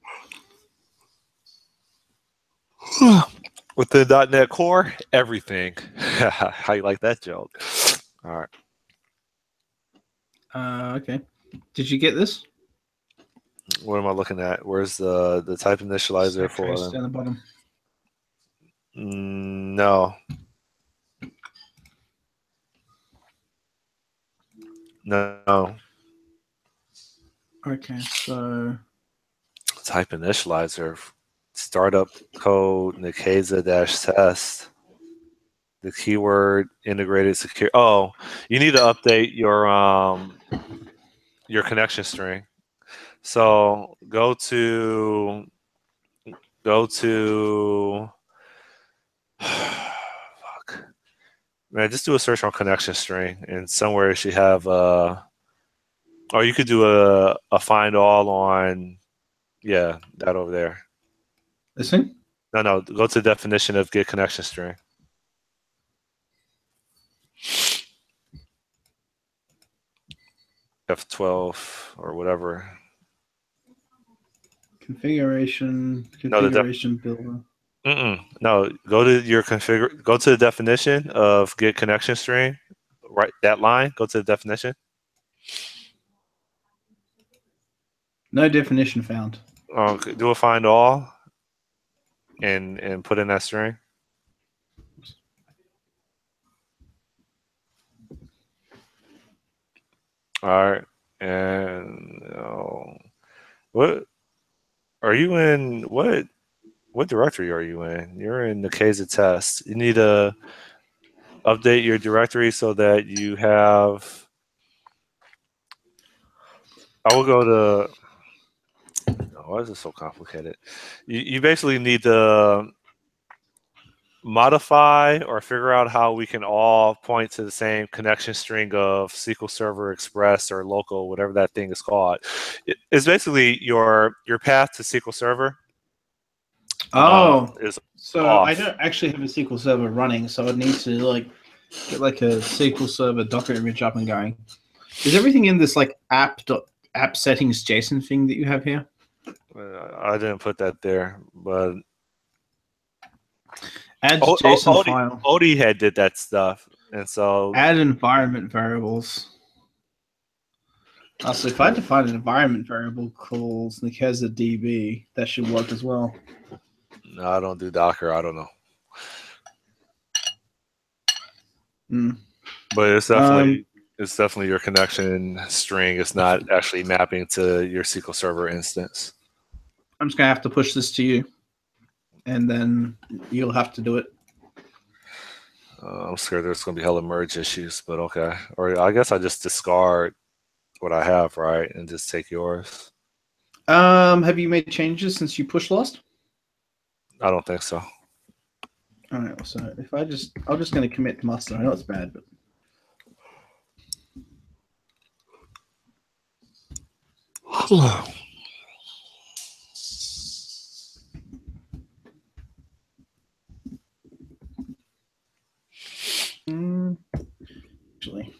Within .NET Core, everything. How you like that joke? All right. Okay. Did you get this? What am I looking at? Where's the type initializer Stack trace for? down the bottom. No. No. Okay, so Type initializer. Startup code Nikeza -test. The keyword integrated secure. Oh, you need to update your connection string. So go to fuck. Man, just do a search on connection string and somewhere it should have or you could do a find all on that over there. this thing? No, go to the definition of get connection string. F12 or whatever. Configuration No, builder. No, go to your configure. Go to the definition of get connection string. Right, that line. Go to the definition. No definition found. Do a find all, and put in that string. All right, and what are you in? What directory are you in? You're in Nikeza test. You need to update your directory so that you have. I will go to. Why is it so complicated? You basically need to modify or figure out how we can all point to the same connection string of SQL Server Express or local, whatever that thing is called. It's basically your path to SQL Server is So I off. don't actually have a SQL Server running, so I need to get a SQL Server Docker image up and going. Is everything in this app settings JSON thing that you have here? I didn't put that there, but Add JSON file. Odie had did that stuff, and so Add environment variables. So if I define an environment variable called Nikeza DB, that should work as well. no, I don't do Docker. I don't know, but it's definitely your connection string. It's not actually mapping to your SQL Server instance. I'm just gonna have to push this to you, and then you'll have to do it. I'm scared there's going to be hella merge issues, but okay. Or I guess I just discard what I have, right, and just take yours. Have you made changes since you pushed last? I don't think so. All right. So if I'm just going to commit to master. I know it's bad, but. Actually,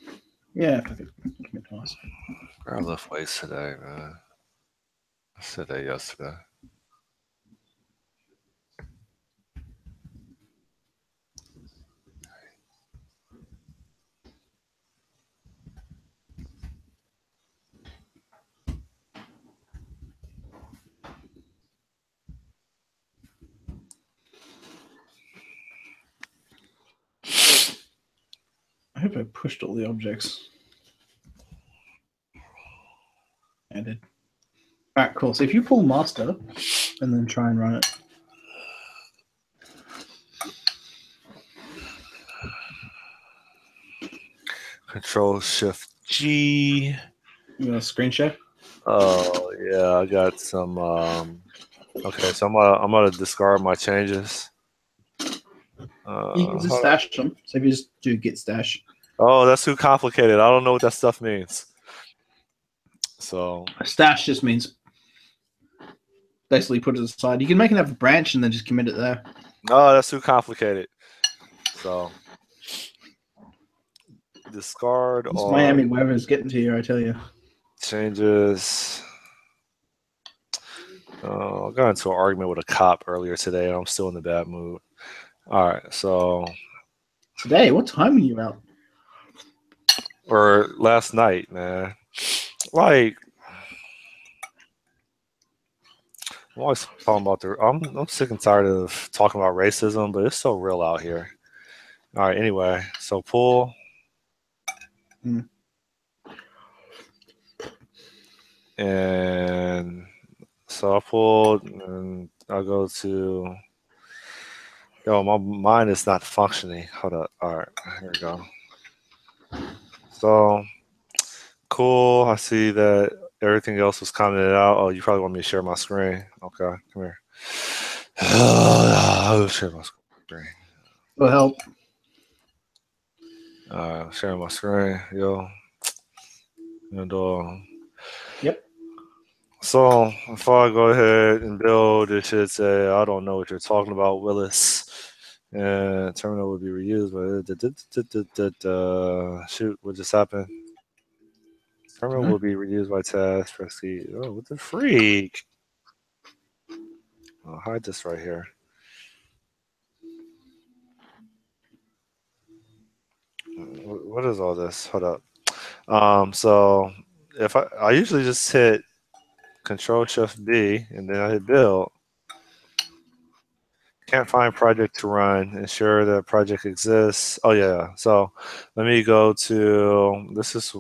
yeah, if I could commit to master. I left weights today, man. I said that yesterday. I hope I pushed all the objects. I did. All right, cool. So if you pull master and then try and run it. Control Shift G. You want a screen share? Oh yeah, I got some. Okay, so I'm gonna discard my changes. You can just stash them. So if you just do git stash. Oh, that's too complicated. I don't know what that stuff means. So stash just means basically put it aside. You can make another branch and then just commit it there. Oh, that's too complicated. So discard this all. Miami weather is getting to you, I tell you. changes. I got into an argument with a cop earlier today, and I'm still in the bad mood. All right, so Today, what time are you out? or last night, man. Like I'm always talking about I'm sick and tired of talking about racism, but it's so real out here. All right, anyway, so pool. Hmm. And so I pulled, and I'll go to. Yo, my mind is not functioning. Hold up. All right, here we go. So cool. I see that everything else was commented out. Oh, you probably want me to share my screen. Okay, come here. I'll share my screen. Will help. Sharing my screen. Yo, and Yep. so if I go ahead and build, it should say, I don't know what you're talking about, Willis. And terminal will be reused. But shoot, what just happened? Terminal Huh? will be reused by task. Press C. Oh, what the freak? I'll hide this right here. What is all this? Hold up. So if I usually just hit Control Shift B and then I hit build. Can't find project to run. Ensure that project exists. Oh yeah. So let me go to this is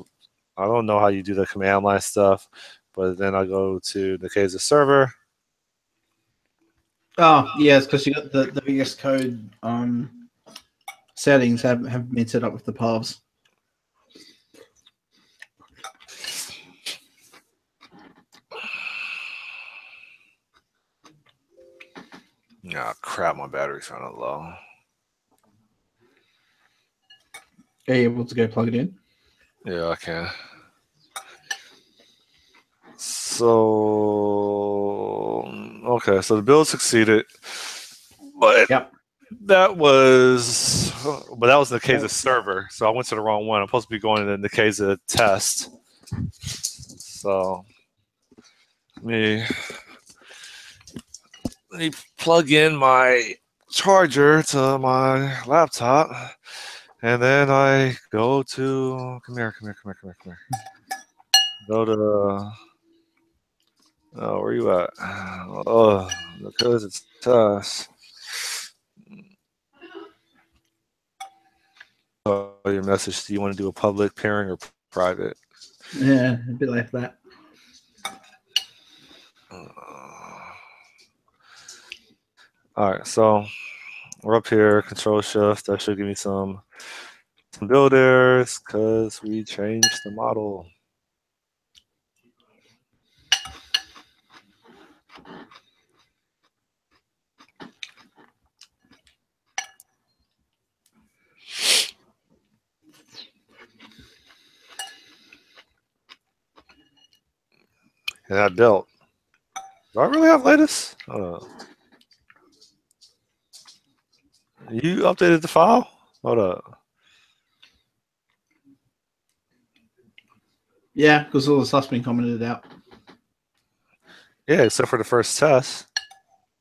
I don't know how you do the command line stuff, but then I go to Nikeza server. Oh, yes, because you got the VS Code settings have been set up with the paths. Oh crap, my battery's running low. Are you able to go plug it in? Yeah, I can. So okay, so the build succeeded, but Yep. that was Nikeza Oh, server, so I went to the wrong one. I'm supposed to be going to the Nikeza test. So let me plug in my charger to my laptop, and then I go to come here. Go to where you at? Oh, because it's test. Your message. Do you want to do a public pairing or private? yeah, a bit like that. All right, so we're up here. Control Shift. That should give me some builders because we changed the model. And I built. Do I really have latest? You updated the file? Hold up. Yeah, because all the stuff's been commented out. Yeah, except for the first test.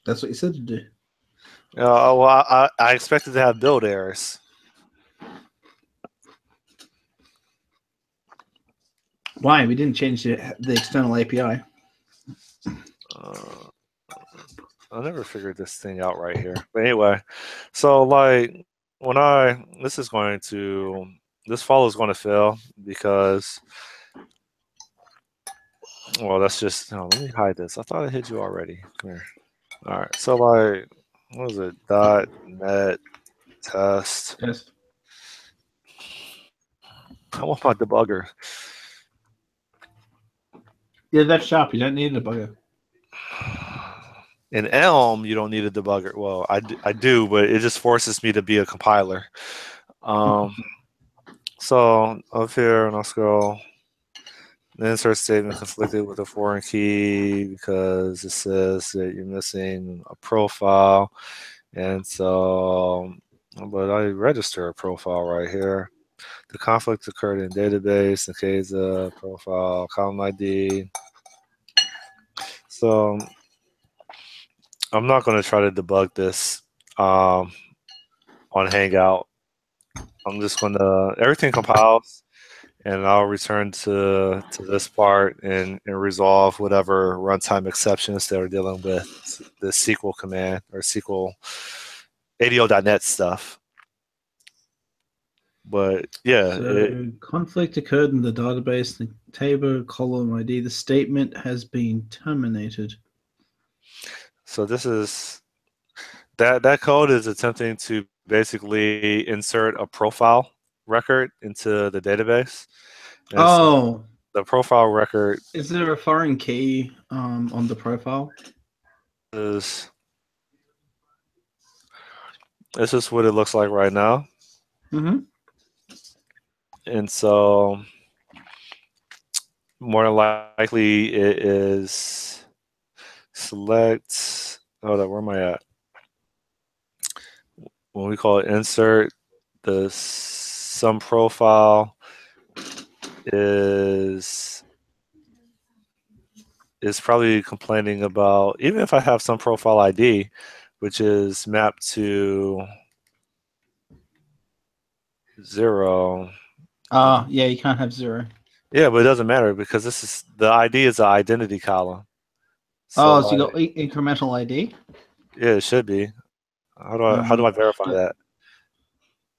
That's what you said to do. Well, I expected to have build errors. Why? We didn't change the external API. I never figured this thing out right here. But anyway, so like this follow is going to fail because well, that's just let me hide this. I thought I hid you already. Come here. All right. So like, what is it? .net test. Test. I want my debugger. Yeah, that's sharp. You don't need a debugger. In Elm, you don't need a debugger. Well, I do, but it just forces me to be a compiler. So up here, and I'll scroll. The insert statement conflicted with a foreign key because it says that you're missing a profile. And so, but I register a profile right here. The conflict occurred in database, Nikeza, profile, column ID. So I'm not going to try to debug this on Hangout. I'm just going to, everything compiles and I'll return to this part and resolve whatever runtime exceptions that are dealing with the SQL command or SQL ADO.NET stuff. But yeah, So conflict occurred in the database, the table column ID. The statement has been terminated. so this is that code is attempting to basically insert a profile record into the database. And so Oh, the profile record is there a foreign key on the profile? is this is what it looks like right now. Mm-hmm. And so more than likely it is select. Hold on, where am I at? When we call it insert, the some profile is is probably complaining about, even if I have some profile ID, which is mapped to 0. Yeah, you can't have 0. Yeah, but it doesn't matter because this is the ID is an identity column. Oh, So so you got incremental ID. yeah, it should be. How do I verify Shit. that?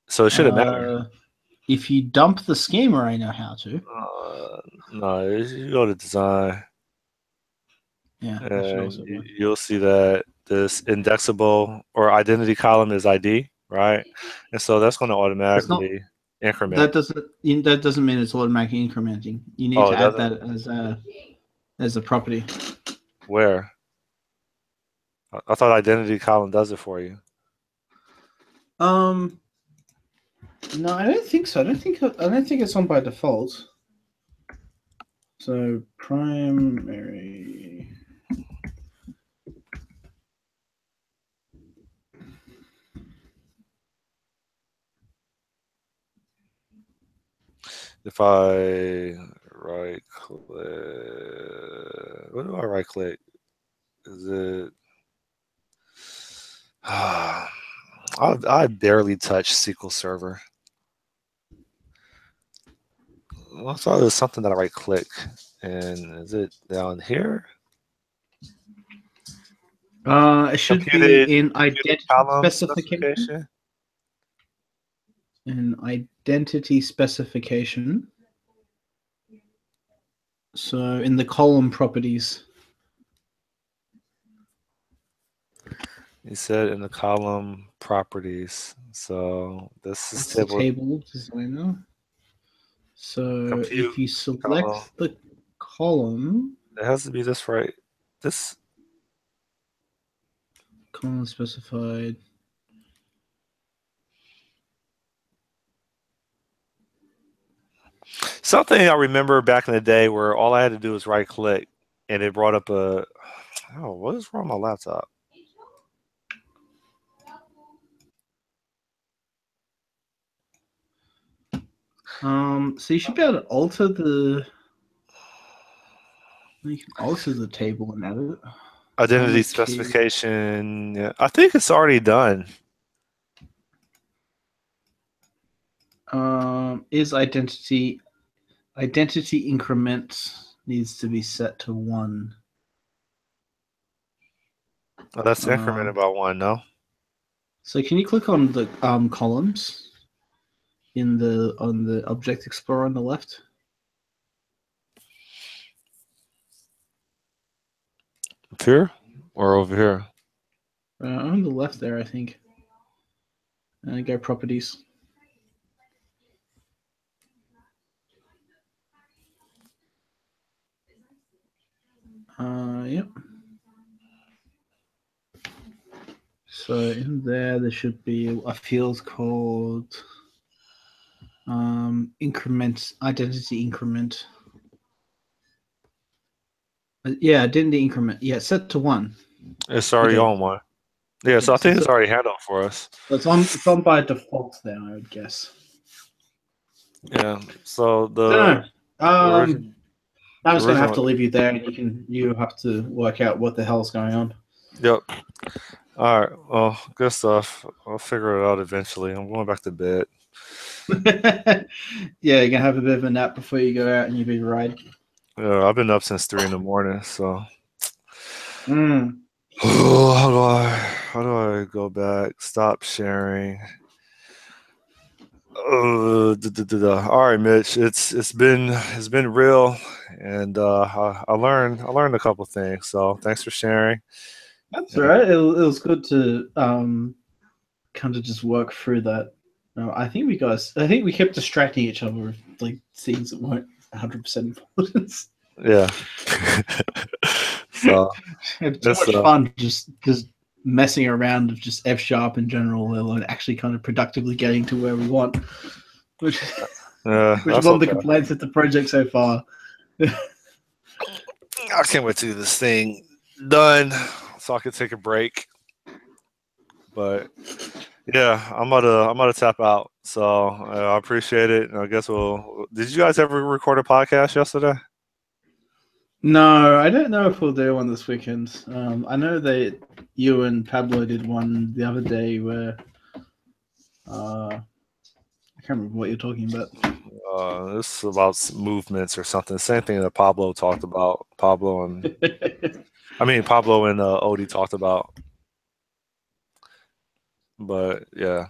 So it shouldn't matter. If you dump the schema, I know how to. No, you go to design Yeah, that should and also work. you'll see that this indexable or identity column is ID, right? And so that's going to It's not. automatically increment. That doesn't mean it's automatically incrementing. You need Oh, to it add doesn't? that as a property. Where? I thought identity column does it for you. Um, no, I don't think so. I don't think it's on by default. So primary. If I right click, what do I right click? Is it? I barely touch SQL Server. I thought it was something that I right click, and is it down here? It should be Computed, in computed identity column specification. specification. In identity specification. So in the column properties. You said in the column properties. So this is That's the table table designer. So compute if you column. select the column, It has to be this right. This column specified. something I remember back in the day where all I had to do was right click, and it brought up a. Oh, what is wrong with my laptop? So you should be able to alter the. You can alter the table and edit. Identity Key. specification. Yeah, I think it's already done. Is identity increment needs to be set to 1. Oh, that's incremented Um, by 1. No. so can you click on the columns on the Object Explorer on the left? Up here or over here? On the left there, I think. And go properties. Yep. So in there should be a field called increment, identity increment. Yeah, identity increment. Yeah, set to 1. It's already Okay. on 1. Yeah, Yeah, so I so think it's already handled for us. it's on by default there, I would guess. Yeah. So Don't know. the original I'm the just gonna have original. to leave you there, and you have to work out what the hell's going on. Yep. All right. Well, good stuff. I'll figure it out eventually. I'm going back to bed. Yeah, you're gonna have a bit of a nap before you go out and you big ride. Yeah, I've been up since 3 in the morning. So Mm. how do I go back? Stop sharing. All right, Mitch. It's been real, and I learned a couple things. So thanks for sharing. That's all And, right. It was good to kind of just work through that. No, I think we kept distracting each other with like things that weren't 100% important. yeah. So Had too it's much fun just messing around with just F sharp in general, let alone actually kind of productively getting to where we want, which which is that's one of the okay. complaints at the project so far. I can't wait to get this thing done so I can take a break. But yeah, I'm gonna tap out. So I appreciate it. And I guess we'll. Did you guys ever record a podcast yesterday? No, I don't know if we'll do one this weekend. I know that you and Pablo did one the other day where I can't remember what you're talking about. This is about movements or something. Same thing that Pablo talked about. Pablo and Odie talked about. But yeah.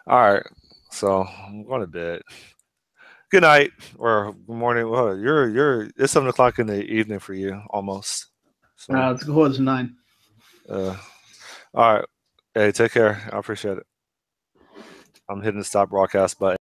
All right. So I'm going to bed. Good night or good morning. Well, it's 7 o'clock in the evening for you almost. So It's quarter to nine. all right. Hey, take care. I appreciate it. I'm hitting the stop broadcast button.